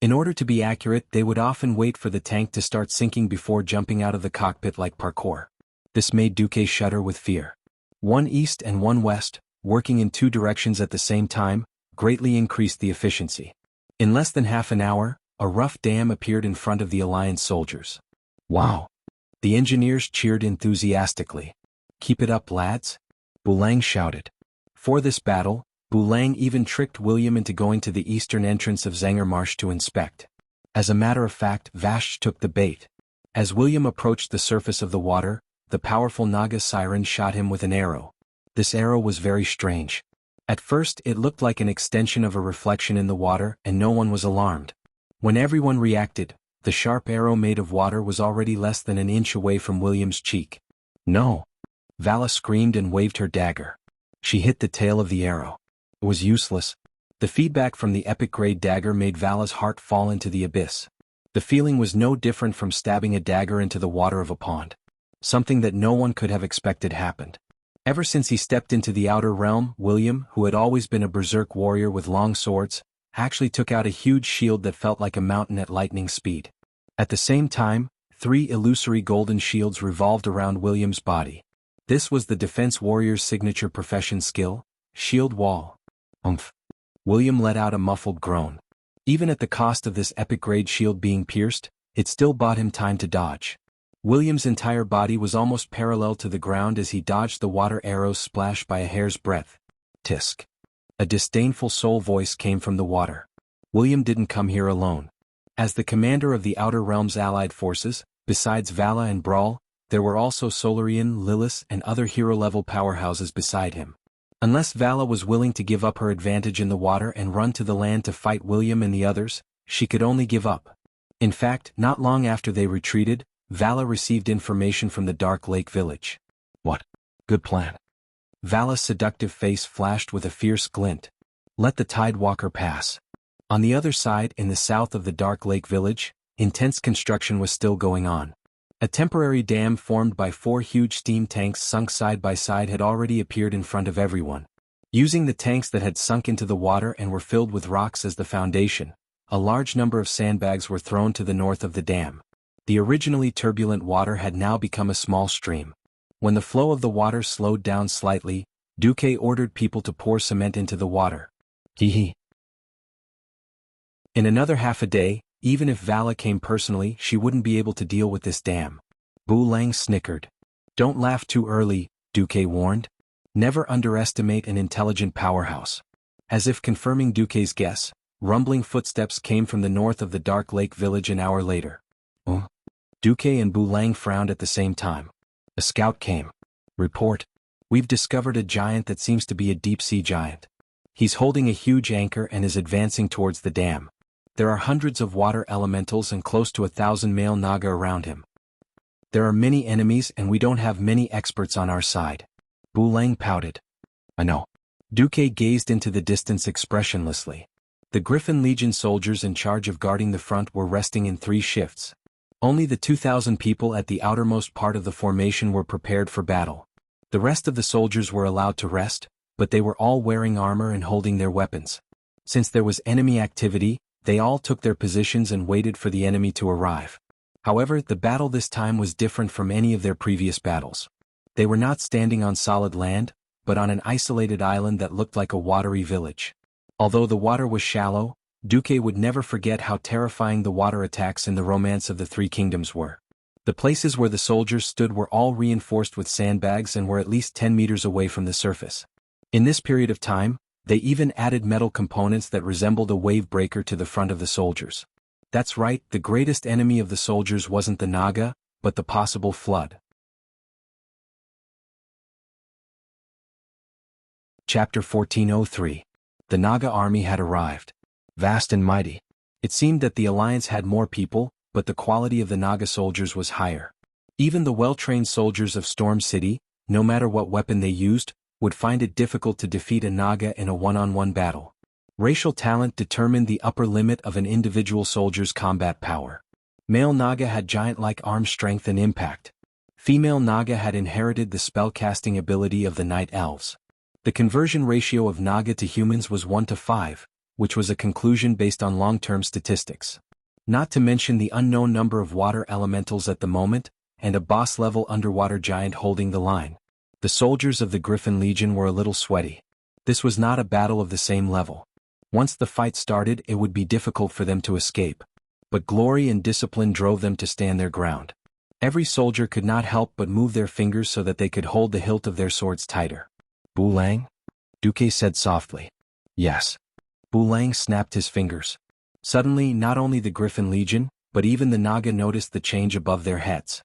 In order to be accurate, they would often wait for the tank to start sinking before jumping out of the cockpit like parkour. This made Duque shudder with fear. One east and one west, working in two directions at the same time, greatly increased the efficiency. In less than half an hour, a rough dam appeared in front of the Alliance soldiers. Wow! The engineers cheered enthusiastically. Keep it up, lads! Bulang shouted. For this battle, Bulang even tricked William into going to the eastern entrance of Zengermarsh to inspect. As a matter of fact, Vash took the bait. As William approached the surface of the water, the powerful Naga siren shot him with an arrow. This arrow was very strange. At first it looked like an extension of a reflection in the water and no one was alarmed. When everyone reacted, the sharp arrow made of water was already less than an inch away from William's cheek. No! Vala screamed and waved her dagger. She hit the tail of the arrow. It was useless. The feedback from the epic-grade dagger made Vala's heart fall into the abyss. The feeling was no different from stabbing a dagger into the water of a pond. Something that no one could have expected happened. Ever since he stepped into the outer realm, William, who had always been a berserk warrior with long swords, actually took out a huge shield that felt like a mountain at lightning speed. At the same time, 3 illusory golden shields revolved around William's body. This was the defense warrior's signature profession skill, shield wall. Umph. William let out a muffled groan. Even at the cost of this epic-grade shield being pierced, it still bought him time to dodge. William's entire body was almost parallel to the ground as he dodged the water arrows splashed by a hair's breadth. Tisk. A disdainful soul voice came from the water. William didn't come here alone. As the commander of the Outer Realm's allied forces, besides Vala and Brawl, there were also Solarian, Lilith, and other hero-level powerhouses beside him. Unless Vala was willing to give up her advantage in the water and run to the land to fight William and the others, she could only give up. In fact, not long after they retreated, Vala received information from the Dark Lake village. What? Good plan. Vala's seductive face flashed with a fierce glint. Let the Tidewalker pass. On the other side, in the south of the Dark Lake village, intense construction was still going on. A temporary dam formed by 4 huge steam tanks sunk side by side had already appeared in front of everyone. Using the tanks that had sunk into the water and were filled with rocks as the foundation, a large number of sandbags were thrown to the north of the dam. The originally turbulent water had now become a small stream. When the flow of the water slowed down slightly, Duque ordered people to pour cement into the water. Hee. In another half a day, even if Vala came personally, she wouldn't be able to deal with this dam. Bulang snickered. Don't laugh too early, Duque warned. Never underestimate an intelligent powerhouse. As if confirming Duque's guess, rumbling footsteps came from the north of the Dark Lake village an hour later. Oh. Duque and Bulang frowned at the same time. A scout came. Report. We've discovered a giant that seems to be a deep-sea giant. He's holding a huge anchor and is advancing towards the dam. There are hundreds of water elementals and close to 1,000 male Naga around him. There are many enemies and we don't have many experts on our side. Bulang pouted. I know. Duque gazed into the distance expressionlessly. The Griffin Legion soldiers in charge of guarding the front were resting in 3 shifts. Only the 2,000 people at the outermost part of the formation were prepared for battle. The rest of the soldiers were allowed to rest, but they were all wearing armor and holding their weapons. Since there was enemy activity, they all took their positions and waited for the enemy to arrive. However, the battle this time was different from any of their previous battles. They were not standing on solid land, but on an isolated island that looked like a watery village. Although the water was shallow, Duque would never forget how terrifying the water attacks in the Romance of the 3 Kingdoms were. The places where the soldiers stood were all reinforced with sandbags and were at least 10 meters away from the surface. In this period of time, they even added metal components that resembled a wave breaker to the front of the soldiers. That's right, the greatest enemy of the soldiers wasn't the Naga, but the possible flood. Chapter 1403. The Naga army had arrived. Vast and mighty. It seemed that the Alliance had more people, but the quality of the Naga soldiers was higher. Even the well-trained soldiers of Storm City, no matter what weapon they used, would find it difficult to defeat a Naga in a one-on-one battle. Racial talent determined the upper limit of an individual soldier's combat power. Male Naga had giant-like arm strength and impact. Female Naga had inherited the spellcasting ability of the night elves. The conversion ratio of Naga to humans was 1 to 5, which was a conclusion based on long-term statistics. Not to mention the unknown number of water elementals at the moment, and a boss-level underwater giant holding the line. The soldiers of the Griffin Legion were a little sweaty. This was not a battle of the same level. Once the fight started, it would be difficult for them to escape. But glory and discipline drove them to stand their ground. Every soldier could not help but move their fingers so that they could hold the hilt of their swords tighter. "Bulang?" Duque said softly. "Yes." Bulang snapped his fingers. Suddenly, not only the Griffin Legion, but even the Naga noticed the change above their heads.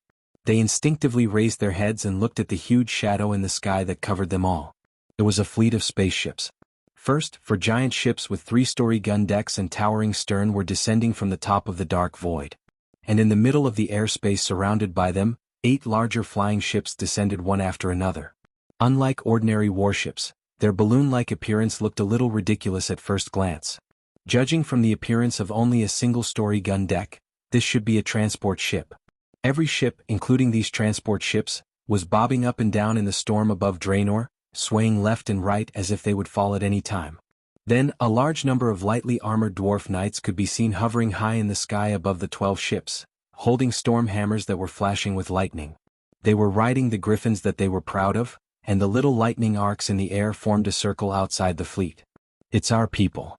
They instinctively raised their heads and looked at the huge shadow in the sky that covered them all. It was a fleet of spaceships. First, four giant ships with 3-story gun decks and towering stern were descending from the top of the dark void. And in the middle of the airspace surrounded by them, 8 larger flying ships descended one after another. Unlike ordinary warships, their balloon-like appearance looked a little ridiculous at first glance. Judging from the appearance of only a single-story gun deck, this should be a transport ship. Every ship, including these transport ships, was bobbing up and down in the storm above Draenor, swaying left and right as if they would fall at any time. Then, a large number of lightly armored dwarf knights could be seen hovering high in the sky above the 12 ships, holding storm hammers that were flashing with lightning. They were riding the griffins that they were proud of, and the little lightning arcs in the air formed a circle outside the fleet. "It's our people."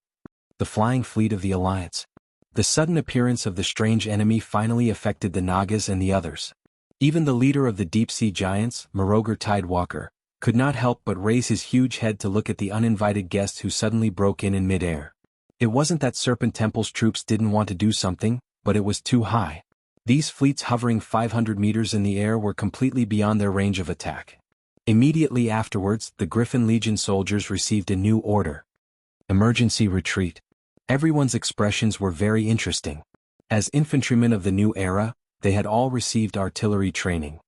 The flying fleet of the Alliance. The sudden appearance of the strange enemy finally affected the Nagas and the others. Even the leader of the deep-sea giants, Moroger Tidewalker, could not help but raise his huge head to look at the uninvited guest who suddenly broke in mid-air. It wasn't that Serpent Temple's troops didn't want to do something, but it was too high. These fleets hovering 500 meters in the air were completely beyond their range of attack. Immediately afterwards, the Griffin Legion soldiers received a new order. Emergency retreat. Everyone's expressions were very interesting. As infantrymen of the new era, they had all received artillery training.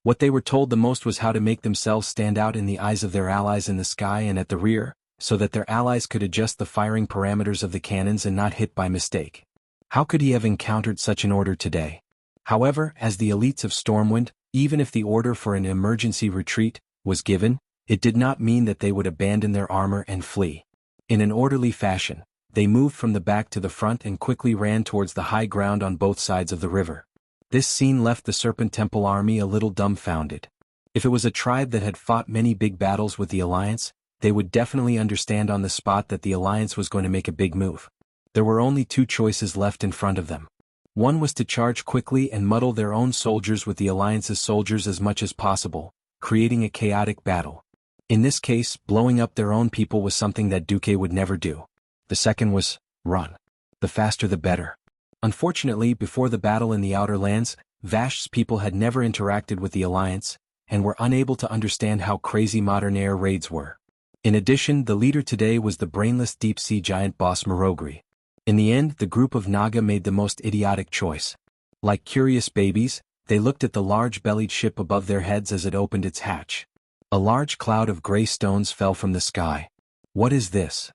What they were told the most was how to make themselves stand out in the eyes of their allies in the sky and at the rear, so that their allies could adjust the firing parameters of the cannons and not hit by mistake. How could he have encountered such an order today? However, as the elites of Stormwind, even if the order for an emergency retreat was given, it did not mean that they would abandon their armor and flee. In an orderly fashion, they moved from the back to the front and quickly ran towards the high ground on both sides of the river. This scene left the Serpent Temple army a little dumbfounded. If it was a tribe that had fought many big battles with the Alliance, they would definitely understand on the spot that the Alliance was going to make a big move. There were only 2 choices left in front of them. One was to charge quickly and muddle their own soldiers with the Alliance's soldiers as much as possible, creating a chaotic battle. In this case, blowing up their own people was something that Duque would never do. The second was, run. The faster the better. Unfortunately, before the battle in the Outer Lands, Vash's people had never interacted with the Alliance, and were unable to understand how crazy modern air raids were. In addition, the leader today was the brainless deep-sea giant boss Morogri. In the end, the group of Naga made the most idiotic choice. Like curious babies, they looked at the large-bellied ship above their heads as it opened its hatch. A large cloud of gray stones fell from the sky. "What is this?"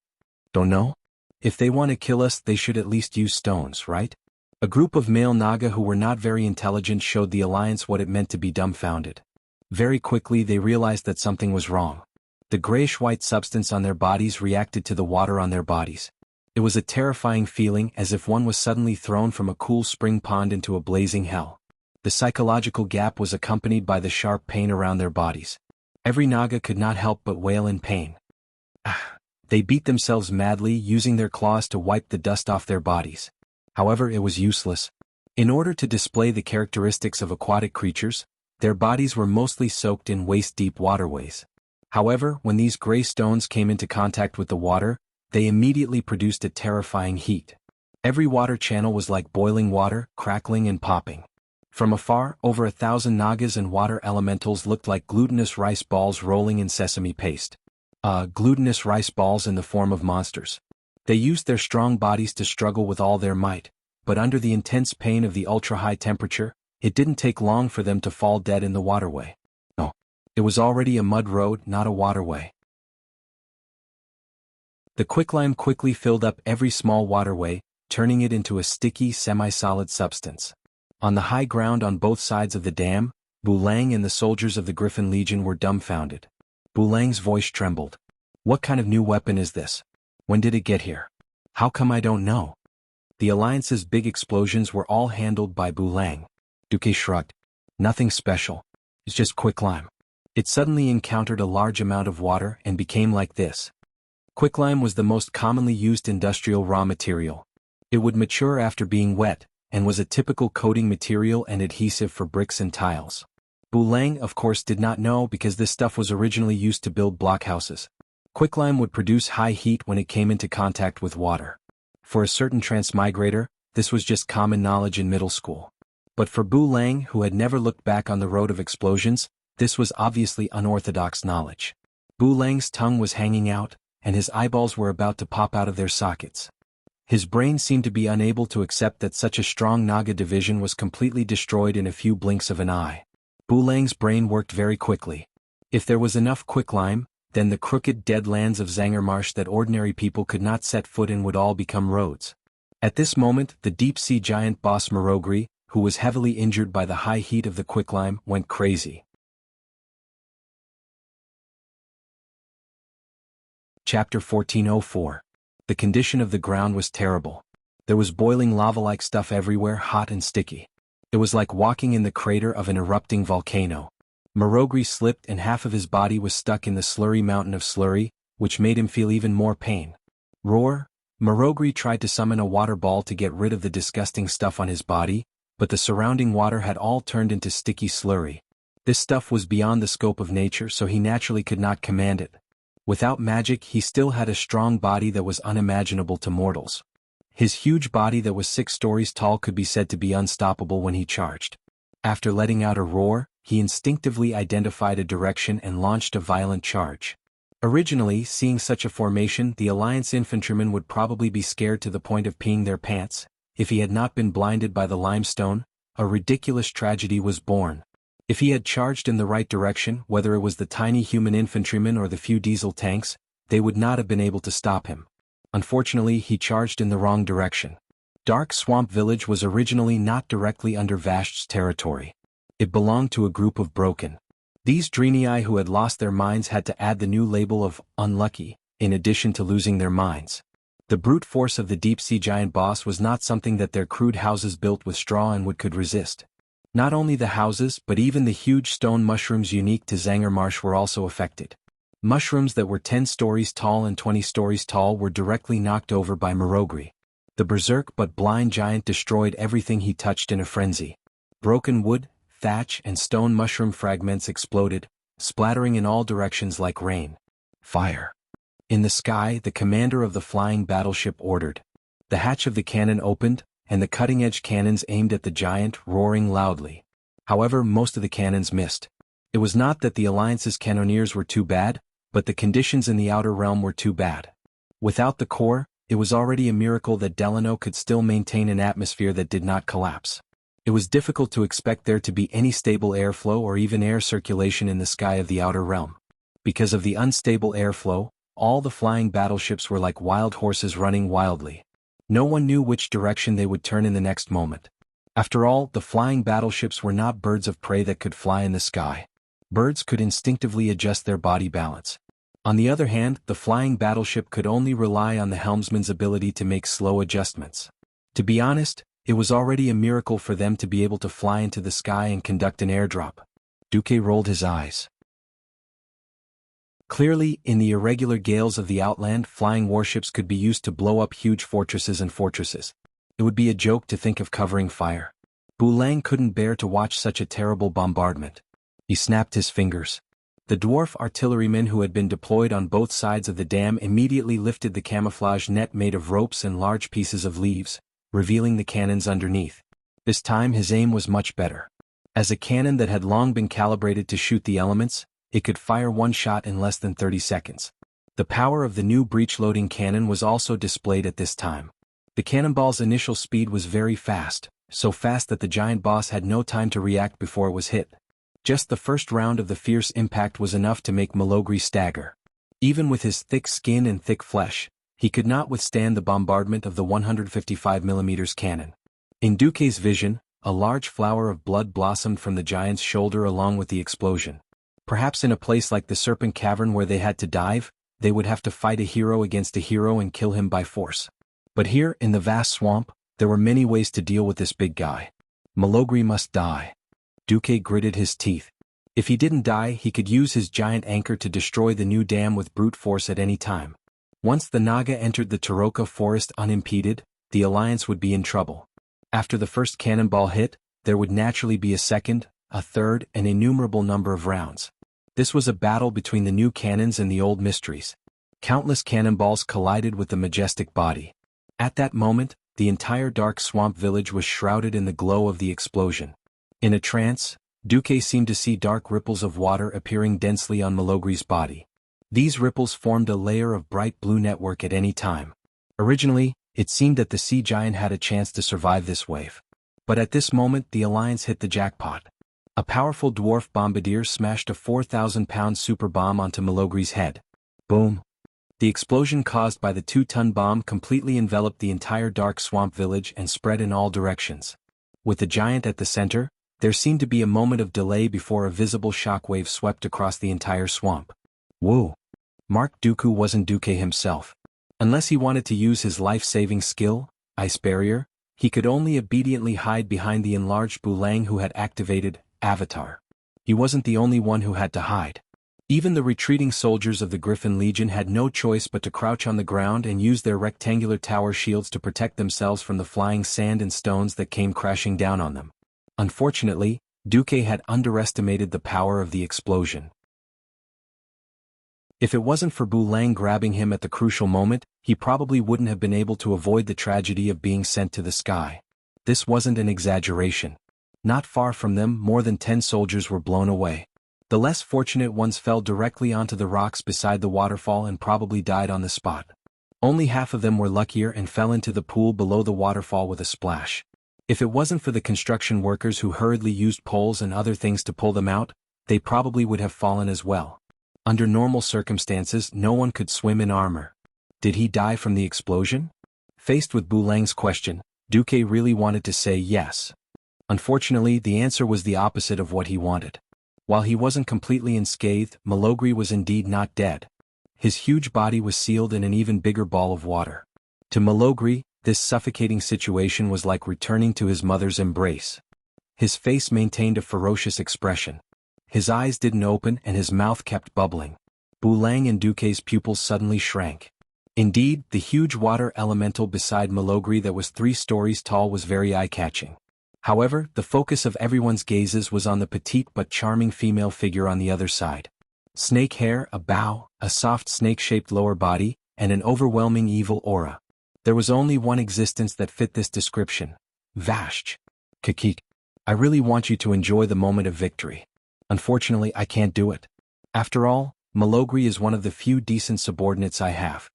"Don't know? If they want to kill us, they should at least use stones, right?" A group of male Naga who were not very intelligent showed the Alliance what it meant to be dumbfounded. Very quickly they realized that something was wrong. The grayish-white substance on their bodies reacted to the water on their bodies. It was a terrifying feeling, as if one was suddenly thrown from a cool spring pond into a blazing hell. The psychological gap was accompanied by the sharp pain around their bodies. Every Naga could not help but wail in pain. They beat themselves madly, using their claws to wipe the dust off their bodies. However, it was useless. In order to display the characteristics of aquatic creatures, their bodies were mostly soaked in waist-deep waterways. However, when these gray stones came into contact with the water, they immediately produced a terrifying heat. Every water channel was like boiling water, crackling and popping. From afar, over 1,000 Nagas and water elementals looked like glutinous rice balls rolling in sesame paste. Glutinous rice balls in the form of monsters. They used their strong bodies to struggle with all their might, but under the intense pain of the ultra-high temperature, it didn't take long for them to fall dead in the waterway. No. It was already a mud road, not a waterway. The quicklime quickly filled up every small waterway, turning it into a sticky, semi-solid substance. On the high ground on both sides of the dam, Bulang and the soldiers of the Griffin Legion were dumbfounded. Bulang's voice trembled. "What kind of new weapon is this? When did it get here? How come I don't know?" The Alliance's big explosions were all handled by Bulang. Duque shrugged. "Nothing special. It's just quicklime." It suddenly encountered a large amount of water and became like this. Quicklime was the most commonly used industrial raw material. It would mature after being wet, and was a typical coating material and adhesive for bricks and tiles. Bulang, of course, did not know because this stuff was originally used to build blockhouses. Quicklime would produce high heat when it came into contact with water. For a certain transmigrator, this was just common knowledge in middle school. But for Bulang, who had never looked back on the road of explosions, this was obviously unorthodox knowledge. Bulang's tongue was hanging out, and his eyeballs were about to pop out of their sockets. His brain seemed to be unable to accept that such a strong Naga division was completely destroyed in a few blinks of an eye. Bulang's brain worked very quickly. If there was enough quicklime, then the crooked dead lands of Zangermarsh that ordinary people could not set foot in would all become roads. At this moment, the deep-sea giant boss Marogri, who was heavily injured by the high heat of the quicklime, went crazy. Chapter 1404. The condition of the ground was terrible. There was boiling lava-like stuff everywhere, hot and sticky. It was like walking in the crater of an erupting volcano. Marogri slipped and half of his body was stuck in the slurry mountain of slurry, which made him feel even more pain. Roar! Marogri tried to summon a water ball to get rid of the disgusting stuff on his body, but the surrounding water had all turned into sticky slurry. This stuff was beyond the scope of nature, so he naturally could not command it. Without magic, he still had a strong body that was unimaginable to mortals. His huge body that was 6 stories tall could be said to be unstoppable when he charged. After letting out a roar, he instinctively identified a direction and launched a violent charge. Originally, seeing such a formation, the Alliance infantrymen would probably be scared to the point of peeing their pants. If he had not been blinded by the limestone, a ridiculous tragedy was born. If he had charged in the right direction, whether it was the tiny human infantrymen or the few diesel tanks, they would not have been able to stop him. Unfortunately, he charged in the wrong direction. Dark Swamp Village was originally not directly under Vasht's territory. It belonged to a group of broken. These Dreenii who had lost their minds had to add the new label of unlucky, in addition to losing their minds. The brute force of the deep-sea giant boss was not something that their crude houses built with straw and wood could resist. Not only the houses but even the huge stone mushrooms unique to Zangermarsh were also affected. Mushrooms that were 10 stories tall and 20 stories tall were directly knocked over by Marogri. The berserk but blind giant destroyed everything he touched in a frenzy. Broken wood, thatch and stone mushroom fragments exploded, splattering in all directions like rain. Fire! In the sky, the commander of the flying battleship ordered. The hatch of the cannon opened, and the cutting-edge cannons aimed at the giant, roaring loudly. However, most of the cannons missed. It was not that the Alliance's cannoneers were too bad, but the conditions in the outer realm were too bad. Without the core, it was already a miracle that Delano could still maintain an atmosphere that did not collapse. It was difficult to expect there to be any stable airflow or even air circulation in the sky of the outer realm. Because of the unstable airflow, all the flying battleships were like wild horses running wildly. No one knew which direction they would turn in the next moment. After all, the flying battleships were not birds of prey that could fly in the sky. Birds could instinctively adjust their body balance. On the other hand, the flying battleship could only rely on the helmsman's ability to make slow adjustments. To be honest, it was already a miracle for them to be able to fly into the sky and conduct an airdrop. Duque rolled his eyes. Clearly, in the irregular gales of the outland, flying warships could be used to blow up huge fortresses and fortresses. It would be a joke to think of covering fire. Bulang couldn't bear to watch such a terrible bombardment. He snapped his fingers. The dwarf artillerymen who had been deployed on both sides of the dam immediately lifted the camouflage net made of ropes and large pieces of leaves, revealing the cannons underneath. This time his aim was much better. As a cannon that had long been calibrated to shoot the elements, it could fire one shot in less than 30 seconds. The power of the new breech-loading cannon was also displayed at this time. The cannonball's initial speed was very fast, so fast that the giant boss had no time to react before it was hit. Just the first round of the fierce impact was enough to make Marogri stagger. Even with his thick skin and thick flesh, He could not withstand the bombardment of the 155mm cannon. In Duque's vision, a large flower of blood blossomed from the giant's shoulder along with the explosion. Perhaps in a place like the Serpent Cavern where they had to dive, they would have to fight a hero against a hero and kill him by force. But here, in the vast swamp, there were many ways to deal with this big guy. Malogri must die. Duque gritted his teeth. If he didn't die, he could use his giant anchor to destroy the new dam with brute force at any time. Once the Naga entered the Taroka forest unimpeded, the Alliance would be in trouble. After the first cannonball hit, there would naturally be a second, a third, an innumerable number of rounds. This was a battle between the new cannons and the old mysteries. Countless cannonballs collided with the majestic body. At that moment, the entire dark swamp village was shrouded in the glow of the explosion. In a trance, Duque seemed to see dark ripples of water appearing densely on Malogri's body. These ripples formed a layer of bright blue network at any time. Originally, it seemed that the sea giant had a chance to survive this wave. But at this moment the Alliance hit the jackpot. A powerful dwarf bombardier smashed a 4,000-pound super bomb onto Malogri's head. Boom! The explosion caused by the 2-ton bomb completely enveloped the entire dark swamp village and spread in all directions. With the giant at the center, there seemed to be a moment of delay before a visible shockwave swept across the entire swamp. Whoa! Mark Dooku wasn't Duque himself. Unless he wanted to use his life-saving skill, Ice Barrier, he could only obediently hide behind the enlarged Bulang who had activated Avatar. He wasn't the only one who had to hide. Even the retreating soldiers of the Griffin Legion had no choice but to crouch on the ground and use their rectangular tower shields to protect themselves from the flying sand and stones that came crashing down on them. Unfortunately, Duque had underestimated the power of the explosion. If it wasn't for Bulang grabbing him at the crucial moment, he probably wouldn't have been able to avoid the tragedy of being sent to the sky. This wasn't an exaggeration. Not far from them, more than 10 soldiers were blown away. The less fortunate ones fell directly onto the rocks beside the waterfall and probably died on the spot. Only half of them were luckier and fell into the pool below the waterfall with a splash. If it wasn't for the construction workers who hurriedly used poles and other things to pull them out, they probably would have fallen as well. Under normal circumstances, no one could swim in armor. Did he die from the explosion? Faced with Bulang's question, Duque really wanted to say yes. Unfortunately, the answer was the opposite of what he wanted. While he wasn't completely unscathed, Malogri was indeed not dead. His huge body was sealed in an even bigger ball of water. To Malogri, this suffocating situation was like returning to his mother's embrace. His face maintained a ferocious expression. His eyes didn't open and his mouth kept bubbling. Bulang and Duque's pupils suddenly shrank. Indeed, the huge water elemental beside Malogri that was 3 stories tall was very eye-catching. However, the focus of everyone's gazes was on the petite but charming female figure on the other side. Snake hair, a bow, a soft snake-shaped lower body, and an overwhelming evil aura. There was only one existence that fit this description. Vashj. Kakik. I really want you to enjoy the moment of victory. Unfortunately, I can't do it. After all, Malogri is one of the few decent subordinates I have.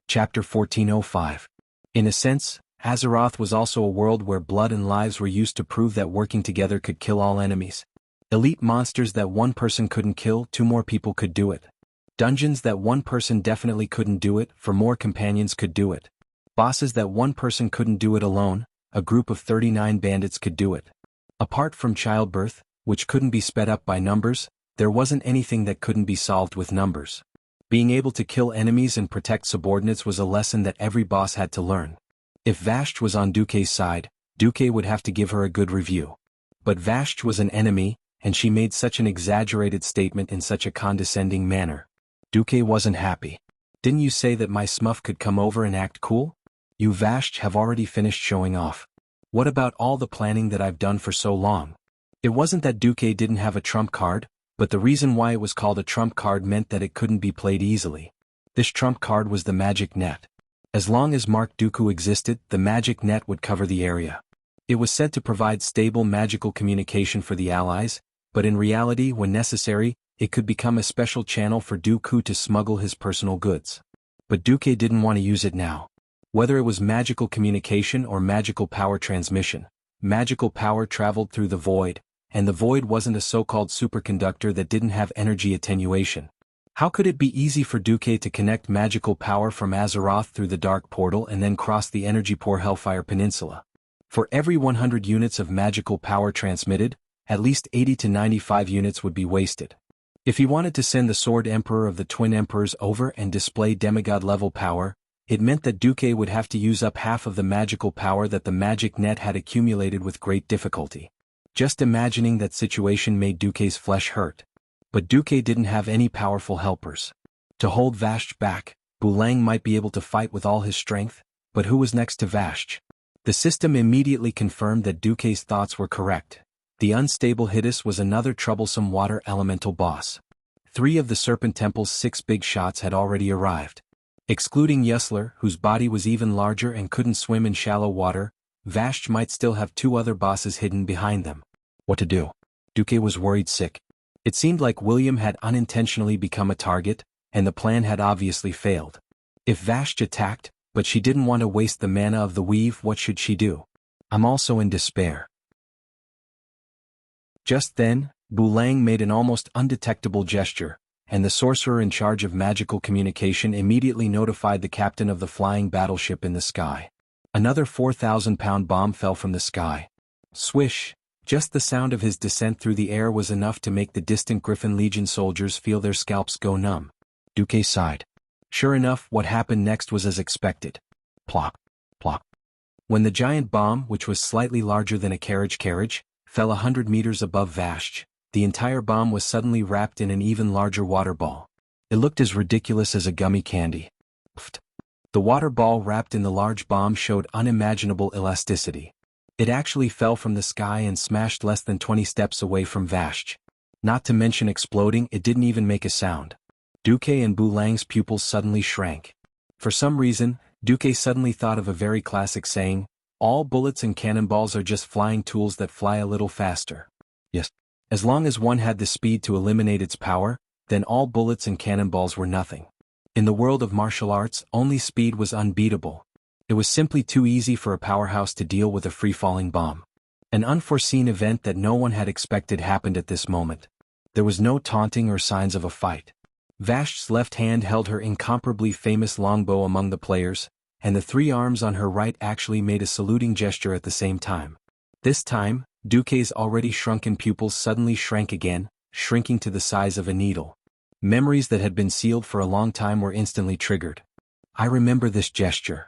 Chapter 1405. In a sense, Azeroth was also a world where blood and lives were used to prove that working together could kill all enemies. Elite monsters that one person couldn't kill, 2 more people could do it. Dungeons that one person definitely couldn't do it, 4 more companions could do it. Bosses that one person couldn't do it alone, a group of 39 bandits could do it. Apart from childbirth, which couldn't be sped up by numbers, there wasn't anything that couldn't be solved with numbers. Being able to kill enemies and protect subordinates was a lesson that every boss had to learn. If Vashj was on Duque's side, Duque would have to give her a good review. But Vashj was an enemy, and she made such an exaggerated statement in such a condescending manner. Duque wasn't happy. Didn't you say that my smurf could come over and act cool? You Vashj have already finished showing off. What about all the planning that I've done for so long? It wasn't that Duque didn't have a trump card, but the reason why it was called a trump card meant that it couldn't be played easily. This trump card was the magic net. As long as Mark Dooku existed, the magic net would cover the area. It was said to provide stable magical communication for the allies, but in reality, when necessary, it could become a special channel for Dooku to smuggle his personal goods. But Duque didn't want to use it now. Whether it was magical communication or magical power transmission, magical power traveled through the void, and the void wasn't a so-called superconductor that didn't have energy attenuation. How could it be easy for Duque to connect magical power from Azeroth through the dark portal and then cross the energy-poor Hellfire Peninsula? For every 100 units of magical power transmitted, at least 80 to 95 units would be wasted. If he wanted to send the Sword Emperor of the Twin Emperors over and display demigod-level power, it meant that Duque would have to use up half of the magical power that the magic net had accumulated with great difficulty. Just imagining that situation made Duque's flesh hurt. But Duque didn't have any powerful helpers. To hold Vashj back, Bulang might be able to fight with all his strength, but who was next to Vashj? The system immediately confirmed that Duque's thoughts were correct. The unstable Hidus was another troublesome water elemental boss. 3 of the Serpent Temple's 6 big shots had already arrived. Excluding Yusler, whose body was even larger and couldn't swim in shallow water, Vashj might still have 2 other bosses hidden behind them. What to do? Duque was worried sick. It seemed like William had unintentionally become a target, and the plan had obviously failed. If Vashj attacked, but she didn't want to waste the mana of the weave, what should she do? I'm also in despair. Just then, Bulang made an almost undetectable gesture, and the sorcerer in charge of magical communication immediately notified the captain of the flying battleship in the sky. Another 4,000-pound bomb fell from the sky. Swish! Just the sound of his descent through the air was enough to make the distant Griffin Legion soldiers feel their scalps go numb. Duque sighed. Sure enough, what happened next was as expected. Plop! Plop! When the giant bomb, which was slightly larger than a carriage, fell 100 meters above Vashj, the entire bomb was suddenly wrapped in an even larger water ball. It looked as ridiculous as a gummy candy. Pfft. The water ball wrapped in the large bomb showed unimaginable elasticity. It actually fell from the sky and smashed less than 20 steps away from Vashj. Not to mention exploding, it didn't even make a sound. Duque and Bulang's pupils suddenly shrank. For some reason, Duque suddenly thought of a very classic saying, all bullets and cannonballs are just flying tools that fly a little faster. Yes. As long as one had the speed to eliminate its power, then all bullets and cannonballs were nothing. In the world of martial arts, only speed was unbeatable. It was simply too easy for a powerhouse to deal with a free-falling bomb. An unforeseen event that no one had expected happened at this moment. There was no taunting or signs of a fight. Vashj's left hand held her incomparably famous longbow among the players, and the 3 arms on her right actually made a saluting gesture at the same time. This time, Duque's already shrunken pupils suddenly shrank again, shrinking to the size of a needle. Memories that had been sealed for a long time were instantly triggered. I remember this gesture.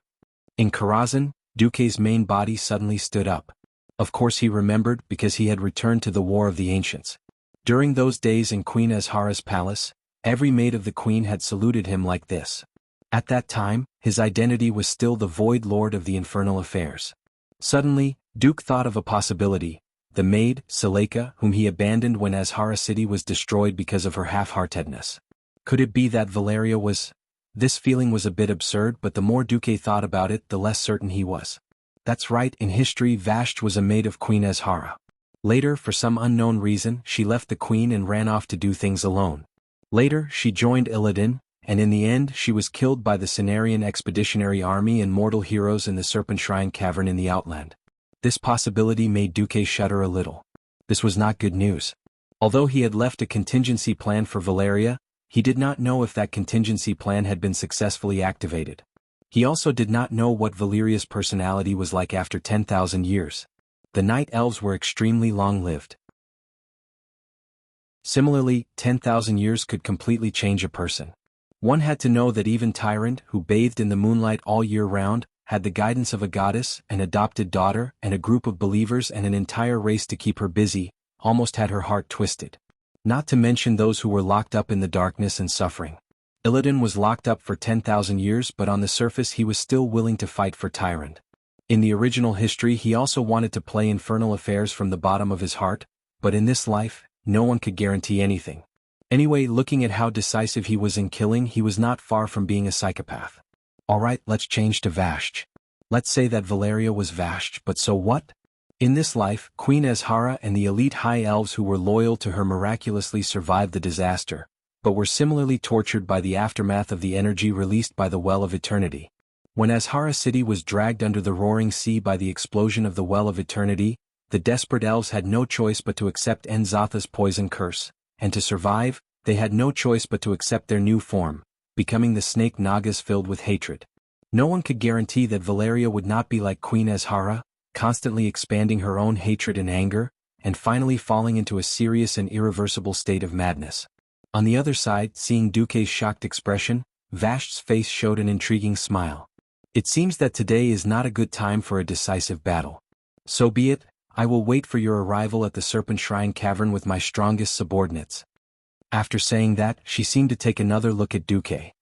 In Karazhan, Duque's main body suddenly stood up. Of course he remembered because he had returned to the War of the Ancients. During those days in Queen Azhara's palace, every maid of the queen had saluted him like this. At that time, his identity was still the Void Lord of the Infernal Affairs. Suddenly, Duque thought of a possibility. The maid, Seleka, whom he abandoned when Azhara City was destroyed because of her half-heartedness. Could it be that Valeria was... This feeling was a bit absurd, but the more Duque thought about it, the less certain he was. That's right, in history Vashj was a maid of Queen Azhara. Later, for some unknown reason, she left the queen and ran off to do things alone. Later, she joined Illidan, and in the end she was killed by the Cenarian Expeditionary Army and mortal heroes in the Serpent Shrine Cavern in the Outland. This possibility made Duque shudder a little. This was not good news. Although he had left a contingency plan for Valeria, he did not know if that contingency plan had been successfully activated. He also did not know what Valeria's personality was like after 10,000 years. The Night Elves were extremely long-lived. Similarly, 10,000 years could completely change a person. One had to know that even Tyrant, who bathed in the moonlight all year round, had the guidance of a goddess, an adopted daughter, and a group of believers and an entire race to keep her busy, almost had her heart twisted. Not to mention those who were locked up in the darkness and suffering. Illidan was locked up for 10,000 years, but on the surface he was still willing to fight for Tyrant. In the original history he also wanted to play infernal affairs from the bottom of his heart, but in this life, no one could guarantee anything. Anyway, looking at how decisive he was in killing, he was not far from being a psychopath. Alright, let's change to Vashj. Let's say that Valeria was Vashj, but so what? In this life, Queen Azhara and the elite High Elves who were loyal to her miraculously survived the disaster, but were similarly tortured by the aftermath of the energy released by the Well of Eternity. When Azhara City was dragged under the roaring sea by the explosion of the Well of Eternity, the desperate elves had no choice but to accept Nzatha's poison curse, and to survive, they had no choice but to accept their new form, becoming the snake Nagas filled with hatred. No one could guarantee that Valeria would not be like Queen Azhara, constantly expanding her own hatred and anger, and finally falling into a serious and irreversible state of madness. On the other side, seeing Duke's shocked expression, Vash's face showed an intriguing smile. It seems that today is not a good time for a decisive battle. So be it, I will wait for your arrival at the Serpent Shrine Cavern with my strongest subordinates. After saying that, she seemed to take another look at Duke.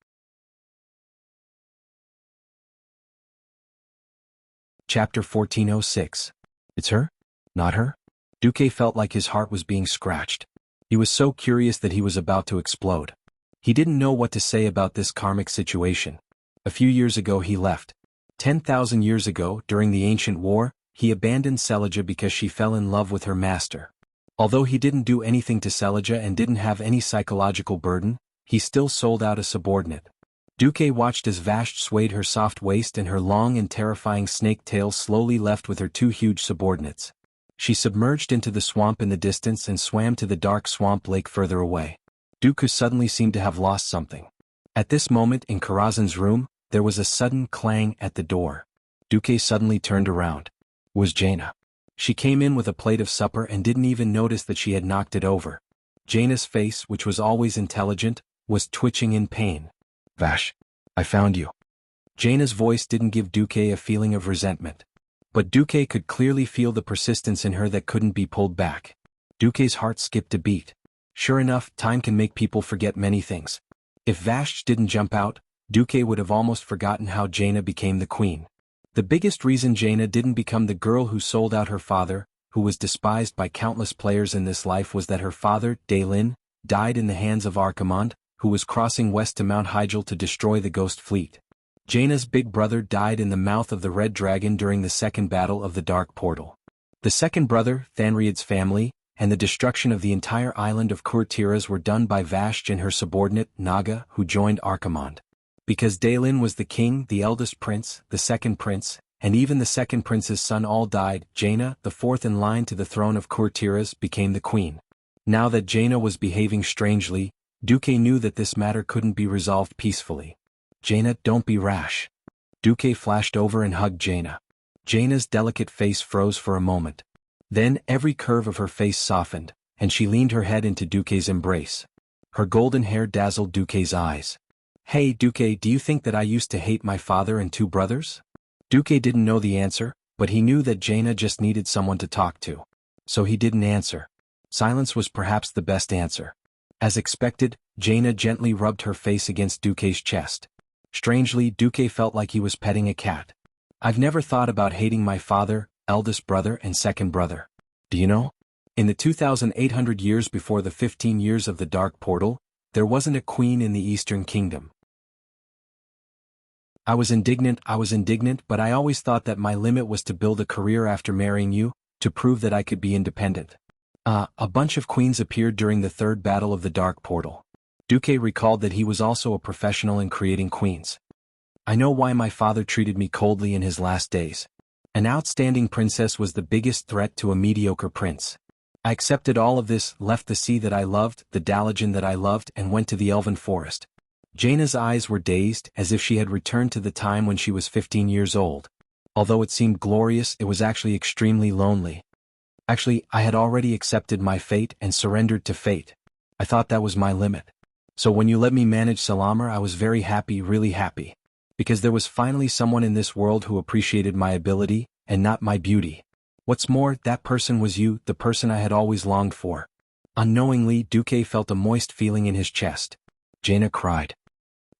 Chapter 1406. It's her? Not her? Duke felt like his heart was being scratched. He was so curious that he was about to explode. He didn't know what to say about this karmic situation. A few years ago he left. 10,000 years ago, during the ancient war, he abandoned Selja because she fell in love with her master. Although he didn't do anything to Selja and didn't have any psychological burden, he still sold out a subordinate. Duke watched as Vash swayed her soft waist and her long and terrifying snake tail slowly left with her two huge subordinates. She submerged into the swamp in the distance and swam to the dark swamp lake further away. Duke suddenly seemed to have lost something. At this moment in Karazhan's room, there was a sudden clang at the door. Duke suddenly turned around. It was Jaina. She came in with a plate of supper and didn't even notice that she had knocked it over. Jaina's face, which was always intelligent, was twitching in pain. Vash, I found you. Jaina's voice didn't give Duke a feeling of resentment. But Duke could clearly feel the persistence in her that couldn't be pulled back. Duke's heart skipped a beat. Sure enough, time can make people forget many things. If Vash didn't jump out, Duke would have almost forgotten how Jaina became the queen. The biggest reason Jaina didn't become the girl who sold out her father, who was despised by countless players in this life, was that her father, Daelin, died in the hands of Archimonde, who was crossing west to Mount Hyjal to destroy the Ghost Fleet. Jaina's big brother died in the mouth of the Red Dragon during the Second Battle of the Dark Portal. The second brother, Thanriad's family, and the destruction of the entire island of Kurtiras were done by Vashj and her subordinate, Naga, who joined Archimonde. Because Daelin was the king, the eldest prince, the second prince, and even the second prince's son all died, Jaina, the fourth in line to the throne of Kurtiras, became the queen. Now that Jaina was behaving strangely, Duke knew that this matter couldn't be resolved peacefully. Jaina, don't be rash. Duke flashed over and hugged Jaina. Jaina's delicate face froze for a moment. Then every curve of her face softened, and she leaned her head into Duke's embrace. Her golden hair dazzled Duke's eyes. Hey Duke, do you think that I used to hate my father and two brothers? Duke didn't know the answer, but he knew that Jaina just needed someone to talk to. So he didn't answer. Silence was perhaps the best answer. As expected, Jaina gently rubbed her face against Duke's chest. Strangely, Duke felt like he was petting a cat. I've never thought about hating my father, eldest brother and second brother. Do you know? In the 2,800 years before the 15 years of the Dark Portal, there wasn't a queen in the Eastern Kingdom. I was indignant, but I always thought that my limit was to build a career after marrying you, to prove that I could be independent. A bunch of queens appeared during the third battle of the Dark Portal. Duke recalled that he was also a professional in creating queens. I know why my father treated me coldly in his last days. An outstanding princess was the biggest threat to a mediocre prince. I accepted all of this, left the sea that I loved, the Dalajan that I loved, and went to the Elven Forest. Jaina's eyes were dazed, as if she had returned to the time when she was 15 years old. Although it seemed glorious, it was actually extremely lonely. Actually, I had already accepted my fate and surrendered to fate. I thought that was my limit. So when you let me manage Salamar, I was very happy, really happy. Because there was finally someone in this world who appreciated my ability, and not my beauty. What's more, that person was you, the person I had always longed for. Unknowingly, Duque felt a moist feeling in his chest. Jaina cried.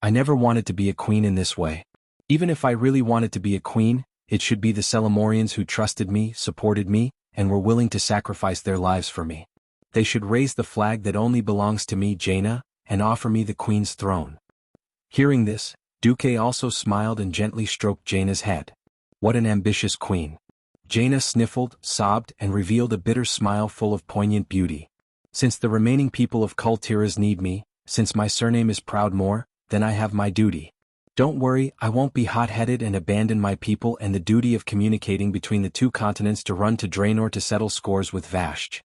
I never wanted to be a queen in this way. Even if I really wanted to be a queen, it should be the Celamorians who trusted me, supported me, and were willing to sacrifice their lives for me. They should raise the flag that only belongs to me, Jaina, and offer me the queen's throne. Hearing this, Duque also smiled and gently stroked Jaina's head. What an ambitious queen. Jaina sniffled, sobbed, and revealed a bitter smile full of poignant beauty. Since the remaining people of Kultiras need me, since my surname is Proudmoore, then I have my duty. Don't worry, I won't be hot-headed and abandon my people and the duty of communicating between the two continents to run to Draenor to settle scores with Vashj.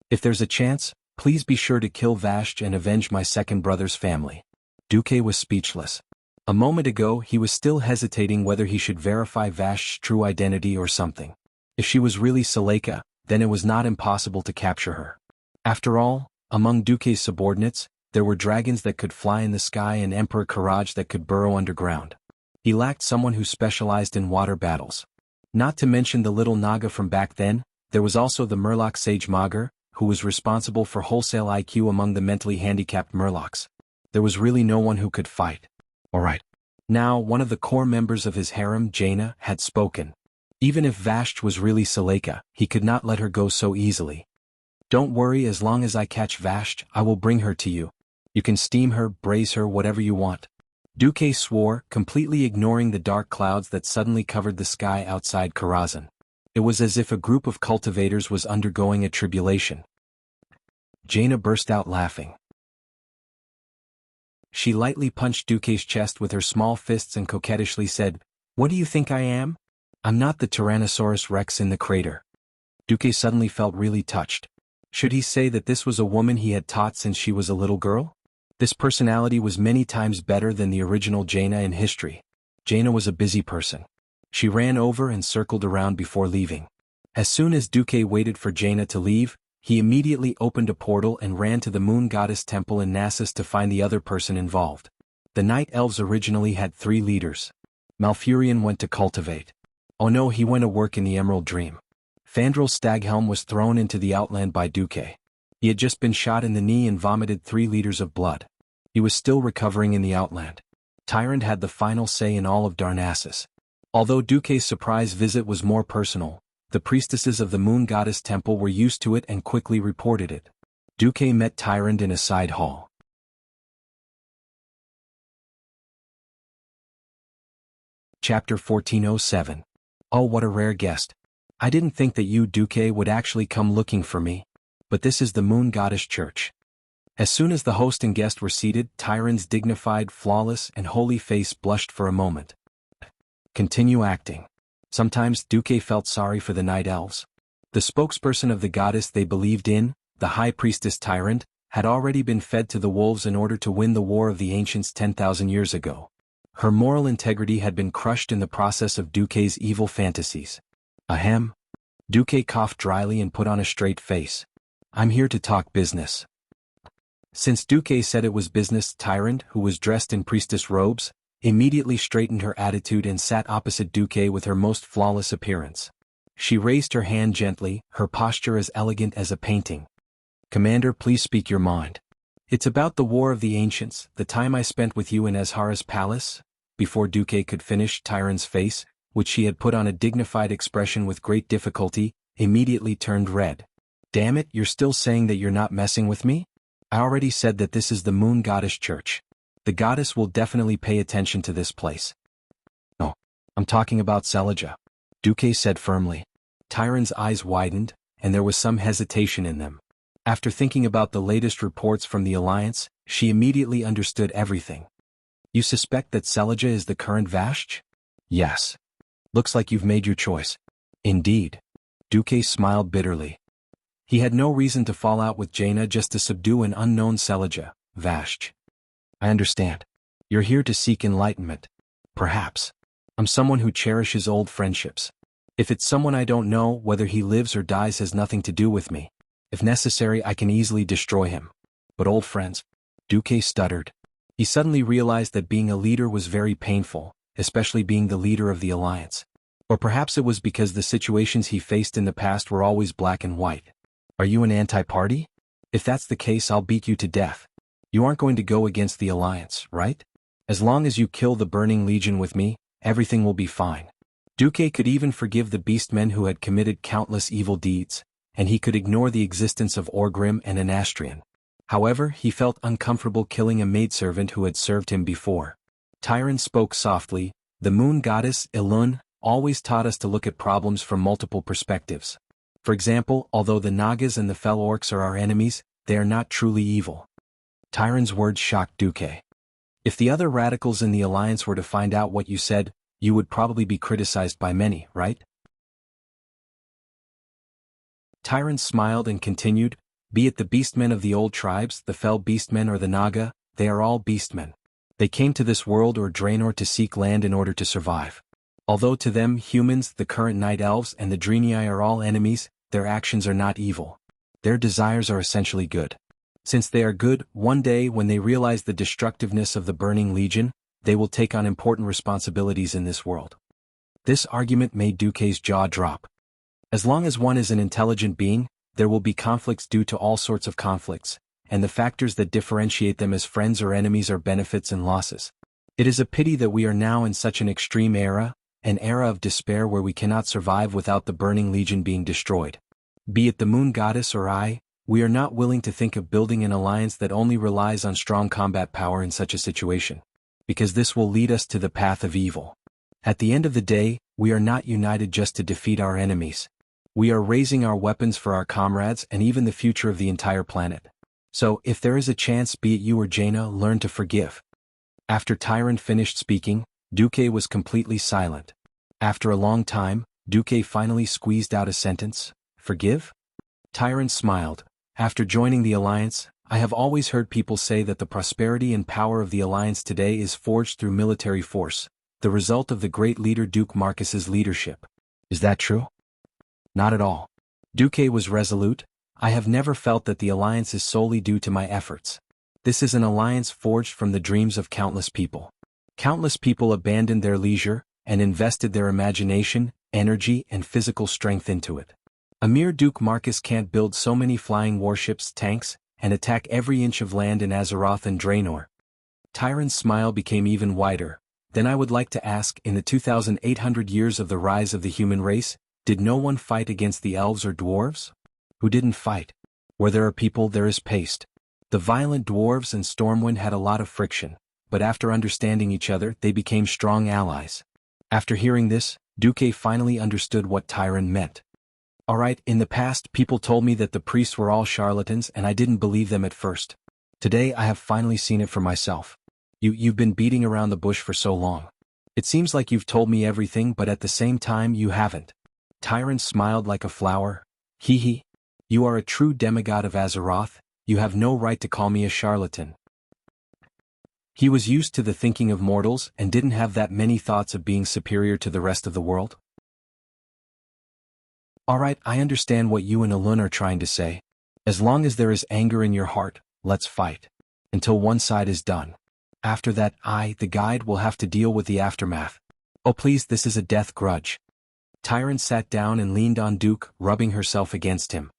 If there's a chance, please be sure to kill Vashj and avenge my second brother's family. Duque was speechless. A moment ago he was still hesitating whether he should verify Vashj's true identity or something. If she was really Seleka, then it was not impossible to capture her. After all, among Duque's subordinates, there were dragons that could fly in the sky and Emperor Karaj that could burrow underground. He lacked someone who specialized in water battles. Not to mention the little Naga from back then, there was also the Murloc Sage Magar, who was responsible for wholesale IQ among the mentally handicapped Murlocs. There was really no one who could fight. Alright. Now, one of the core members of his harem, Jaina, had spoken. Even if Vashj was really Seleka, he could not let her go so easily. Don't worry, as long as I catch Vashj, I will bring her to you. You can steam her, braise her, whatever you want. Duque swore, completely ignoring the dark clouds that suddenly covered the sky outside Karazhan. It was as if a group of cultivators was undergoing a tribulation. Jaina burst out laughing. She lightly punched Duque's chest with her small fists and coquettishly said, "What do you think I am? I'm not the Tyrannosaurus Rex in the crater." Duque suddenly felt really touched. Should he say that this was a woman he had taught since she was a little girl? This personality was many times better than the original Jaina in history. Jaina was a busy person. She ran over and circled around before leaving. As soon as Duque waited for Jaina to leave, he immediately opened a portal and ran to the Moon Goddess Temple in Nasus to find the other person involved. The Night Elves originally had 3 leaders. Malfurion went to cultivate. Oh no, he went to work in the Emerald Dream. Fandral Staghelm was thrown into the Outland by Duque. He had just been shot in the knee and vomited 3 liters of blood. He was still recovering in the Outland. Tyrant had the final say in all of Darnassus. Although Duque's surprise visit was more personal, the priestesses of the Moon Goddess Temple were used to it and quickly reported it. Duque met Tyrant in a side hall. Chapter 1407. Oh, what a rare guest. I didn't think that you, Duque, would actually come looking for me. But this is the Moon Goddess Church. As soon as the host and guest were seated, Tyrant's dignified, flawless, and holy face blushed for a moment. Continue acting. Sometimes Duque felt sorry for the Night Elves. The spokesperson of the goddess they believed in, the High Priestess Tyrant, had already been fed to the wolves in order to win the War of the Ancients 10,000 years ago. Her moral integrity had been crushed in the process of Duque's evil fantasies. Ahem. Duque coughed dryly and put on a straight face. I'm here to talk business. Since Duque said it was business, Tyrant, who was dressed in priestess robes, immediately straightened her attitude and sat opposite Duque with her most flawless appearance. She raised her hand gently, her posture as elegant as a painting. Commander, please speak your mind. It's about the War of the Ancients, the time I spent with you in Azhara's palace. Before Duque could finish, Tyrant's face, which she had put on a dignified expression with great difficulty, immediately turned red. Damn it, you're still saying that you're not messing with me? I already said that this is the Moon Goddess Church. The goddess will definitely pay attention to this place. No, I'm talking about Selija, Duque said firmly. Tyrant's eyes widened, and there was some hesitation in them. After thinking about the latest reports from the Alliance, she immediately understood everything. You suspect that Selija is the current Vashj? Yes. Looks like you've made your choice. Indeed. Duque smiled bitterly. He had no reason to fall out with Jaina just to subdue an unknown Selija, Vashj. I understand. You're here to seek enlightenment. Perhaps. I'm someone who cherishes old friendships. If it's someone I don't know, whether he lives or dies has nothing to do with me. If necessary, I can easily destroy him. But old friends? Duque stuttered. He suddenly realized that being a leader was very painful, especially being the leader of the Alliance. Or perhaps it was because the situations he faced in the past were always black and white. Are you an anti-party? If that's the case, I'll beat you to death. You aren't going to go against the Alliance, right? As long as you kill the Burning Legion with me, everything will be fine. Duque could even forgive the beastmen who had committed countless evil deeds, and he could ignore the existence of Orgrim and Anastrian. However, he felt uncomfortable killing a maidservant who had served him before. Tyrant spoke softly. The Moon Goddess, Elun, always taught us to look at problems from multiple perspectives. For example, although the Nagas and the Fel Orcs are our enemies, they are not truly evil. Tyrant's words shocked Duque. If the other radicals in the alliance were to find out what you said, you would probably be criticized by many, right? Tyrant smiled and continued, be it the beastmen of the old tribes, the fell beastmen or the Naga, they are all beastmen. They came to this world or Draenor to seek land in order to survive. Although to them humans, the current night elves and the Draenei are all enemies, their actions are not evil. Their desires are essentially good. Since they are good, one day when they realize the destructiveness of the Burning Legion, they will take on important responsibilities in this world. This argument made Duque's jaw drop. As long as one is an intelligent being, there will be conflicts due to all sorts of conflicts, and the factors that differentiate them as friends or enemies are benefits and losses. It is a pity that we are now in such an extreme era, an era of despair where we cannot survive without the Burning Legion being destroyed. Be it the Moon Goddess or I, we are not willing to think of building an alliance that only relies on strong combat power in such a situation, because this will lead us to the path of evil. At the end of the day, we are not united just to defeat our enemies. We are raising our weapons for our comrades and even the future of the entire planet. So, if there is a chance, be it you or Jaina, learn to forgive. After Tyrant finished speaking, Duque was completely silent. After a long time, Duque finally squeezed out a sentence, forgive? Tyrant smiled. After joining the Alliance, I have always heard people say that the prosperity and power of the Alliance today is forged through military force, the result of the great leader Duke Marcus's leadership. Is that true? Not at all. Duque was resolute. I have never felt that the alliance is solely due to my efforts. This is an alliance forged from the dreams of countless people. Countless people abandoned their leisure and invested their imagination, energy, and physical strength into it. A mere Duke Marcus can't build so many flying warships, tanks, and attack every inch of land in Azeroth and Draenor. Tyrant's smile became even wider. Then I would like to ask, in the 2,800 years of the rise of the human race, did no one fight against the elves or dwarves? Who didn't fight? Where there are people, there is paste. The violent dwarves and Stormwind had a lot of friction, but after understanding each other, they became strong allies. After hearing this, Duque finally understood what Tyrant meant. Alright, in the past, people told me that the priests were all charlatans and I didn't believe them at first. Today I have finally seen it for myself. You've been beating around the bush for so long. It seems like you've told me everything, but at the same time you haven't. Tyrant smiled like a flower. Hee hee. You are a true demigod of Azeroth, you have no right to call me a charlatan. He was used to the thinking of mortals and didn't have that many thoughts of being superior to the rest of the world. Alright, I understand what you and Elun are trying to say. As long as there is anger in your heart, let's fight. Until one side is done. After that, I, the guide, will have to deal with the aftermath. Oh please, this is a death grudge. Tyrant sat down and leaned on Duke, rubbing herself against him.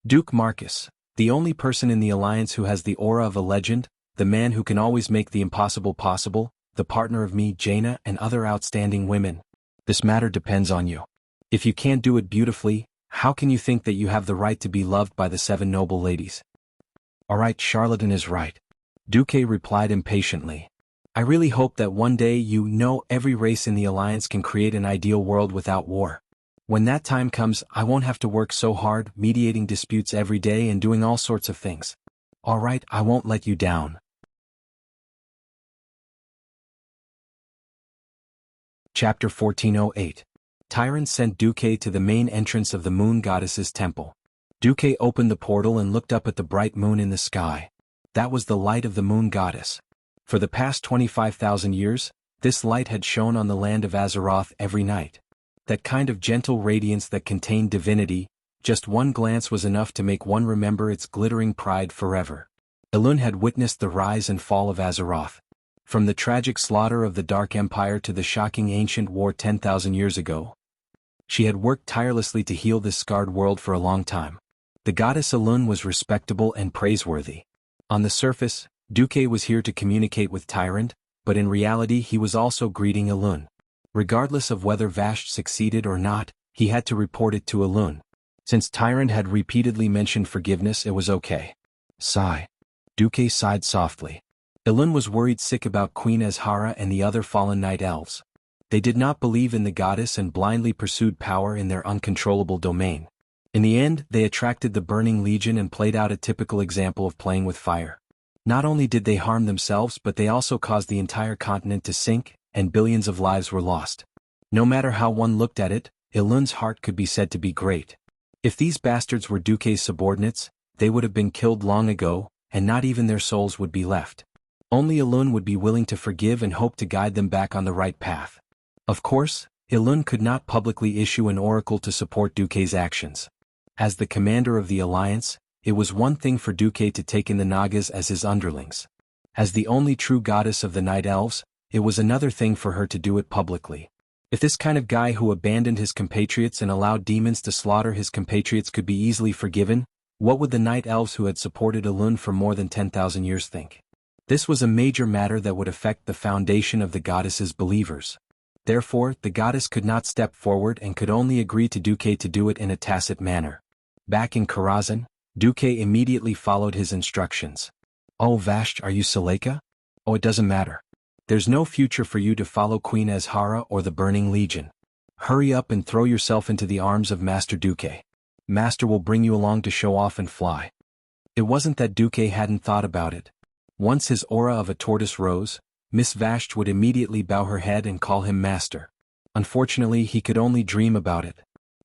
Duke Marcus, the only person in the Alliance who has the aura of a legend, the man who can always make the impossible possible, the partner of me, Jaina, and other outstanding women. This matter depends on you. If you can't do it beautifully, how can you think that you have the right to be loved by the 7 noble ladies? Alright, charlatan is right. Duque replied impatiently. I really hope that one day every race in the Alliance can create an ideal world without war. When that time comes, I won't have to work so hard, mediating disputes every day and doing all sorts of things. Alright, I won't let you down. Chapter 1408. Tyrant sent Duque to the main entrance of the Moon Goddess's temple. Duque opened the portal and looked up at the bright moon in the sky. That was the light of the Moon Goddess. For the past 25,000 years, this light had shone on the land of Azeroth every night. That kind of gentle radiance that contained divinity, just one glance was enough to make one remember its glittering pride forever. Elun had witnessed the rise and fall of Azeroth. From the tragic slaughter of the Dark Empire to the shocking ancient war 10,000 years ago. She had worked tirelessly to heal this scarred world for a long time. The goddess Elun was respectable and praiseworthy. On the surface, Duque was here to communicate with Tyrant, but in reality he was also greeting Elun. Regardless of whether Vashj succeeded or not, he had to report it to Elun. Since Tyrant had repeatedly mentioned forgiveness, it was okay. Sigh. Duque sighed softly. Elun was worried sick about Queen Azhara and the other fallen night elves. They did not believe in the goddess and blindly pursued power in their uncontrollable domain. In the end, they attracted the Burning Legion and played out a typical example of playing with fire. Not only did they harm themselves but they also caused the entire continent to sink, and billions of lives were lost. No matter how one looked at it, Ilun's heart could be said to be great. If these bastards were Duque's subordinates, they would have been killed long ago, and not even their souls would be left. Only Ilun would be willing to forgive and hope to guide them back on the right path. Of course, Ilun could not publicly issue an oracle to support Duque's actions. As the commander of the alliance, it was one thing for Duque to take in the Nagas as his underlings. As the only true goddess of the Night Elves, it was another thing for her to do it publicly. If this kind of guy who abandoned his compatriots and allowed demons to slaughter his compatriots could be easily forgiven, what would the Night Elves who had supported Ilun for more than 10,000 years think? This was a major matter that would affect the foundation of the goddess's believers. Therefore, the goddess could not step forward and could only agree to Duque to do it in a tacit manner. Back in Karazhan, Duque immediately followed his instructions. "Oh Vasht, are you Seleka? Oh, it doesn't matter. There's no future for you to follow Queen Azhara or the Burning Legion. Hurry up and throw yourself into the arms of Master Duque. Master will bring you along to show off and fly." It wasn't that Duque hadn't thought about it. Once his aura of a tortoise rose, Miss Vasht would immediately bow her head and call him master. Unfortunately, he could only dream about it.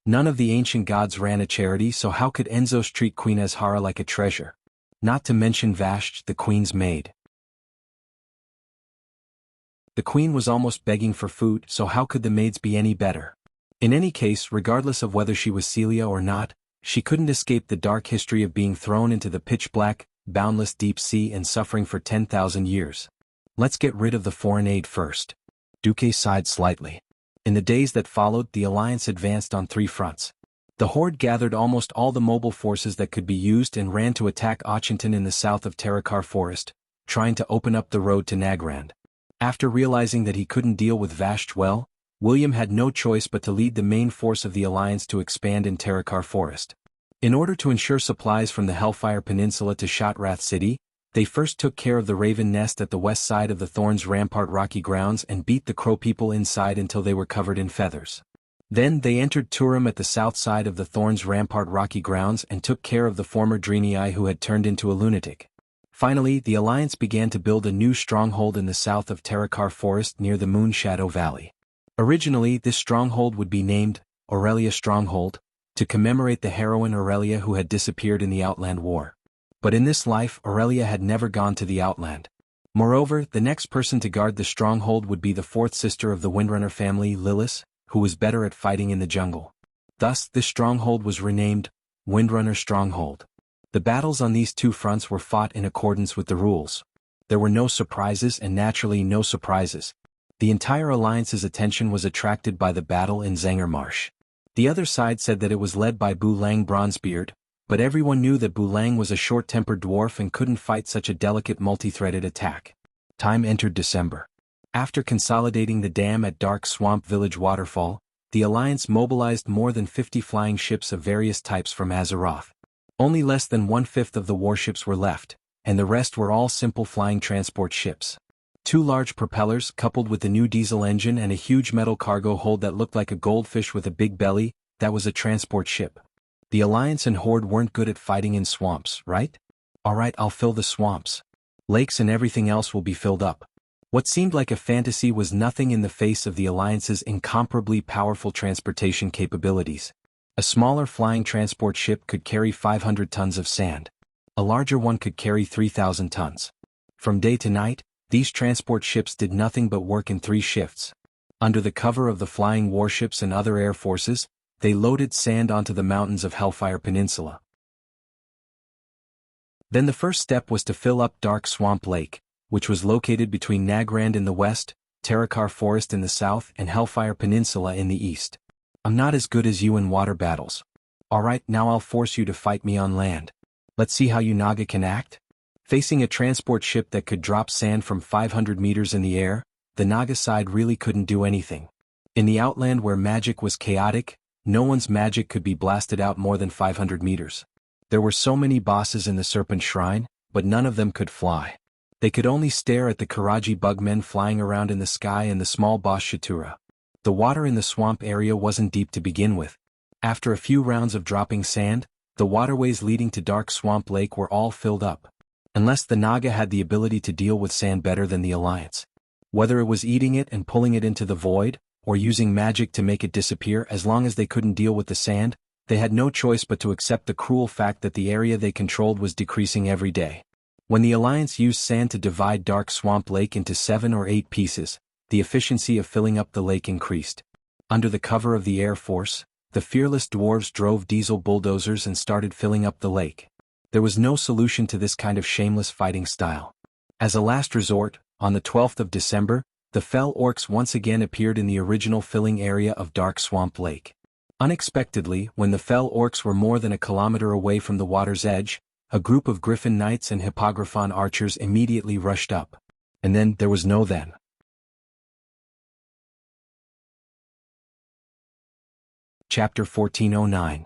None of the ancient gods ran a charity, so how could Enzos treat Queen Azhara like a treasure? Not to mention Vasht, the queen's maid. The queen was almost begging for food, so how could the maids be any better? In any case, regardless of whether she was Celia or not, she couldn't escape the dark history of being thrown into the pitch-black, boundless deep sea and suffering for 10,000 years. Let's get rid of the foreign aid first. Duque sighed slightly. In the days that followed, the alliance advanced on 3 fronts. The Horde gathered almost all the mobile forces that could be used and ran to attack Ochinton in the south of Terakar Forest, trying to open up the road to Nagrand. After realizing that he couldn't deal with Vasht well, William had no choice but to lead the main force of the alliance to expand in Terakar Forest. In order to ensure supplies from the Hellfire Peninsula to Shotrath City, they first took care of the Raven Nest at the west side of the Thorns Rampart rocky grounds and beat the Crow people inside until they were covered in feathers. Then they entered Turam at the south side of the Thorns Rampart rocky grounds and took care of the former Drenii who had turned into a lunatic. Finally, the alliance began to build a new stronghold in the south of Terakar Forest near the Moon Shadow Valley. Originally, this stronghold would be named Aurelia Stronghold, to commemorate the heroine Aurelia who had disappeared in the Outland War. But in this life, Aurelia had never gone to the Outland. Moreover, the next person to guard the stronghold would be the 4th sister of the Windrunner family, Lilith, who was better at fighting in the jungle. Thus, this stronghold was renamed Windrunner Stronghold. The battles on these 2 fronts were fought in accordance with the rules. There were no surprises and naturally no surprises. The entire alliance's attention was attracted by the battle in Zanger Marsh. The other side said that it was led by Bulang Bronzebeard, but everyone knew that Bulang was a short-tempered dwarf and couldn't fight such a delicate multi-threaded attack. Time entered December. After consolidating the dam at Dark Swamp Village Waterfall, the alliance mobilized more than 50 flying ships of various types from Azeroth. Only less than 1/5 of the warships were left, and the rest were all simple flying transport ships. 2 large propellers coupled with the new diesel engine and a huge metal cargo hold that looked like a goldfish with a big belly, that was a transport ship. The Alliance and Horde weren't good at fighting in swamps, right? Alright, I'll fill the swamps. Lakes and everything else will be filled up. What seemed like a fantasy was nothing in the face of the Alliance's incomparably powerful transportation capabilities. A smaller flying transport ship could carry 500 tons of sand. A larger one could carry 3,000 tons. From day to night, these transport ships did nothing but work in 3 shifts. Under the cover of the flying warships and other air forces, they loaded sand onto the mountains of Hellfire Peninsula. Then the first step was to fill up Dark Swamp Lake, which was located between Nagrand in the west, Terakar Forest in the south and Hellfire Peninsula in the east. I'm not as good as you in water battles. Alright, now I'll force you to fight me on land. Let's see how you Naga can act. Facing a transport ship that could drop sand from 500 meters in the air, the Naga side really couldn't do anything. In the Outland where magic was chaotic, no one's magic could be blasted out more than 500 meters. There were so many bosses in the Serpent Shrine, but none of them could fly. They could only stare at the Karaji bugmen flying around in the sky and the small boss Shatura. The water in the swamp area wasn't deep to begin with. After a few rounds of dropping sand, the waterways leading to Dark Swamp Lake were all filled up. Unless the Naga had the ability to deal with sand better than the Alliance. Whether it was eating it and pulling it into the void, or using magic to make it disappear, as long as they couldn't deal with the sand, they had no choice but to accept the cruel fact that the area they controlled was decreasing every day. When the Alliance used sand to divide Dark Swamp Lake into 7 or 8 pieces, the efficiency of filling up the lake increased. Under the cover of the Air Force, the fearless dwarves drove diesel bulldozers and started filling up the lake. There was no solution to this kind of shameless fighting style. As a last resort, on the 12th of December, the fell orcs once again appeared in the original filling area of Dark Swamp Lake. Unexpectedly, when the fell orcs were more than a kilometer away from the water's edge, a group of Griffin Knights and Hippogriphon archers immediately rushed up. And then there was no then. Chapter 1409.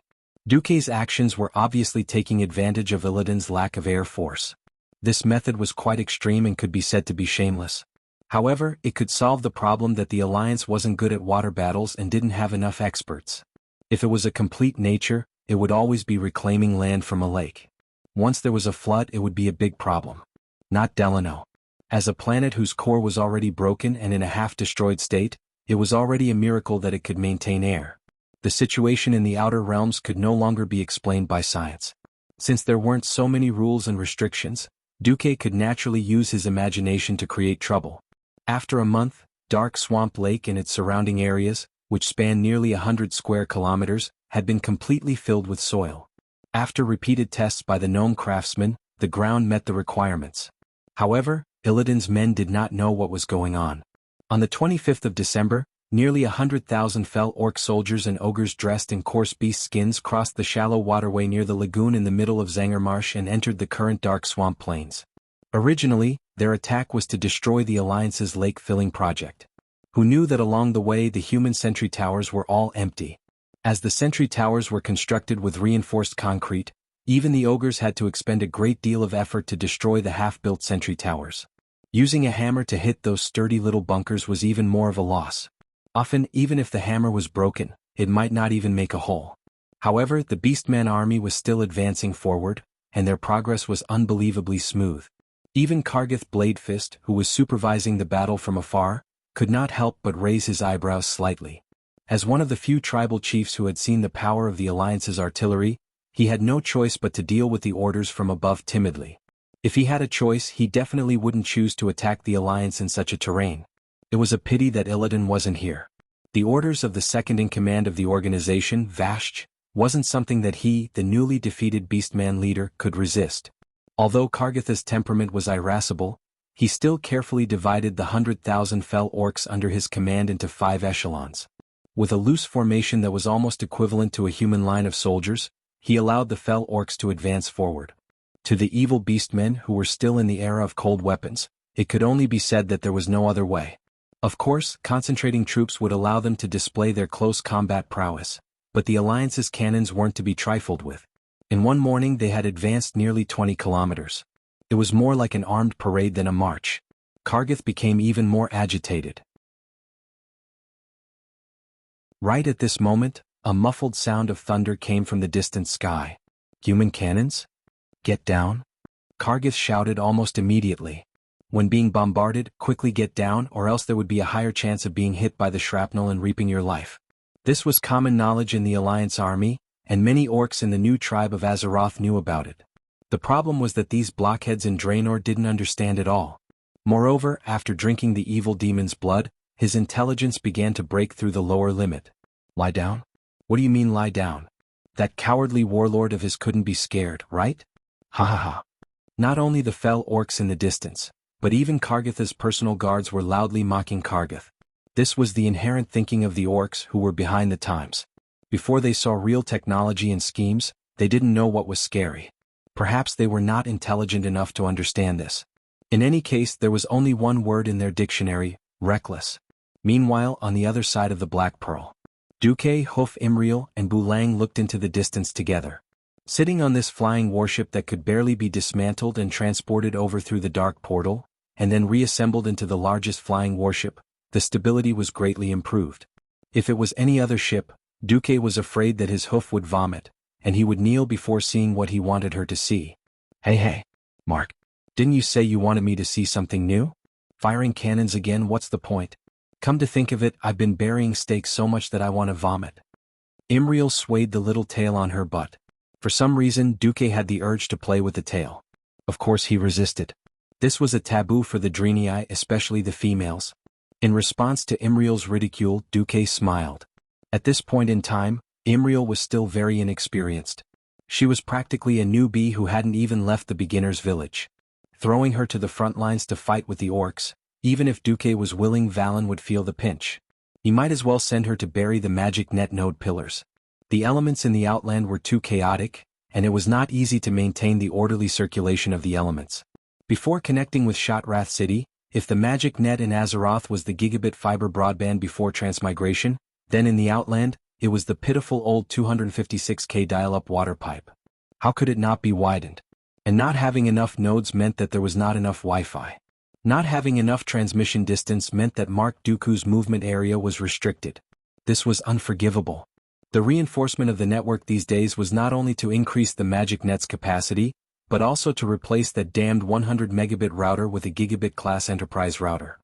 Duque's actions were obviously taking advantage of Illidan's lack of air force. This method was quite extreme and could be said to be shameless. However, it could solve the problem that the Alliance wasn't good at water battles and didn't have enough experts. If it was a complete nature, it would always be reclaiming land from a lake. Once there was a flood, it would be a big problem. Not Delano. As a planet whose core was already broken and in a half-destroyed state, it was already a miracle that it could maintain air. The situation in the outer realms could no longer be explained by science. Since there weren't so many rules and restrictions, Duque could naturally use his imagination to create trouble. After a month, Dark Swamp Lake and its surrounding areas, which spanned nearly 100 square kilometers, had been completely filled with soil. After repeated tests by the gnome craftsmen, the ground met the requirements. However, Illidan's men did not know what was going on. On the 25th of December, nearly 100,000 fell orc soldiers and ogres dressed in coarse beast skins crossed the shallow waterway near the lagoon in the middle of Zangermarsh and entered the current Dark Swamp Plains. Originally, their attack was to destroy the Alliance's lake-filling project. Who knew that along the way the human sentry towers were all empty? As the sentry towers were constructed with reinforced concrete, even the ogres had to expend a great deal of effort to destroy the half-built sentry towers. Using a hammer to hit those sturdy little bunkers was even more of a loss. Often, even if the hammer was broken, it might not even make a hole. However, the Beastman army was still advancing forward, and their progress was unbelievably smooth. Even Kargith Bladefist, who was supervising the battle from afar, could not help but raise his eyebrows slightly. As one of the few tribal chiefs who had seen the power of the Alliance's artillery, he had no choice but to deal with the orders from above timidly. If he had a choice, he definitely wouldn't choose to attack the Alliance in such a terrain. It was a pity that Illidan wasn't here. The orders of the second-in-command of the organization, Vashj, wasn't something that he, the newly defeated Beastman leader, could resist. Although Kargith's temperament was irascible, he still carefully divided the 100,000 fell orcs under his command into 5 echelons. With a loose formation that was almost equivalent to a human line of soldiers, he allowed the fell orcs to advance forward. To the evil beastmen who were still in the era of cold weapons, it could only be said that there was no other way. Of course, concentrating troops would allow them to display their close combat prowess, but the Alliance's cannons weren't to be trifled with. In one morning they had advanced nearly 20 kilometers. It was more like an armed parade than a march. Kargith became even more agitated. Right at this moment, a muffled sound of thunder came from the distant sky. Human cannons? Get down? Kargith shouted almost immediately. When being bombarded, quickly get down or else there would be a higher chance of being hit by the shrapnel and reaping your life. This was common knowledge in the Alliance army, and many orcs in the new tribe of Azeroth knew about it. The problem was that these blockheads in Draenor didn't understand it all. Moreover, after drinking the evil demon's blood, his intelligence began to break through the lower limit. Lie down? What do you mean lie down? That cowardly warlord of his couldn't be scared, right? Ha ha ha. Not only the fell orcs in the distance, but even Kargith's personal guards were loudly mocking Kargith. This was the inherent thinking of the orcs who were behind the times. Before they saw real technology and schemes, they didn't know what was scary. Perhaps they were not intelligent enough to understand this. In any case, there was only one word in their dictionary: reckless. Meanwhile, on the other side of the Black Pearl, Duque, Hoof Imriel, and Bulang looked into the distance together. Sitting on this flying warship that could barely be dismantled and transported over through the dark portal, and then reassembled into the largest flying warship, the stability was greatly improved. If it was any other ship, Duque was afraid that his hoof would vomit, and he would kneel before seeing what he wanted her to see. Hey, Mark. Didn't you say you wanted me to see something new? Firing cannons again, what's the point? Come to think of it, I've been burying steaks so much that I want to vomit. Imriel swayed the little tail on her butt. For some reason, Duque had the urge to play with the tail. Of course he resisted. This was a taboo for the Drenii, especially the females. In response to Imriel's ridicule, Duque smiled. At this point in time, Imriel was still very inexperienced. She was practically a newbie who hadn't even left the beginner's village. Throwing her to the front lines to fight with the orcs, even if Duque was willing, Valen would feel the pinch. He might as well send her to bury the magic net node pillars. The elements in the Outland were too chaotic, and it was not easy to maintain the orderly circulation of the elements. Before connecting with Shotrath City, if the magic net in Azeroth was the gigabit fiber broadband before transmigration, then in the Outland, it was the pitiful old 256K dial-up water pipe. How could it not be widened? And not having enough nodes meant that there was not enough Wi-Fi. Not having enough transmission distance meant that Mark Dooku's movement area was restricted. This was unforgivable. The reinforcement of the network these days was not only to increase the magic net's capacity, but also to replace that damned 100 megabit router with a gigabit class enterprise router.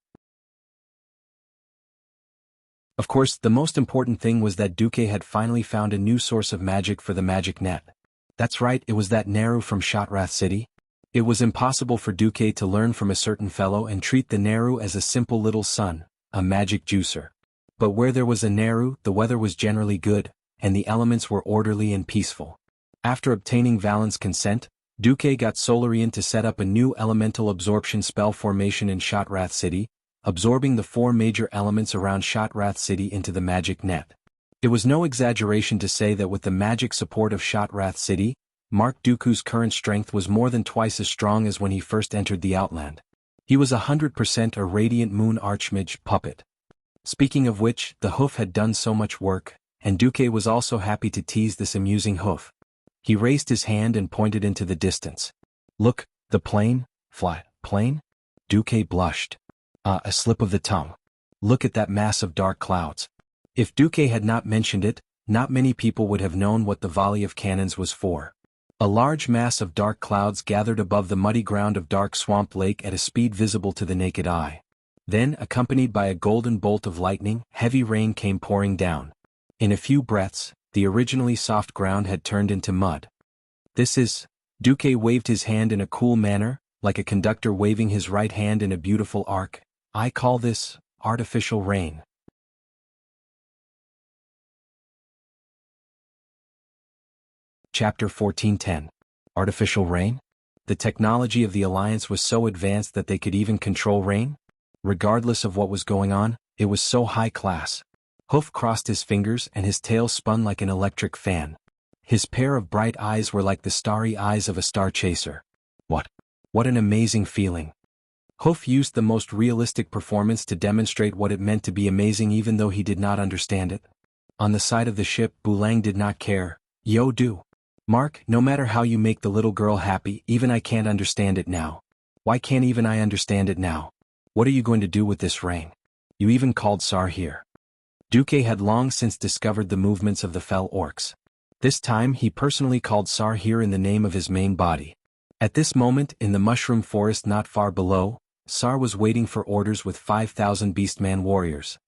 Of course, the most important thing was that Duque had finally found a new source of magic for the magic net. That's right, it was that Neru from Shotrath City. It was impossible for Duque to learn from a certain fellow and treat the Neru as a simple little son, a magic juicer. But where there was a Neru, the weather was generally good, and the elements were orderly and peaceful. After obtaining Valen's consent, Duque got Solarian to set up a new elemental absorption spell formation in Shotrath City, absorbing the 4 major elements around Shotrath City into the magic net. It was no exaggeration to say that with the magic support of Shotrath City, Mark Dooku's current strength was more than twice as strong as when he first entered the Outland. He was 100% a Radiant Moon Archmage puppet. Speaking of which, the hoof had done so much work, and Duque was also happy to tease this amusing hoof. He raised his hand and pointed into the distance. Look, the plane, flat, plane? Duque blushed. A slip of the tongue. Look at that mass of dark clouds. If Duque had not mentioned it, not many people would have known what the volley of cannons was for. A large mass of dark clouds gathered above the muddy ground of Dark Swamp Lake at a speed visible to the naked eye. Then, accompanied by a golden bolt of lightning, heavy rain came pouring down. In a few breaths, the originally soft ground had turned into mud. This is... Duque waved his hand in a cool manner, like a conductor waving his right hand in a beautiful arc. I call this artificial rain. Chapter 1410. Artificial rain? The technology of the Alliance was so advanced that they could even control rain? Regardless of what was going on, it was so high class. Hoof crossed his fingers and his tail spun like an electric fan. His pair of bright eyes were like the starry eyes of a star chaser. What an amazing feeling. Hoof used the most realistic performance to demonstrate what it meant to be amazing even though he did not understand it. On the side of the ship, Bulang did not care. Yo do. Mark, no matter how you make the little girl happy, even I can't understand it now. Why can't even I understand it now? What are you going to do with this rain? You even called Sar here. Duque had long since discovered the movements of the fell orcs. This time he personally called Sar here in the name of his main body. At this moment, in the mushroom forest not far below, Sar was waiting for orders with 5,000 beastman warriors.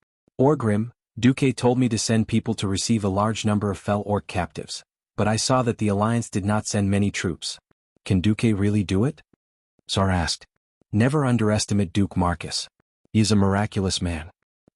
Orgrim, Duque told me to send people to receive a large number of fell orc captives. But I saw that the Alliance did not send many troops. Can Duque really do it? Sar asked. Never underestimate Duke Marcus. He is a miraculous man.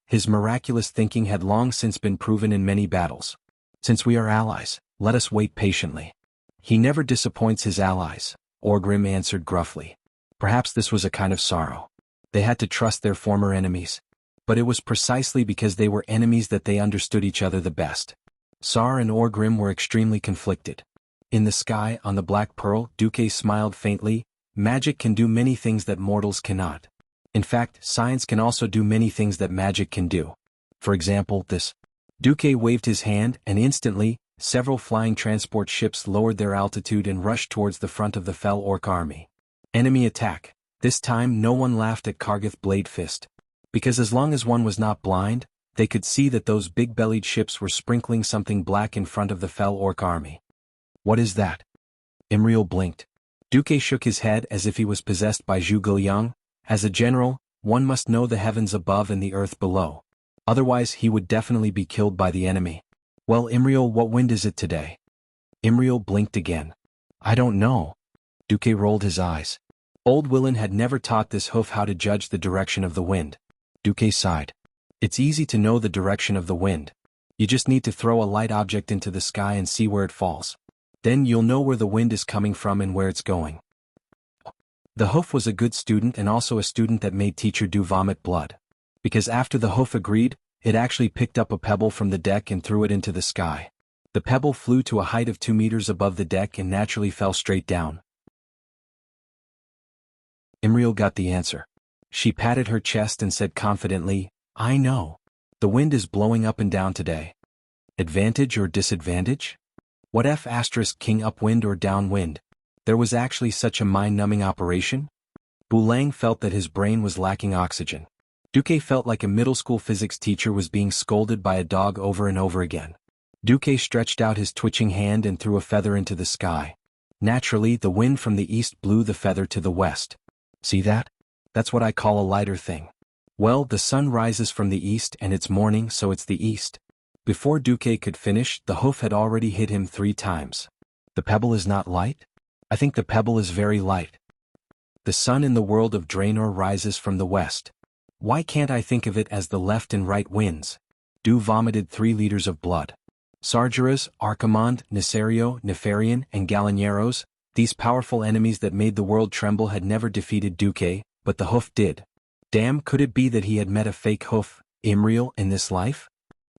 His miraculous thinking had long since been proven in many battles. Since we are allies, let us wait patiently. He never disappoints his allies, Orgrim answered gruffly. Perhaps this was a kind of sorrow. They had to trust their former enemies. But it was precisely because they were enemies that they understood each other the best. Sar and Orgrim were extremely conflicted. In the sky, on the Black Pearl, Duque smiled faintly. Magic can do many things that mortals cannot. In fact, science can also do many things that magic can do. For example, this. Duque waved his hand, and instantly, several flying transport ships lowered their altitude and rushed towards the front of the fell orc army. Enemy attack. This time no one laughed at Kargath Bladefist. Because as long as one was not blind, they could see that those big-bellied ships were sprinkling something black in front of the fell orc army. What is that? Imriel blinked. Duque shook his head as if he was possessed by Zhu Guiyang. As a general, one must know the heavens above and the earth below. Otherwise he would definitely be killed by the enemy. Well, Imriel, what wind is it today? Imriel blinked again. I don't know. Duque rolled his eyes. Old Willen had never taught this hoof how to judge the direction of the wind. Duque sighed. It's easy to know the direction of the wind. You just need to throw a light object into the sky and see where it falls. Then you'll know where the wind is coming from and where it's going. The hoof was a good student and also a student that made teacher do vomit blood. Because after the hoof agreed, it actually picked up a pebble from the deck and threw it into the sky. The pebble flew to a height of 2 meters above the deck and naturally fell straight down. Imriel got the answer. She patted her chest and said confidently, I know. The wind is blowing up and down today. Advantage or disadvantage? What if * king upwind or downwind? There was actually such a mind-numbing operation? Bulang felt that his brain was lacking oxygen. Duque felt like a middle school physics teacher was being scolded by a dog over and over again. Duque stretched out his twitching hand and threw a feather into the sky. Naturally, the wind from the east blew the feather to the west. See that? That's what I call a lighter thing. Well, the sun rises from the east and it's morning, so it's the east. Before Duque could finish, the hoof had already hit him 3 times. The pebble is not light? I think the pebble is very light. The sun in the world of Draenor rises from the west. Why can't I think of it as the left and right winds? Du vomited 3 liters of blood. Sargeras, Archimond, Nesario, Nefarian, and Galineros, these powerful enemies that made the world tremble had never defeated Duque, but the hoof did. Damn, could it be that he had met a fake hoof, Imriel, in this life?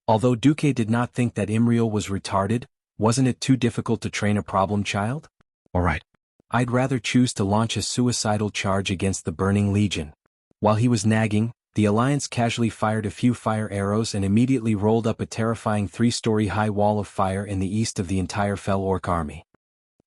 Although Duque did not think that Imriel was retarded, wasn't it too difficult to train a problem child? Alright. I'd rather choose to launch a suicidal charge against the Burning Legion. While he was nagging, the Alliance casually fired a few fire arrows and immediately rolled up a terrifying 3-story high wall of fire in the east of the entire Fel Orc army.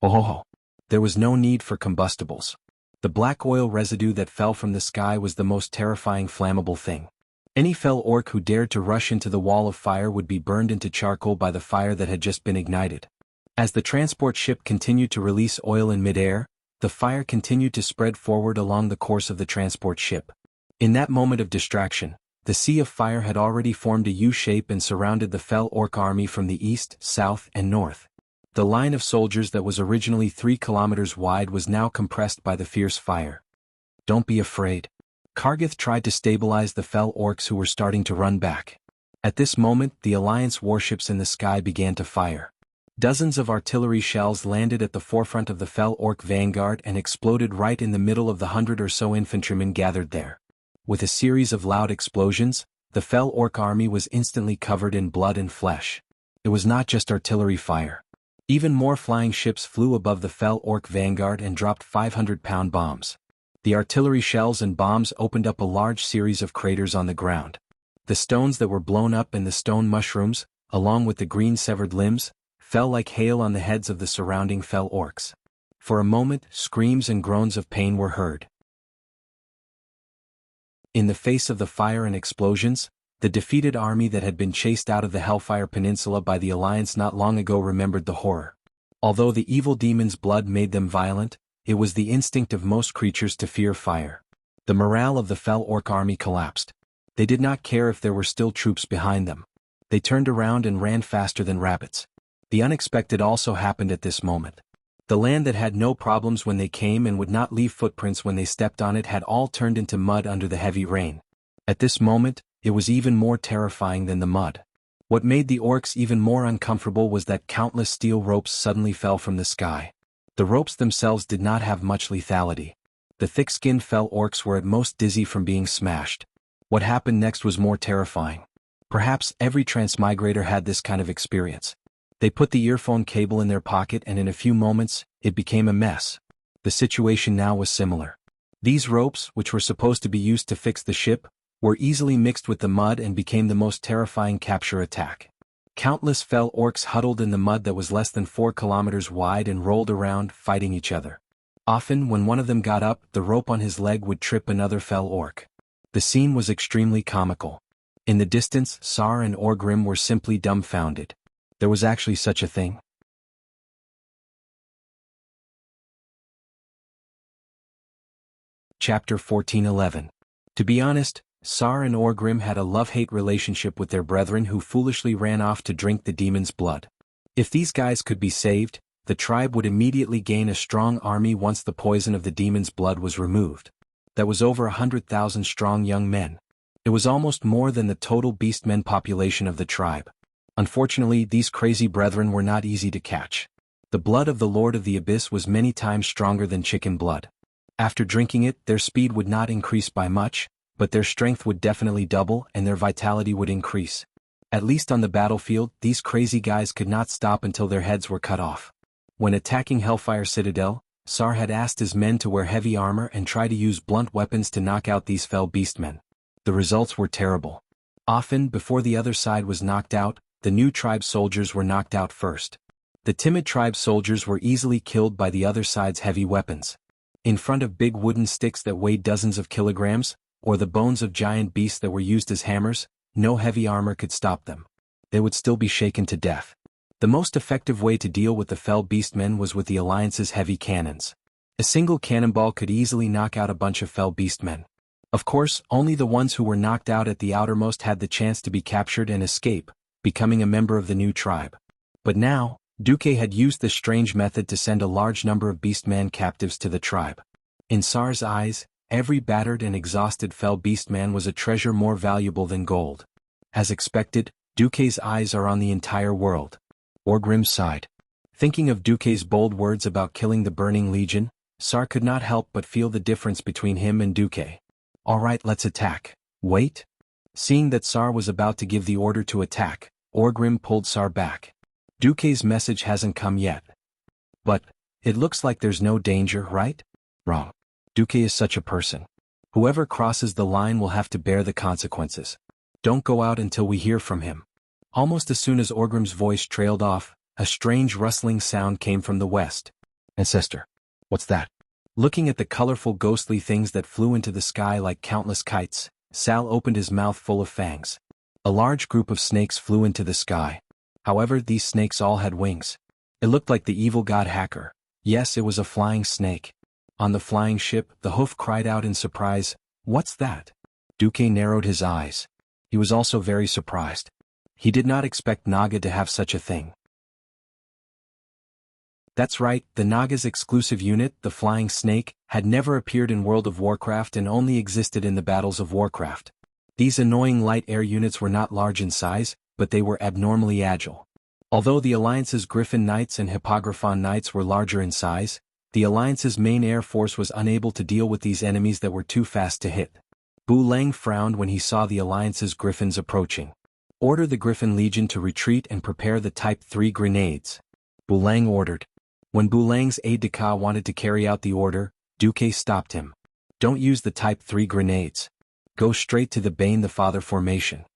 Oh! There was no need for combustibles. The black oil residue that fell from the sky was the most terrifying flammable thing. Any Fel Orc who dared to rush into the wall of fire would be burned into charcoal by the fire that had just been ignited. As the transport ship continued to release oil in midair, the fire continued to spread forward along the course of the transport ship. In that moment of distraction, the sea of fire had already formed a U-shape and surrounded the Fel Orc army from the east, south, and north. The line of soldiers that was originally 3 kilometers wide was now compressed by the fierce fire. Don't be afraid. Kargith tried to stabilize the Fel Orcs who were starting to run back. At this moment, the Alliance warships in the sky began to fire. Dozens of artillery shells landed at the forefront of the Fel Orc vanguard and exploded right in the middle of the 100 or so infantrymen gathered there. With a series of loud explosions, the Fel Orc army was instantly covered in blood and flesh. It was not just artillery fire. Even more flying ships flew above the Fel Orc vanguard and dropped 500-pound bombs. The artillery shells and bombs opened up a large series of craters on the ground. The stones that were blown up and the stone mushrooms, along with the green severed limbs, fell like hail on the heads of the surrounding Fel Orcs. For a moment, screams and groans of pain were heard. In the face of the fire and explosions, the defeated army that had been chased out of the Hellfire Peninsula by the Alliance not long ago remembered the horror. Although the evil demon's blood made them violent, it was the instinct of most creatures to fear fire. The morale of the Fel Orc army collapsed. They did not care if there were still troops behind them. They turned around and ran faster than rabbits. The unexpected also happened at this moment. The land that had no problems when they came and would not leave footprints when they stepped on it had all turned into mud under the heavy rain. At this moment, it was even more terrifying than the mud. What made the orcs even more uncomfortable was that countless steel ropes suddenly fell from the sky. The ropes themselves did not have much lethality. The thick-skinned Fel Orcs were at most dizzy from being smashed. What happened next was more terrifying. Perhaps every transmigrator had this kind of experience. They put the earphone cable in their pocket and in a few moments, it became a mess. The situation now was similar. These ropes, which were supposed to be used to fix the ship, were easily mixed with the mud and became the most terrifying capture attack. Countless Fel Orcs huddled in the mud that was less than 4 kilometers wide and rolled around, fighting each other. Often, when one of them got up, the rope on his leg would trip another Fel Orc. The scene was extremely comical. In the distance, Sar and Orgrim were simply dumbfounded. There was actually such a thing. Chapter 14:11. To be honest, Sar and Orgrim had a love-hate relationship with their brethren who foolishly ran off to drink the demon's blood. If these guys could be saved, the tribe would immediately gain a strong army once the poison of the demon's blood was removed. That was over 100,000 strong young men. It was almost more than the total beastmen population of the tribe. Unfortunately, these crazy brethren were not easy to catch. The blood of the Lord of the Abyss was many times stronger than chicken blood. After drinking it, their speed would not increase by much, but their strength would definitely double and their vitality would increase. At least on the battlefield, these crazy guys could not stop until their heads were cut off. When attacking Hellfire Citadel, Sar had asked his men to wear heavy armor and try to use blunt weapons to knock out these fell beastmen. The results were terrible. Often, before the other side was knocked out, the new tribe soldiers were knocked out first. The timid tribe soldiers were easily killed by the other side's heavy weapons. In front of big wooden sticks that weighed dozens of kilograms, or the bones of giant beasts that were used as hammers, no heavy armor could stop them. They would still be shaken to death. The most effective way to deal with the fell beastmen was with the Alliance's heavy cannons. A single cannonball could easily knock out a bunch of fell beastmen. Of course, only the ones who were knocked out at the outermost had the chance to be captured and escape, becoming a member of the new tribe. But now, Duque had used this strange method to send a large number of beastman captives to the tribe. In Sar's eyes, every battered and exhausted fell beastman was a treasure more valuable than gold. As expected, Duque's eyes are on the entire world. Orgrim sighed. Thinking of Duque's bold words about killing the Burning Legion, Sar could not help but feel the difference between him and Duque. All right, let's attack. Wait. Seeing that Sar was about to give the order to attack, Orgrim pulled Sar back. Duque's message hasn't come yet. But, it looks like there's no danger, right? Wrong. Duque is such a person. Whoever crosses the line will have to bear the consequences. Don't go out until we hear from him. Almost as soon as Orgrim's voice trailed off, a strange rustling sound came from the west. Ancestor. What's that? Looking at the colorful ghostly things that flew into the sky like countless kites, Sal opened his mouth full of fangs. A large group of snakes flew into the sky. However, these snakes all had wings. It looked like the evil god Hacker. Yes, it was a flying snake. On the flying ship, the hoof cried out in surprise, "What's that?" Duque narrowed his eyes. He was also very surprised. He did not expect Naga to have such a thing. That's right, the Naga's exclusive unit, the Flying Snake, had never appeared in World of Warcraft and only existed in the battles of Warcraft. These annoying light air units were not large in size, but they were abnormally agile. Although the Alliance's Griffin Knights and Hippogriphon Knights were larger in size, the Alliance's main air force was unable to deal with these enemies that were too fast to hit. Bu Lang frowned when he saw the Alliance's Griffins approaching. Order the Griffin Legion to retreat and prepare the Type 3 grenades. Bu Lang ordered. When Bu Lang's aide-de-camp wanted to carry out the order, Duque stopped him. Don't use the Type 3 grenades. Go straight to the Bane the Father formation.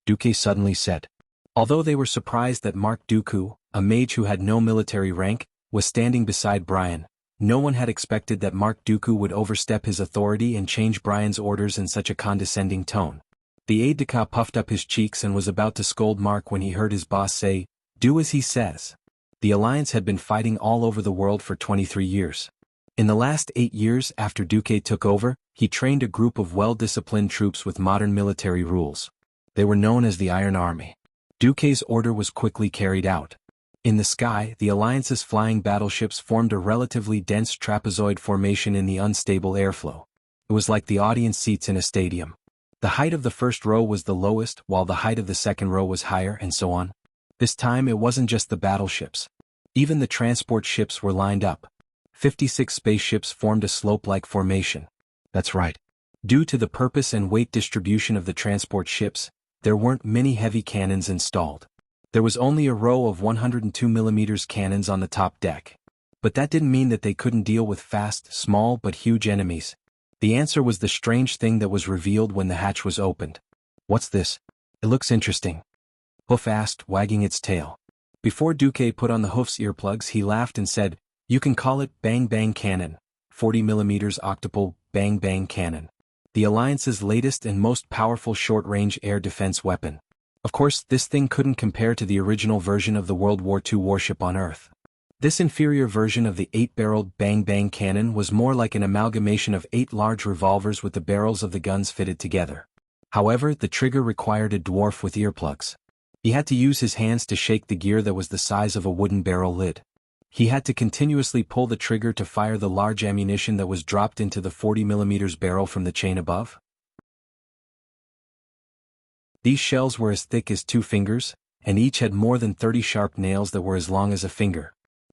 Duque suddenly said. Although they were surprised that Mark Dooku, a mage who had no military rank, was standing beside Brian, no one had expected that Mark Dooku would overstep his authority and change Brian's orders in such a condescending tone. The aide-de-camp puffed up his cheeks and was about to scold Mark when he heard his boss say, "Do as he says." The Alliance had been fighting all over the world for 23 years. In the last 8 years after Duque took over, he trained a group of well-disciplined troops with modern military rules. They were known as the Iron Army. Duque's order was quickly carried out. In the sky, the Alliance's flying battleships formed a relatively dense trapezoid formation in the unstable airflow. It was like the audience seats in a stadium. The height of the first row was the lowest, while the height of the second row was higher, and so on. This time it wasn't just the battleships. Even the transport ships were lined up. 56 spaceships formed a slope-like formation. That's right. Due to the purpose and weight distribution of the transport ships, there weren't many heavy cannons installed. There was only a row of 102mm cannons on the top deck. But that didn't mean that they couldn't deal with fast, small but huge enemies. The answer was the strange thing that was revealed when the hatch was opened. What's this? It looks interesting. Hoof asked, wagging its tail. Before Duque put on the Hoof's earplugs, he laughed and said, "You can call it Bang Bang Cannon, 40mm octuple Bang Bang Cannon. The Alliance's latest and most powerful short-range air defense weapon. Of course, this thing couldn't compare to the original version of the World War II warship on Earth. This inferior version of the 8-barreled bang-bang cannon was more like an amalgamation of 8 large revolvers with the barrels of the guns fitted together. However, the trigger required a dwarf with earplugs. He had to use his hands to shake the gear that was the size of a wooden barrel lid. He had to continuously pull the trigger to fire the large ammunition that was dropped into the 40mm barrel from the chain above. These shells were as thick as 2 fingers, and each had more than 30 sharp nails that were as long as a finger.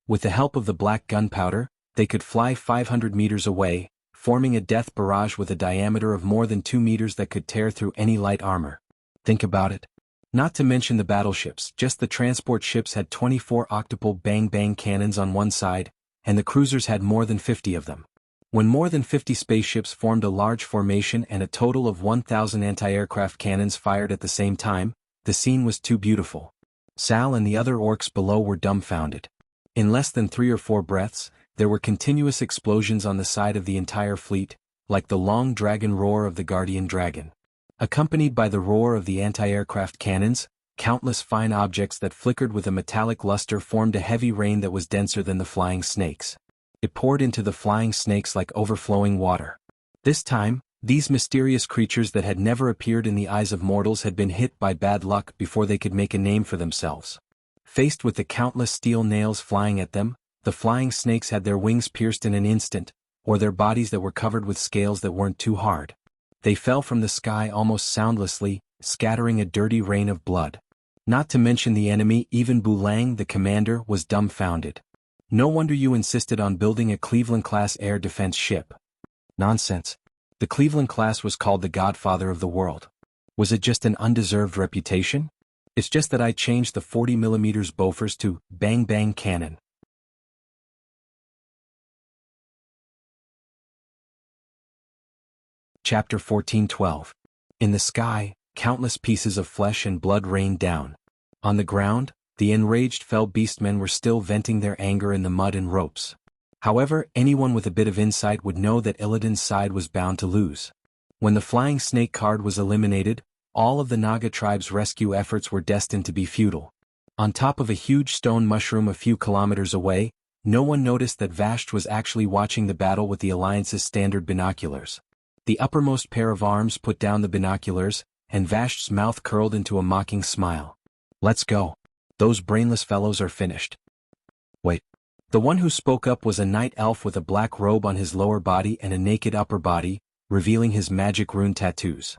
With the help of the black gunpowder, they could fly 500 meters away, forming a death barrage with a diameter of more than 2 meters that could tear through any light armor. Think about it. Not to mention the battleships, just the transport ships had 24 octuple bang-bang cannons on one side, and the cruisers had more than 50 of them. When more than 50 spaceships formed a large formation and a total of 1,000 anti-aircraft cannons fired at the same time, the scene was too beautiful. Sal and the other orcs below were dumbfounded. In less than 3 or 4 breaths, there were continuous explosions on the side of the entire fleet, like the long dragon roar of the guardian dragon. Accompanied by the roar of the anti-aircraft cannons, countless fine objects that flickered with a metallic luster formed a heavy rain that was denser than the flying snakes. It poured into the flying snakes like overflowing water. This time, these mysterious creatures that had never appeared in the eyes of mortals had been hit by bad luck before they could make a name for themselves. Faced with the countless steel nails flying at them, the flying snakes had their wings pierced in an instant, or their bodies that were covered with scales that weren't too hard. They fell from the sky almost soundlessly, scattering a dirty rain of blood. Not to mention the enemy, even Bulang the commander was dumbfounded. No wonder you insisted on building a Cleveland-class air defense ship. Nonsense. The Cleveland-class was called the Godfather of the world. Was it just an undeserved reputation? It's just that I changed the 40mm Bofors to bang-bang cannon. Chapter 14:12. In the sky, countless pieces of flesh and blood rained down. On the ground, the enraged fell beastmen were still venting their anger in the mud and ropes. However, anyone with a bit of insight would know that Illidan's side was bound to lose. When the flying snake card was eliminated, all of the Naga tribe's rescue efforts were destined to be futile. On top of a huge stone mushroom a few kilometers away, no one noticed that Vasht was actually watching the battle with the Alliance's standard binoculars. The uppermost pair of arms put down the binoculars, and Vasht's mouth curled into a mocking smile. Let's go. Those brainless fellows are finished. Wait. The one who spoke up was a night elf with a black robe on his lower body and a naked upper body, revealing his magic rune tattoos.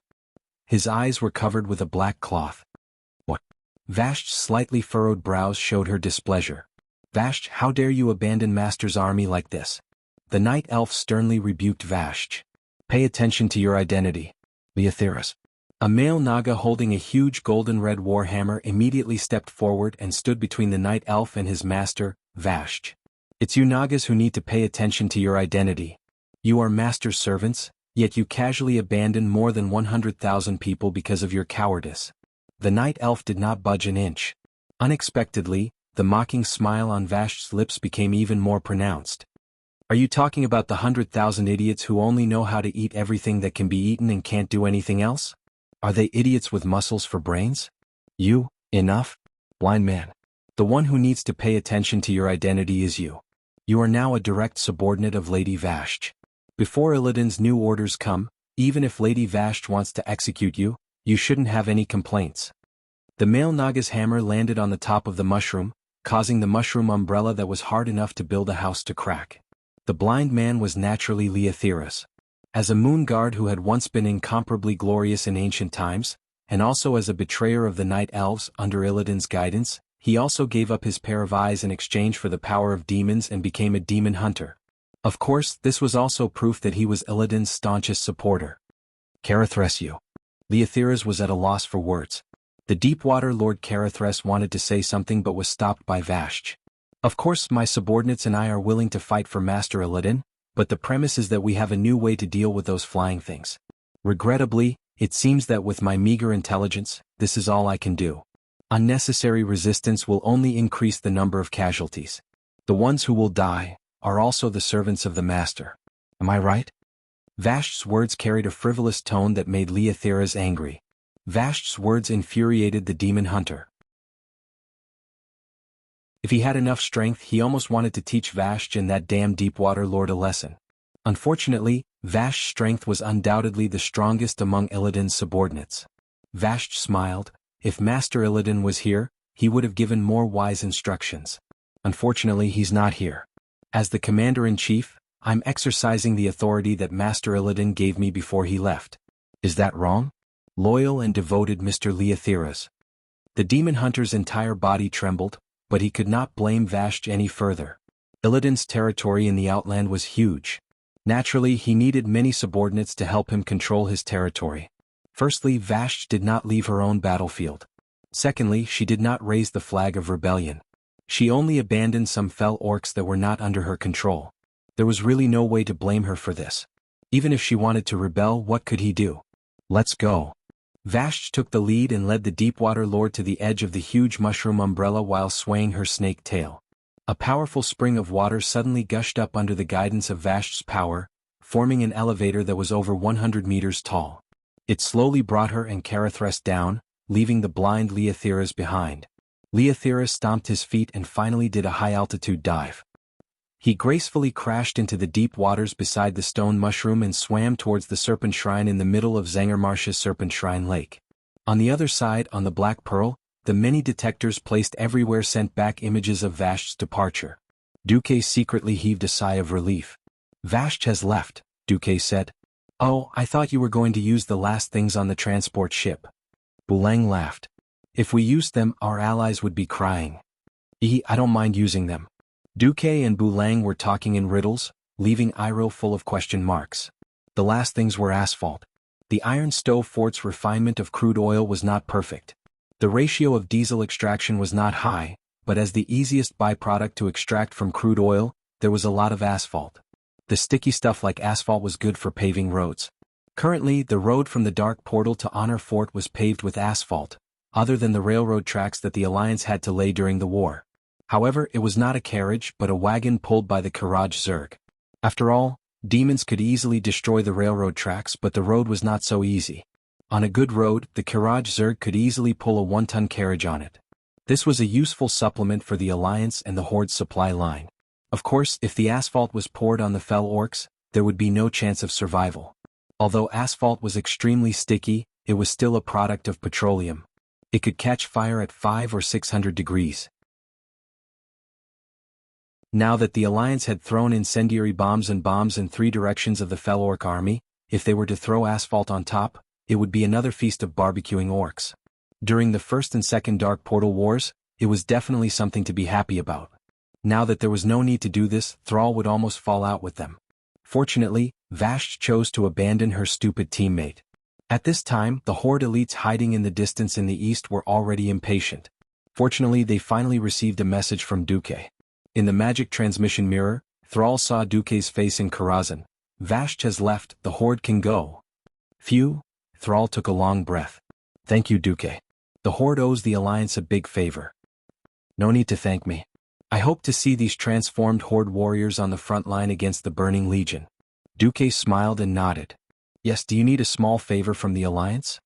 His eyes were covered with a black cloth. What? Vasht's slightly furrowed brows showed her displeasure. Vasht, how dare you abandon Master's army like this? The night elf sternly rebuked Vasht. Pay attention to your identity. Leotheras. A male Naga holding a huge golden-red warhammer immediately stepped forward and stood between the night elf and his master, Vasht. It's you Nagas who need to pay attention to your identity. You are Master's servants, yet you casually abandon more than 100,000 people because of your cowardice. The night elf did not budge an inch. Unexpectedly, the mocking smile on Vasht's lips became even more pronounced. Are you talking about the 100,000 idiots who only know how to eat everything that can be eaten and can't do anything else? Are they idiots with muscles for brains? You, enough? Blind man. The one who needs to pay attention to your identity is you. You are now a direct subordinate of Lady Vasht. Before Illidan's new orders come, even if Lady Vasht wants to execute you, you shouldn't have any complaints. The male Naga's hammer landed on the top of the mushroom, causing the mushroom umbrella that was hard enough to build a house to crack. The blind man was naturally Leotheras. As a moon guard who had once been incomparably glorious in ancient times, and also as a betrayer of the night elves under Illidan's guidance, he also gave up his pair of eyes in exchange for the power of demons and became a demon hunter. Of course, this was also proof that he was Illidan's staunchest supporter. Karathresu. Leotheras was at a loss for words. The Deepwater Lord Karathres wanted to say something but was stopped by Vasht. Of course, my subordinates and I are willing to fight for Master Illidan, but the premise is that we have a new way to deal with those flying things. Regrettably, it seems that with my meager intelligence, this is all I can do. Unnecessary resistance will only increase the number of casualties. The ones who will die are also the servants of the Master. Am I right? Vasht's words carried a frivolous tone that made Leotheras angry. Vasht's words infuriated the demon hunter. If he had enough strength, he almost wanted to teach Vashj and that damn Deepwater Lord a lesson. Unfortunately, Vashj's strength was undoubtedly the strongest among Illidan's subordinates. Vashj smiled. If Master Illidan was here, he would have given more wise instructions. Unfortunately, he's not here. As the Commander-in-Chief, I'm exercising the authority that Master Illidan gave me before he left. Is that wrong? Loyal and devoted Mr. Leotheras. The demon hunter's entire body trembled, but he could not blame Vashj any further. Illidan's territory in the Outland was huge. Naturally, he needed many subordinates to help him control his territory. Firstly, Vashj did not leave her own battlefield. Secondly, she did not raise the flag of rebellion. She only abandoned some fell orcs that were not under her control. There was really no way to blame her for this. Even if she wanted to rebel, what could he do? Let's go. Vashj took the lead and led the Deepwater Lord to the edge of the huge mushroom umbrella while swaying her snake tail. A powerful spring of water suddenly gushed up under the guidance of Vashj's power, forming an elevator that was over 100 meters tall. It slowly brought her and Karathres down, leaving the blind Leotheras behind. Leotheras stomped his feet and finally did a high-altitude dive. He gracefully crashed into the deep waters beside the stone mushroom and swam towards the Serpent Shrine in the middle of Zangermarsh's Serpent Shrine Lake. On the other side, on the Black Pearl, the many detectors placed everywhere sent back images of Vashj's departure. Duque secretly heaved a sigh of relief. Vashj has left, Duque said. Oh, I thought you were going to use the last things on the transport ship. Bulang laughed. If we used them, our allies would be crying. I don't mind using them. Duque and Bulang were talking in riddles, leaving Iroh full of question marks. The last things were asphalt. The Iron Stove Fort's refinement of crude oil was not perfect. The ratio of diesel extraction was not high, but as the easiest byproduct to extract from crude oil, there was a lot of asphalt. The sticky stuff like asphalt was good for paving roads. Currently, the road from the Dark Portal to Honor Fort was paved with asphalt, other than the railroad tracks that the Alliance had to lay during the war. However, it was not a carriage but a wagon pulled by the Karaj Zerg. After all, demons could easily destroy the railroad tracks, but the road was not so easy. On a good road, the Karaj Zerg could easily pull a 1-ton carriage on it. This was a useful supplement for the Alliance and the Horde's supply line. Of course, if the asphalt was poured on the fell orcs, there would be no chance of survival. Although asphalt was extremely sticky, it was still a product of petroleum. It could catch fire at 500 or 600 degrees. Now that the Alliance had thrown incendiary bombs in 3 directions of the fell orc army, if they were to throw asphalt on top, it would be another feast of barbecuing orcs. During the First and Second Dark Portal Wars, it was definitely something to be happy about. Now that there was no need to do this, Thrall would almost fall out with them. Fortunately, Vashj chose to abandon her stupid teammate. At this time, the Horde elites hiding in the distance in the east were already impatient. Fortunately, they finally received a message from Duque. In the magic transmission mirror, Thrall saw Duque's face in Karazhan. Vashj has left, the Horde can go. Phew, Thrall took a long breath. Thank you, Duque. The Horde owes the Alliance a big favor. No need to thank me. I hope to see these transformed Horde warriors on the front line against the Burning Legion. Duque smiled and nodded. Yes, do you need a small favor from the Alliance?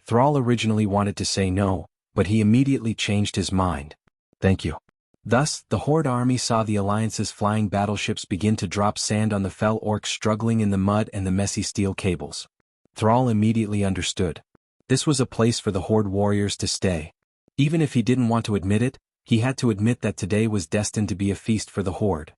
Thrall originally wanted to say no, but he immediately changed his mind. Thank you. Thus, the Horde army saw the Alliance's flying battleships begin to drop sand on the fell orcs struggling in the mud and the messy steel cables. Thrall immediately understood. This was a place for the Horde warriors to stay. Even if he didn't want to admit it, he had to admit that today was destined to be a feast for the Horde.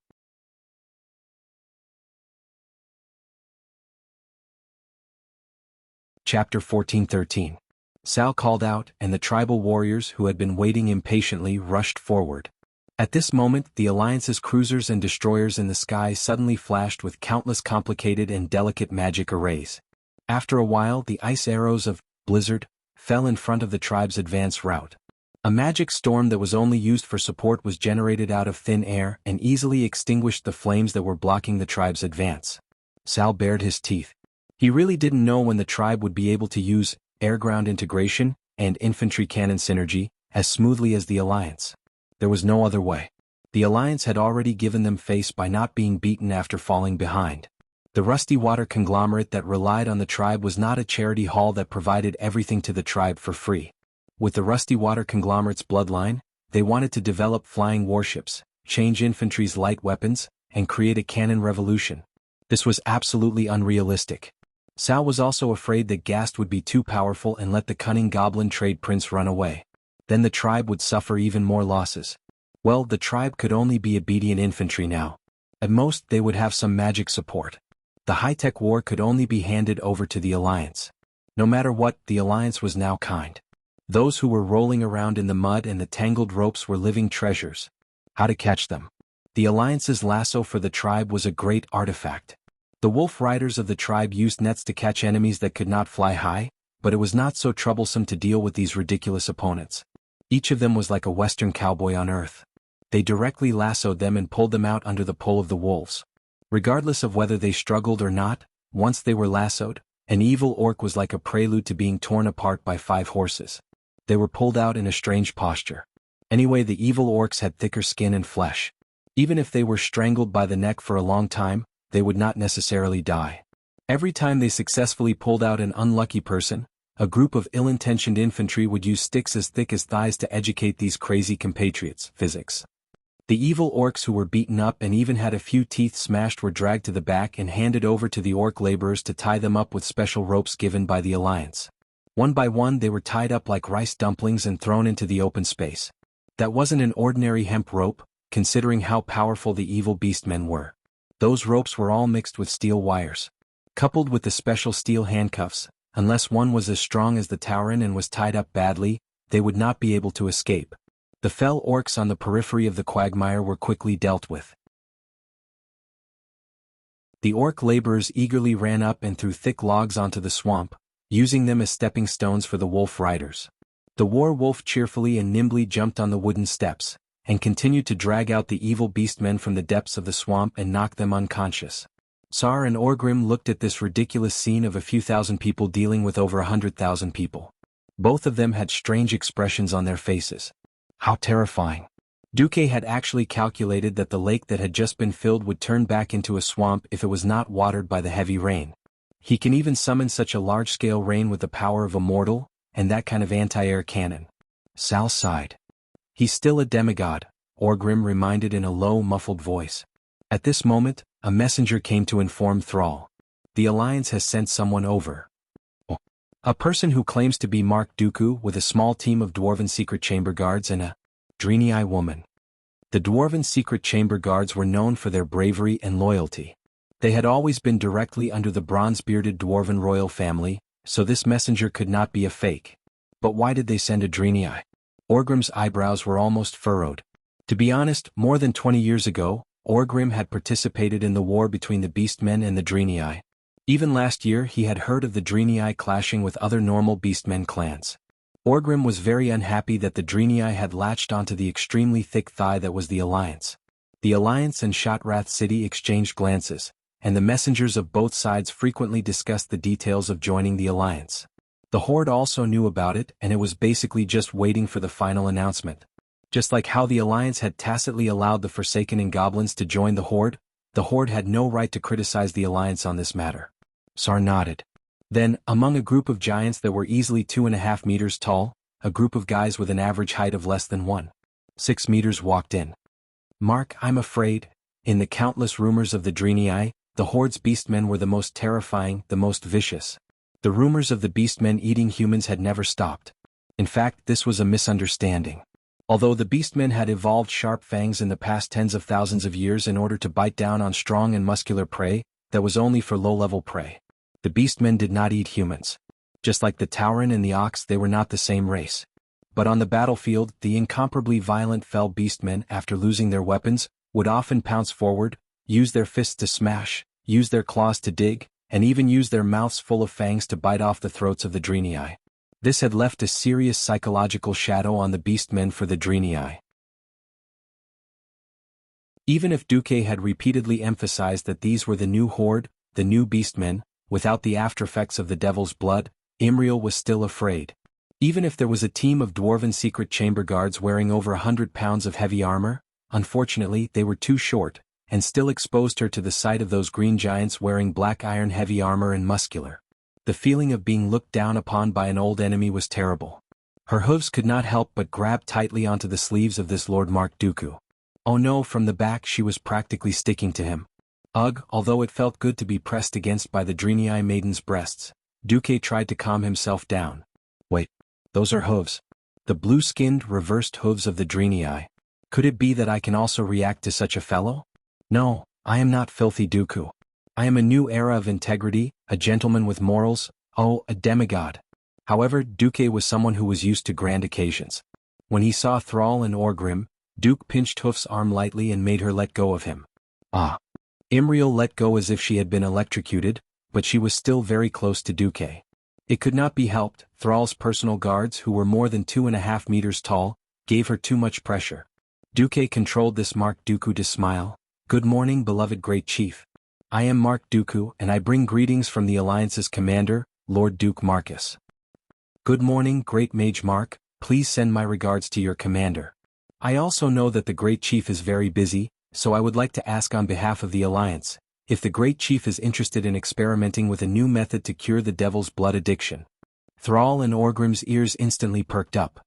Chapter 14-13. Sal called out, and the tribal warriors who had been waiting impatiently rushed forward. At this moment, the Alliance's cruisers and destroyers in the sky suddenly flashed with countless complicated and delicate magic arrays. After a while, the ice arrows of Blizzard fell in front of the tribe's advance route. A magic storm that was only used for support was generated out of thin air and easily extinguished the flames that were blocking the tribe's advance. Sal bared his teeth. He really didn't know when the tribe would be able to use air-ground integration and infantry cannon synergy as smoothly as the Alliance. There was no other way. The Alliance had already given them face by not being beaten after falling behind. The Rusty Water conglomerate that relied on the tribe was not a charity hall that provided everything to the tribe for free. With the Rusty Water conglomerate's bloodline, They wanted to develop flying warships, change infantry's light weapons, and create a cannon revolution. This was absolutely unrealistic. Cao was also afraid that Gast would be too powerful and let the cunning goblin trade prince run away. Then the tribe would suffer even more losses. Well, the tribe could only be obedient infantry now. At most, they would have some magic support. The high-tech war could only be handed over to the Alliance. No matter what, the Alliance was now kind. Those who were rolling around in the mud and the tangled ropes were living treasures. How to catch them? The Alliance's lasso for the tribe was a great artifact. The wolf riders of the tribe used nets to catch enemies that could not fly high, but it was not so troublesome to deal with these ridiculous opponents. Each of them was like a western cowboy on earth. They directly lassoed them and pulled them out under the pull of the wolves. Regardless of whether they struggled or not, once they were lassoed, an evil orc was like a prelude to being torn apart by 5 horses. They were pulled out in a strange posture. Anyway, the evil orcs had thicker skin and flesh. Even if they were strangled by the neck for a long time, they would not necessarily die. Every time they successfully pulled out an unlucky person, a group of ill-intentioned infantry would use sticks as thick as thighs to educate these crazy compatriots. Physics. The evil orcs who were beaten up and even had a few teeth smashed were dragged to the back and handed over to the orc laborers to tie them up with special ropes given by the Alliance. One by one they were tied up like rice dumplings and thrown into the open space. That wasn't an ordinary hemp rope, considering how powerful the evil beastmen were. Those ropes were all mixed with steel wires. Coupled with the special steel handcuffs, unless one was as strong as the Tauren and was tied up badly, they would not be able to escape. The fell orcs on the periphery of the quagmire were quickly dealt with. The orc laborers eagerly ran up and threw thick logs onto the swamp, using them as stepping stones for the wolf riders. The war wolf cheerfully and nimbly jumped on the wooden steps, and continued to drag out the evil beastmen from the depths of the swamp and knock them unconscious. Tsar and Orgrim looked at this ridiculous scene of a few thousand people dealing with over 100,000 people. Both of them had strange expressions on their faces. How terrifying. Duque had actually calculated that the lake that had just been filled would turn back into a swamp if it was not watered by the heavy rain. He can even summon such a large-scale rain with the power of a mortal, and that kind of anti-air cannon. Sal sighed. He's still a demigod, Orgrim reminded in a low, muffled voice. At this moment, a messenger came to inform Thrall. The Alliance has sent someone over. A person who claims to be Mark Dooku with a small team of Dwarven secret chamber guards and a Draenei woman. The Dwarven secret chamber guards were known for their bravery and loyalty. They had always been directly under the bronze-bearded Dwarven royal family, so this messenger could not be a fake. But why did they send a Draenei? Orgrim's eyebrows were almost furrowed. To be honest, more than 20 years ago, Orgrim had participated in the war between the Beastmen and the Draenei. Even last year he had heard of the Draenei clashing with other normal Beastmen clans. Orgrim was very unhappy that the Draenei had latched onto the extremely thick thigh that was the Alliance. The Alliance and Shotrath City exchanged glances, and the messengers of both sides frequently discussed the details of joining the Alliance. The Horde also knew about it, and it was basically just waiting for the final announcement. Just like how the Alliance had tacitly allowed the Forsaken and Goblins to join the Horde had no right to criticize the Alliance on this matter. Sar nodded. Then, among a group of giants that were easily 2.5 meters tall, a group of guys with an average height of less than 1.6 meters walked in. Mark, I'm afraid, in the countless rumors of the Draenei, the Horde's beastmen were the most terrifying, the most vicious. The rumors of the beastmen eating humans had never stopped. In fact, this was a misunderstanding. Although the beastmen had evolved sharp fangs in the past tens of thousands of years in order to bite down on strong and muscular prey, that was only for low-level prey. The beastmen did not eat humans. Just like the Tauren and the Ox, they were not the same race. But on the battlefield, the incomparably violent fell beastmen, after losing their weapons, would often pounce forward, use their fists to smash, use their claws to dig, and even use their mouths full of fangs to bite off the throats of the Draenei. This had left a serious psychological shadow on the beastmen for the Draenei. Even if Duque had repeatedly emphasized that these were the new Horde, the new beastmen, without the aftereffects of the Devil's Blood, Imriel was still afraid. Even if there was a team of Dwarven secret chamber guards wearing over 100 pounds of heavy armor, unfortunately they were too short, and still exposed her to the sight of those green giants wearing black iron heavy armor and muscular. The feeling of being looked down upon by an old enemy was terrible. Her hooves could not help but grab tightly onto the sleeves of this Lord Mark Dooku. Oh no, from the back she was practically sticking to him. Ugh, although it felt good to be pressed against by the Draenei maiden's breasts, Duque tried to calm himself down. Wait, those are hooves. The blue-skinned, reversed hooves of the Draenei. Could it be that I can also react to such a fellow? No, I am not filthy Dooku. I am a new era of integrity, a gentleman with morals, oh, a demigod. However, Duque was someone who was used to grand occasions. When he saw Thrall and Orgrim, Duke pinched Hoof's arm lightly and made her let go of him. Ah. Imriel let go as if she had been electrocuted, but she was still very close to Duque. It could not be helped, Thrall's personal guards, who were more than 2.5 meters tall, gave her too much pressure. Duque controlled this Mark Dooku to smile. Good morning, beloved Great Chief. I am Mark Dooku, and I bring greetings from the Alliance's commander, Lord Duke Marcus. Good morning, Great Mage Mark, please send my regards to your commander. I also know that the Great Chief is very busy, so I would like to ask on behalf of the Alliance, if the Great Chief is interested in experimenting with a new method to cure the Devil's Blood addiction. Thrall and Orgrim's ears instantly perked up.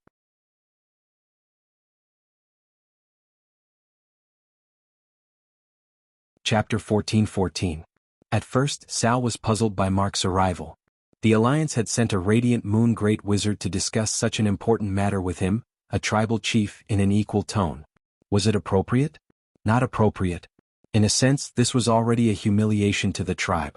Chapter 14:14. At first, Sal was puzzled by Mark's arrival. The Alliance had sent a radiant moon great wizard to discuss such an important matter with him, a tribal chief, in an equal tone. Was it appropriate? Not appropriate. In a sense, this was already a humiliation to the tribe.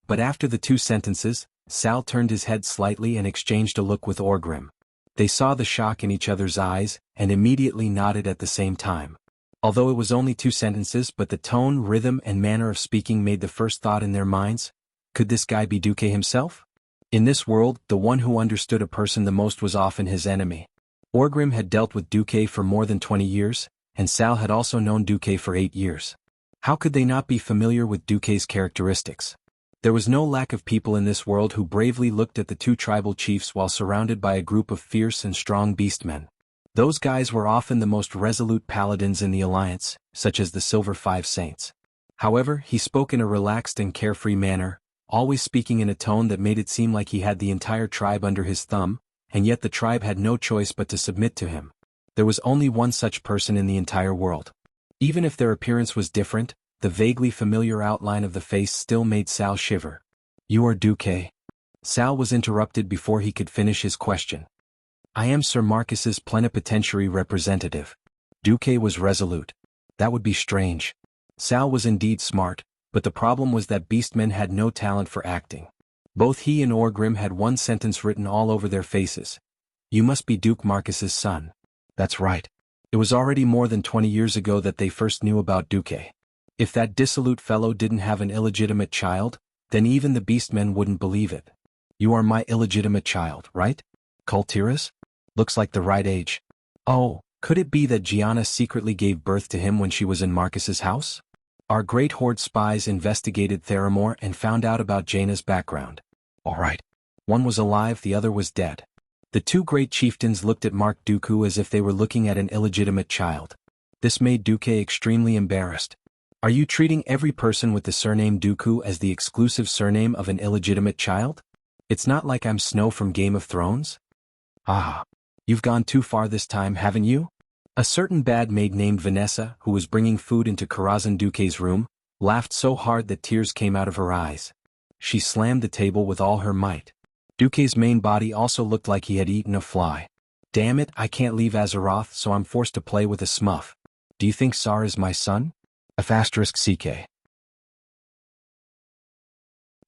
But after the 2 sentences, Sal turned his head slightly and exchanged a look with Orgrim. They saw the shock in each other's eyes, and immediately nodded at the same time. Although it was only 2 sentences, but the tone, rhythm, and manner of speaking made the first thought in their minds, could this guy be Duque himself? In this world, the one who understood a person the most was often his enemy. Orgrim had dealt with Duque for more than 20 years, and Sal had also known Duque for 8 years. How could they not be familiar with Duque's characteristics? There was no lack of people in this world who bravely looked at the 2 tribal chiefs while surrounded by a group of fierce and strong beastmen. Those guys were often the most resolute paladins in the Alliance, such as the Silver Five Saints. However, he spoke in a relaxed and carefree manner, always speaking in a tone that made it seem like he had the entire tribe under his thumb, and yet the tribe had no choice but to submit to him. There was only one such person in the entire world. Even if their appearance was different, the vaguely familiar outline of the face still made Sal shiver. You are Duque? Sal was interrupted before he could finish his question. I am Sir Marcus's plenipotentiary representative. Duque was resolute. That would be strange. Sal was indeed smart, but the problem was that beastmen had no talent for acting. Both he and Orgrim had one sentence written all over their faces. You must be Duke Marcus's son. That's right. It was already more than 20 years ago that they first knew about Duque. If that dissolute fellow didn't have an illegitimate child, then even the beastmen wouldn't believe it. You are my illegitimate child, right? Kultiras? Looks like the right age. Oh, could it be that Gianna secretly gave birth to him when she was in Marcus's house? Our great horde spies investigated Theramore and found out about Jaina's background. All right. One was alive, the other was dead. The 2 great chieftains looked at Mark Dooku as if they were looking at an illegitimate child. This made Duque extremely embarrassed. Are you treating every person with the surname Dooku as the exclusive surname of an illegitimate child? It's not like I'm Snow from Game of Thrones? Ah. You've gone too far this time, haven't you? A certain bad maid named Vanessa, who was bringing food into Corazon Duque's room, laughed so hard that tears came out of her eyes. She slammed the table with all her might. Duque's main body also looked like he had eaten a fly. Damn it, I can't leave Azeroth, so I'm forced to play with a smurf. Do you think Sar is my son? *CK.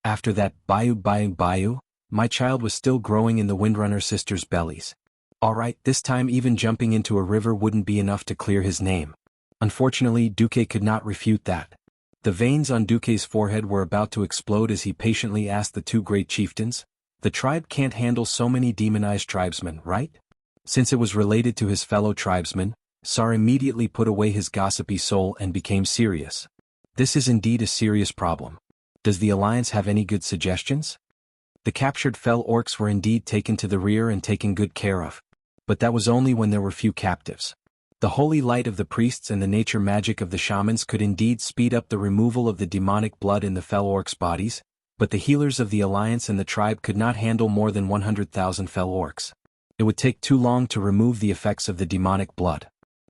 After that, Bayou, my child was still growing in the Windrunner sisters' bellies. Alright, this time even jumping into a river wouldn't be enough to clear his name. Unfortunately, Duque could not refute that. The veins on Duque's forehead were about to explode as he patiently asked the 2 great chieftains, the tribe can't handle so many demonized tribesmen, right? Since it was related to his fellow tribesmen, Sar immediately put away his gossipy soul and became serious. This is indeed a serious problem. Does the Alliance have any good suggestions? The captured fell orcs were indeed taken to the rear and taken good care of. But that was only when there were few captives. The holy light of the priests and the nature magic of the shamans could indeed speed up the removal of the demonic blood in the fell orcs' bodies, but the healers of the Alliance and the tribe could not handle more than 100,000 fell orcs. It would take too long to remove the effects of the demonic blood.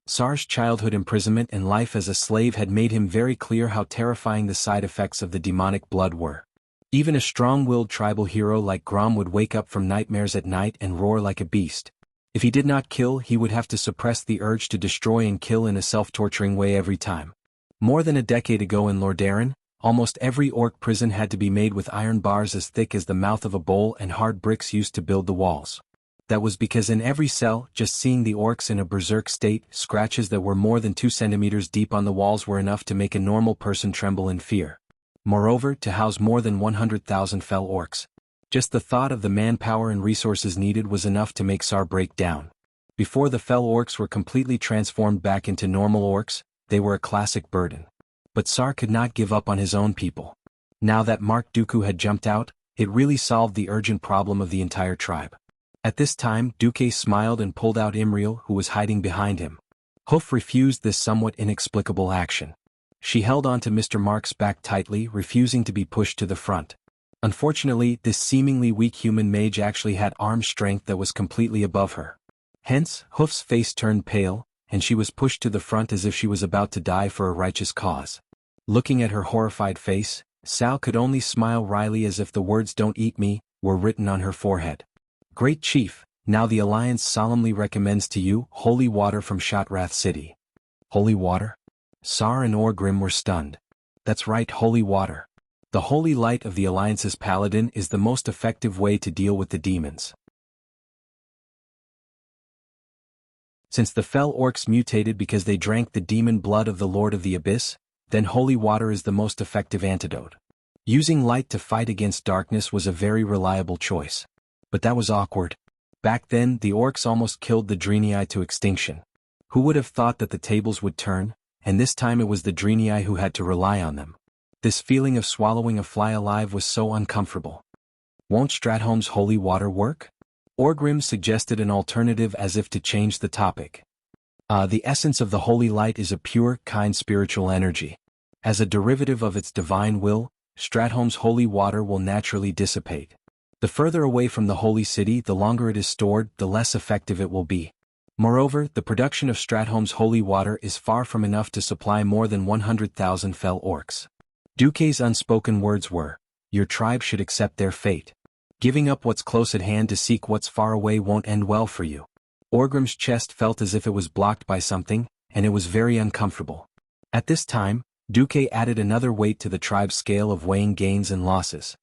Sar's childhood imprisonment and life as a slave had made him very clear how terrifying the side effects of the demonic blood were. Even a strong-willed tribal hero like Grom would wake up from nightmares at night and roar like a beast. If he did not kill, he would have to suppress the urge to destroy and kill in a self-torturing way every time. More than a decade ago in Lordaeron, almost every orc prison had to be made with iron bars as thick as the mouth of a bowl and hard bricks used to build the walls. That was because in every cell, just seeing the orcs in a berserk state, scratches that were more than 2 centimeters deep on the walls were enough to make a normal person tremble in fear. Moreover, to house more than 100,000 fell orcs. Just the thought of the manpower and resources needed was enough to make Sar break down. Before the fell orcs were completely transformed back into normal orcs, they were a classic burden. But Sar could not give up on his own people. Now that Mark Dooku had jumped out, it really solved the urgent problem of the entire tribe. At this time, Duque smiled and pulled out Imriel, who was hiding behind him. Hoof refused this somewhat inexplicable action. She held onto Mr. Mark's back tightly, refusing to be pushed to the front. Unfortunately, this seemingly weak human mage actually had arm strength that was completely above her. Hence, Hoof's face turned pale, and she was pushed to the front as if she was about to die for a righteous cause. Looking at her horrified face, Sal could only smile wryly as if the words "Don't eat me" were written on her forehead. Great Chief, now the Alliance solemnly recommends to you holy water from Shotrath City. Holy water? Sar and Orgrim were stunned. That's right, holy water. The holy light of the Alliance's paladin is the most effective way to deal with the demons. Since the fell orcs mutated because they drank the demon blood of the Lord of the Abyss, then holy water is the most effective antidote. Using light to fight against darkness was a very reliable choice. But that was awkward. Back then, the orcs almost killed the Draenei to extinction. Who would have thought that the tables would turn, and this time it was the Draenei who had to rely on them. This feeling of swallowing a fly alive was so uncomfortable. Won't Stratholme's holy water work? Orgrim suggested an alternative as if to change the topic. The essence of the holy light is a pure, kind spiritual energy. As a derivative of its divine will, Stratholme's holy water will naturally dissipate. The further away from the holy city, the longer it is stored, the less effective it will be. Moreover, the production of Stratholme's holy water is far from enough to supply more than 100,000 fell orcs. Duque's unspoken words were, "Your tribe should accept their fate. Giving up what's close at hand to seek what's far away won't end well for you." Orgrim's chest felt as if it was blocked by something, and it was very uncomfortable. At this time, Duque added another weight to the tribe's scale of weighing gains and losses.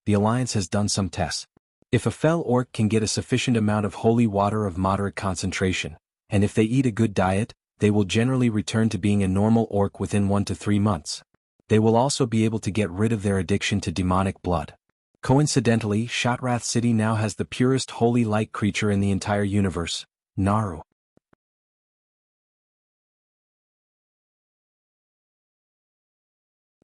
The Alliance has done some tests. If a fell orc can get a sufficient amount of holy water of moderate concentration, and if they eat a good diet, they will generally return to being a normal orc within 1 to 3 months. They will also be able to get rid of their addiction to demonic blood. Coincidentally, Shotrath City now has the purest holy light creature in the entire universe, Naru.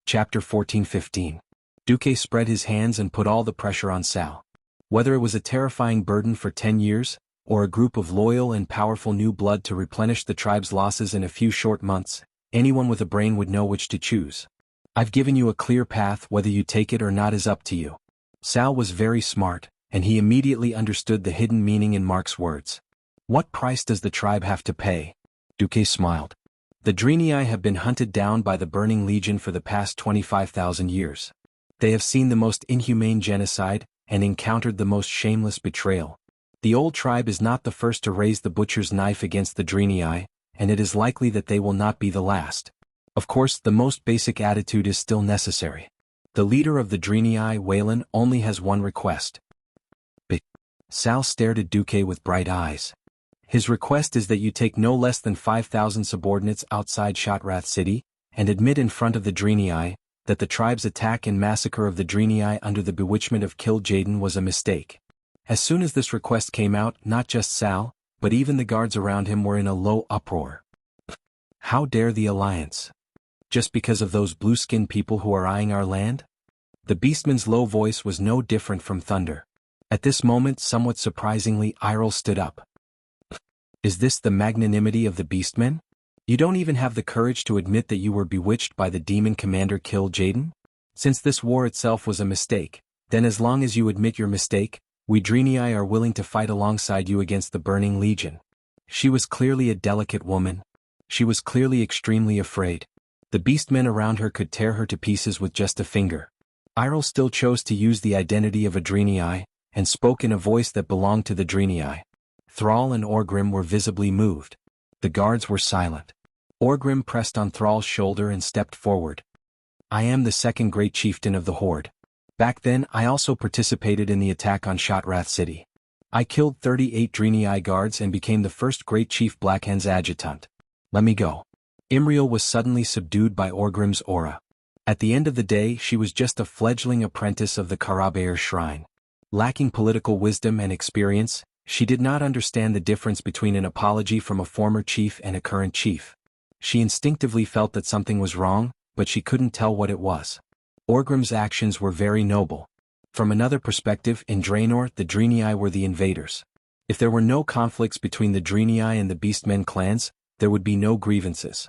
Chapter 14-15. Duque spread his hands and put all the pressure on Sal. Whether it was a terrifying burden for 10 years, or a group of loyal and powerful new blood to replenish the tribe's losses in a few short months, anyone with a brain would know which to choose. I've given you a clear path, whether you take it or not is up to you. Sal was very smart, and he immediately understood the hidden meaning in Mark's words. What price does the tribe have to pay? Duque smiled. The Draenei have been hunted down by the Burning Legion for the past 25,000 years. They have seen the most inhumane genocide, and encountered the most shameless betrayal. The old tribe is not the first to raise the butcher's knife against the Draenei, and it is likely that they will not be the last. Of course, the most basic attitude is still necessary. The leader of the Draenei, Waylon, only has one request. Sal stared at Duque with bright eyes. His request is that you take no less than 5,000 subordinates outside Shotrath City, and admit in front of the Draenei that the tribe's attack and massacre of the Draenei under the bewitchment of Kil'jaeden was a mistake. As soon as this request came out, not just Sal, but even the guards around him were in a low uproar. How dare the Alliance? Just because of those blue-skinned people who are eyeing our land? The beastman's low voice was no different from thunder. At this moment, somewhat surprisingly, Irel stood up. Is this the magnanimity of the beastmen? You don't even have the courage to admit that you were bewitched by the demon commander Kil'jaeden? Since this war itself was a mistake, then as long as you admit your mistake, We Drenii are willing to fight alongside you against the Burning Legion. She was clearly a delicate woman. She was clearly extremely afraid. The beastmen around her could tear her to pieces with just a finger. Iril still chose to use the identity of a Drenii, and spoke in a voice that belonged to the Drenii. Thrall and Orgrim were visibly moved. The guards were silent. Orgrim pressed on Thrall's shoulder and stepped forward. I am the second great chieftain of the Horde. Back then I also participated in the attack on Shotrath City. I killed 38 Drenii guards and became the first great chief Blackhand's adjutant. Let me go. Imriel was suddenly subdued by Orgrim's aura. At the end of the day she was just a fledgling apprentice of the Karabaer Shrine. Lacking political wisdom and experience, she did not understand the difference between an apology from a former chief and a current chief. She instinctively felt that something was wrong, but she couldn't tell what it was. Orgrim's actions were very noble. From another perspective, in Draenor the Drenii were the invaders. If there were no conflicts between the Drenii and the Beastmen clans, there would be no grievances.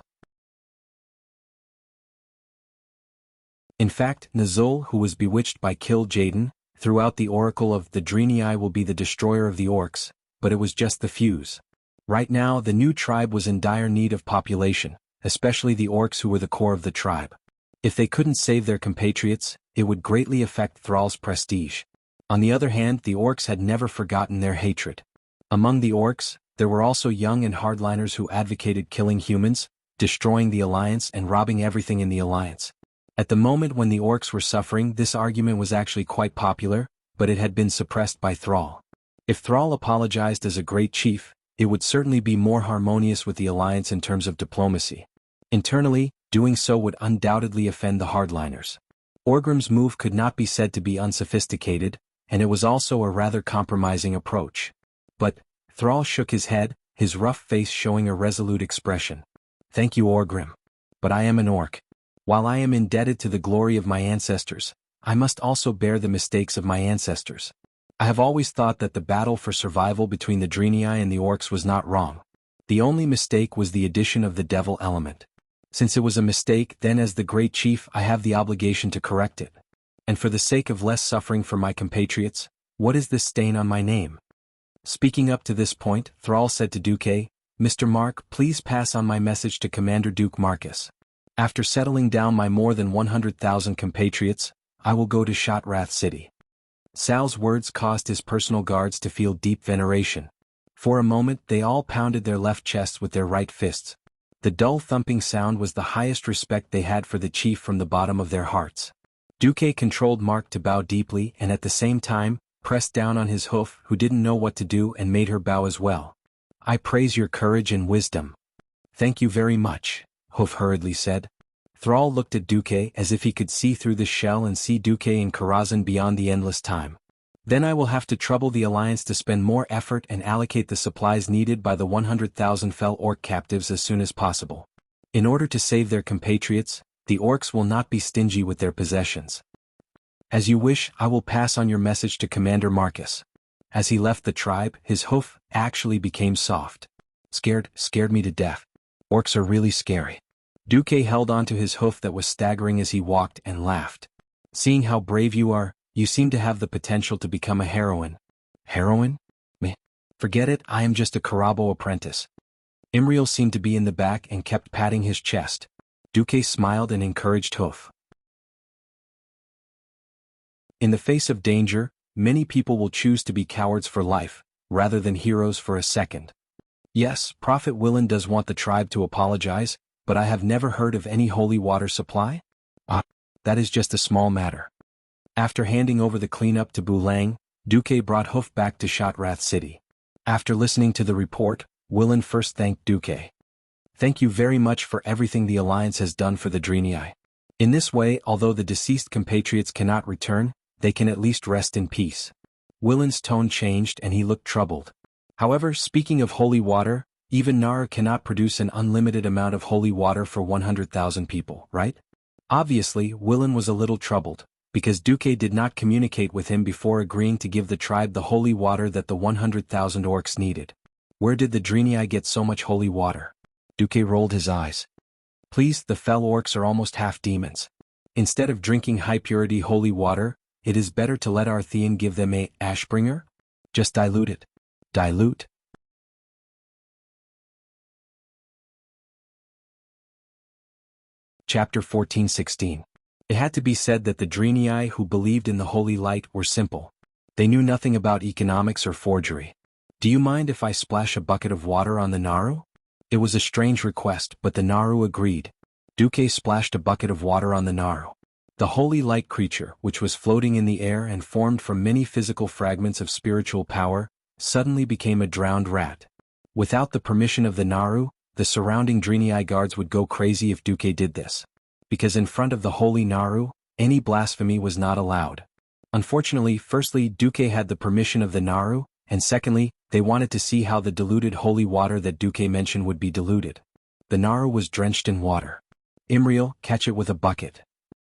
In fact, Nazul, who was bewitched by Kill Jaden, threw out the oracle of the Drenii will be the destroyer of the orcs, but it was just the fuse. Right now the new tribe was in dire need of population, especially the orcs who were the core of the tribe. If they couldn't save their compatriots, it would greatly affect Thrall's prestige. On the other hand, the orcs had never forgotten their hatred. Among the orcs, there were also young and hardliners who advocated killing humans, destroying the Alliance and robbing everything in the Alliance. At the moment when the orcs were suffering, this argument was actually quite popular, but it had been suppressed by Thrall. If Thrall apologized as a great chief, it would certainly be more harmonious with the Alliance in terms of diplomacy. Internally, doing so would undoubtedly offend the hardliners. Orgrim's move could not be said to be unsophisticated, and it was also a rather compromising approach. But Thrall shook his head, his rough face showing a resolute expression. Thank you, Orgrim. But I am an orc. While I am indebted to the glory of my ancestors, I must also bear the mistakes of my ancestors. I have always thought that the battle for survival between the Drenii and the orcs was not wrong. The only mistake was the addition of the devil element. Since it was a mistake, then as the great chief I have the obligation to correct it. And for the sake of less suffering for my compatriots, what is this stain on my name? Speaking up to this point, Thrall said to Duque, Mr. Mark, please pass on my message to Commander Duke Marcus. After settling down my more than 100,000 compatriots, I will go to Shotrath City. Sal's words caused his personal guards to feel deep veneration. For a moment they all pounded their left chests with their right fists. The dull thumping sound was the highest respect they had for the chief from the bottom of their hearts. Duque controlled Mark to bow deeply and at the same time, pressed down on his hoof who didn't know what to do and made her bow as well. I praise your courage and wisdom. Thank you very much, Hoof hurriedly said. Thrall looked at Duque as if he could see through the shell and see Duque in Karazhan beyond the endless time. Then I will have to trouble the Alliance to spend more effort and allocate the supplies needed by the 100,000 fell orc captives as soon as possible. In order to save their compatriots, the orcs will not be stingy with their possessions. As you wish, I will pass on your message to Commander Marcus. As he left the tribe, his hoof actually became soft. Scared me to death. Orcs are really scary. Duque held onto his hoof that was staggering as he walked and laughed. Seeing how brave you are, you seem to have the potential to become a heroine. Heroine? Meh. Forget it, I am just a Karabo apprentice. Imriel seemed to be in the back and kept patting his chest. Duque smiled and encouraged Hoof. In the face of danger, many people will choose to be cowards for life, rather than heroes for a second. Yes, Prophet Willan does want the tribe to apologize, but I have never heard of any holy water supply? That is just a small matter. After handing over the cleanup to Bulang, Duque brought Hoof back to Shotrath City. After listening to the report, Willan first thanked Duque. Thank you very much for everything the Alliance has done for the Drenii. In this way, although the deceased compatriots cannot return, they can at least rest in peace. Willan's tone changed and he looked troubled. However, speaking of holy water, even Nara cannot produce an unlimited amount of holy water for 100,000 people, right? Obviously, Willan was a little troubled, because Duque did not communicate with him before agreeing to give the tribe the holy water that the 100,000 orcs needed. Where did the Drenii get so much holy water? Duque rolled his eyes. Please, the fell orcs are almost half demons. Instead of drinking high-purity holy water, it is better to let our Thean give them a Ashbringer? Just dilute it. Dilute? Chapter 14:16. It had to be said that the Dreenii who believed in the holy light were simple. They knew nothing about economics or forgery. Do you mind if I splash a bucket of water on the Naru? It was a strange request, but the Naru agreed. Duque splashed a bucket of water on the Naru. The holy light creature, which was floating in the air and formed from many physical fragments of spiritual power, suddenly became a drowned rat. Without the permission of the Naru, the surrounding Dreenii guards would go crazy if Duque did this. Because in front of the holy Naru, any blasphemy was not allowed. Unfortunately, firstly, Duque had the permission of the Naru, and secondly, they wanted to see how the diluted holy water that Duque mentioned would be diluted. The Naru was drenched in water. Imriel, catch it with a bucket.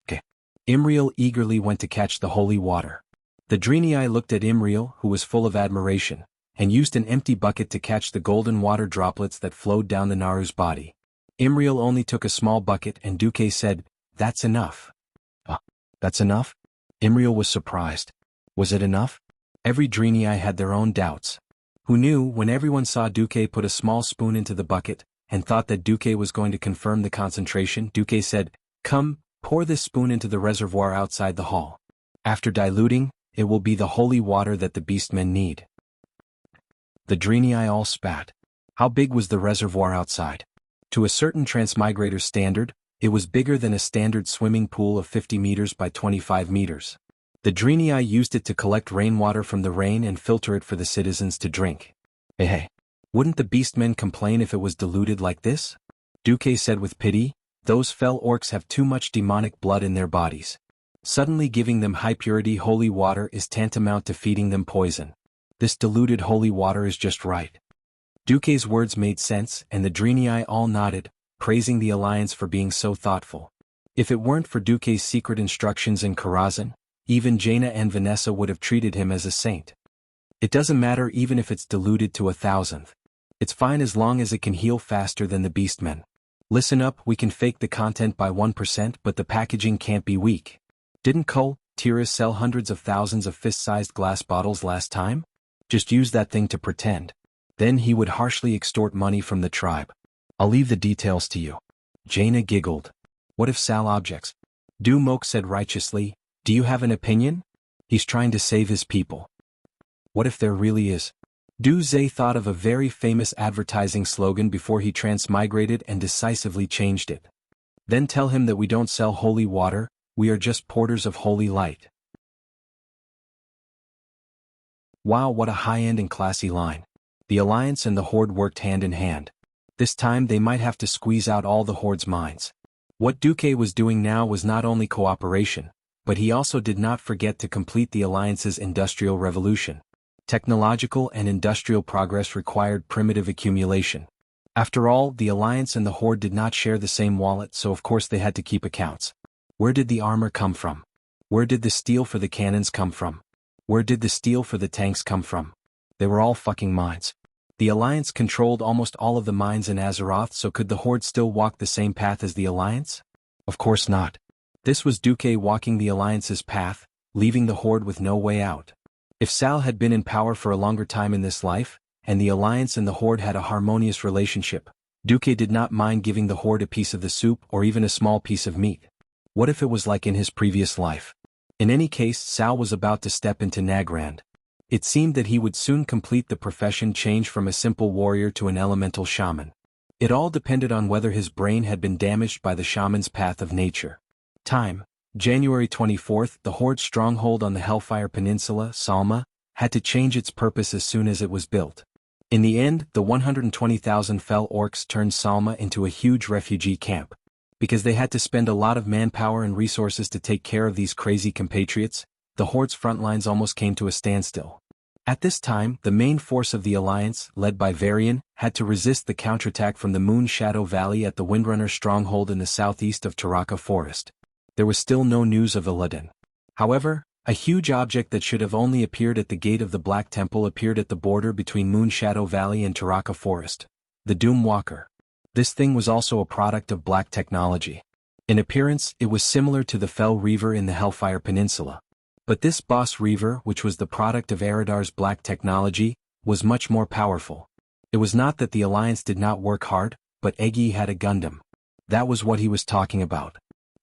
Okay. Imriel eagerly went to catch the holy water. The Dreenii looked at Imriel, who was full of admiration, and used an empty bucket to catch the golden water droplets that flowed down the Naru's body. Imriel only took a small bucket and Duque said, "That's enough." That's enough? Imriel was surprised. Was it enough? Every Dreenii had their own doubts. Who knew, when everyone saw Duque put a small spoon into the bucket, and thought that Duque was going to confirm the concentration, Duque said, "Come, pour this spoon into the reservoir outside the hall. After diluting, it will be the holy water that the beastmen need." The Dreenii all spat. How big was the reservoir outside? To a certain transmigrator standard, it was bigger than a standard swimming pool of 50 meters by 25 meters. The Dreenii used it to collect rainwater from the rain and filter it for the citizens to drink. Hey, wouldn't the beastmen complain if it was diluted like this? Duque said with pity, "Those fell orcs have too much demonic blood in their bodies. Suddenly giving them high-purity holy water is tantamount to feeding them poison. This diluted holy water is just right." Duque's words made sense, and the Dreenii all nodded, praising the Alliance for being so thoughtful. If it weren't for Duque's secret instructions in Karazhan, even Jaina and Vanessa would have treated him as a saint. It doesn't matter even if it's diluted to 1,000th. It's fine as long as it can heal faster than the beastmen. Listen up, we can fake the content by 1%, but the packaging can't be weak. Didn't Cole, Tira sell hundreds of thousands of fist-sized glass bottles last time? Just use that thing to pretend. Then he would harshly extort money from the tribe. I'll leave the details to you. Jaina giggled. What if Sal objects? Du Mok said righteously, "Do you have an opinion? He's trying to save his people." What if there really is? Du Zhe thought of a very famous advertising slogan before he transmigrated and decisively changed it. Then tell him that we don't sell holy water, we are just porters of holy light. Wow, what a high-end and classy line. The Alliance and the Horde worked hand in hand. This time they might have to squeeze out all the Horde's minds. What Duque was doing now was not only cooperation, but he also did not forget to complete the Alliance's industrial revolution. Technological and industrial progress required primitive accumulation. After all, the Alliance and the Horde did not share the same wallet, so of course they had to keep accounts. Where did the armor come from? Where did the steel for the cannons come from? Where did the steel for the tanks come from? They were all fucking mines. The Alliance controlled almost all of the mines in Azeroth, so could the Horde still walk the same path as the Alliance? Of course not. This was Duque walking the Alliance's path, leaving the Horde with no way out. If Sal had been in power for a longer time in this life, and the Alliance and the Horde had a harmonious relationship, Duque did not mind giving the Horde a piece of the soup or even a small piece of meat. What if it was like in his previous life? In any case, Sal was about to step into Nagrand. It seemed that he would soon complete the profession change from a simple warrior to an elemental shaman. It all depended on whether his brain had been damaged by the shaman's path of nature. Time, January 24th. The Horde's stronghold on the Hellfire Peninsula, Salma, had to change its purpose as soon as it was built. In the end, the 120,000 fell orcs turned Salma into a huge refugee camp. Because they had to spend a lot of manpower and resources to take care of these crazy compatriots, the Horde's front lines almost came to a standstill. At this time, the main force of the Alliance, led by Varian, had to resist the counterattack from the Moon Shadow Valley at the Windrunner stronghold in the southeast of Taraka Forest. There was still no news of Illidan. However, a huge object that should have only appeared at the gate of the Black Temple appeared at the border between Moon Shadow Valley and Taraka Forest. The Doom Walker. This thing was also a product of black technology. In appearance, it was similar to the Fell Reaver in the Hellfire Peninsula. But this Boss Reaver, which was the product of Eridar's black technology, was much more powerful. It was not that the Alliance did not work hard, but Egi had a Gundam. That was what he was talking about.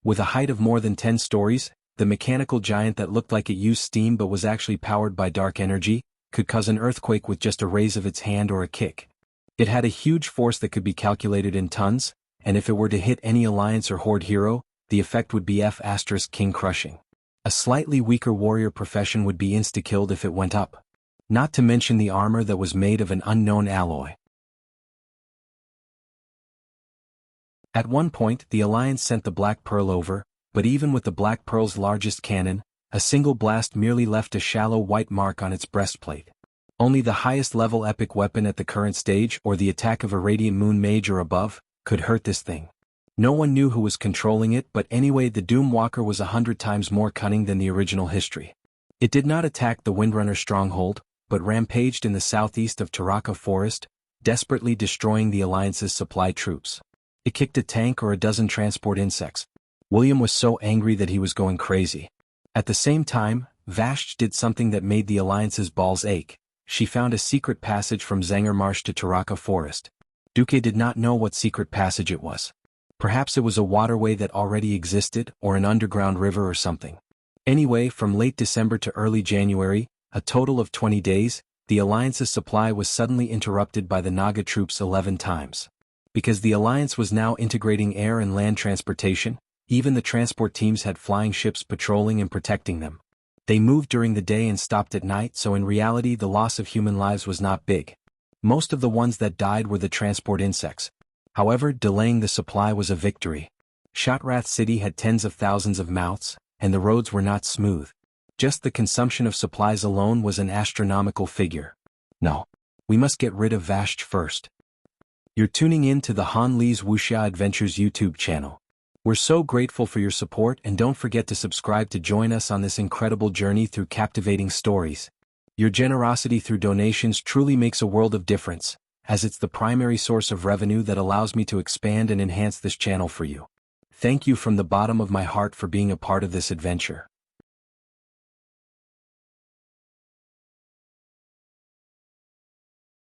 With a height of more than 10 stories, the mechanical giant that looked like it used steam but was actually powered by dark energy, could cause an earthquake with just a raise of its hand or a kick. It had a huge force that could be calculated in tons, and if it were to hit any Alliance or Horde hero, the effect would be F***king crushing. A slightly weaker warrior profession would be insta-killed if it went up. Not to mention the armor that was made of an unknown alloy. At one point, the Alliance sent the Black Pearl over, but even with the Black Pearl's largest cannon, a single blast merely left a shallow white mark on its breastplate. Only the highest level epic weapon at the current stage or the attack of a Radiant Moon Mage or above, could hurt this thing. No one knew who was controlling it, but anyway, the Doomwalker was 100 times more cunning than the original history. It did not attack the Windrunner stronghold, but rampaged in the southeast of Taraka Forest, desperately destroying the Alliance's supply troops. It kicked a tank or a dozen transport insects. William was so angry that he was going crazy. At the same time, Vashj did something that made the Alliance's balls ache. She found a secret passage from Zanger Marsh to Taraka Forest. Duque did not know what secret passage it was. Perhaps it was a waterway that already existed, or an underground river or something. Anyway, from late December to early January, a total of 20 days, the Alliance's supply was suddenly interrupted by the Naga troops 11 times. Because the Alliance was now integrating air and land transportation, even the transport teams had flying ships patrolling and protecting them. They moved during the day and stopped at night, so in reality the loss of human lives was not big. Most of the ones that died were the transport insects. However, delaying the supply was a victory. Shotrath City had tens of thousands of mouths, and the roads were not smooth. Just the consumption of supplies alone was an astronomical figure. No. We must get rid of Vashj first. You're tuning in to the Han Lee's Wuxia Adventures YouTube channel. We're so grateful for your support, and don't forget to subscribe to join us on this incredible journey through captivating stories. Your generosity through donations truly makes a world of difference, as it's the primary source of revenue that allows me to expand and enhance this channel for you. Thank you from the bottom of my heart for being a part of this adventure.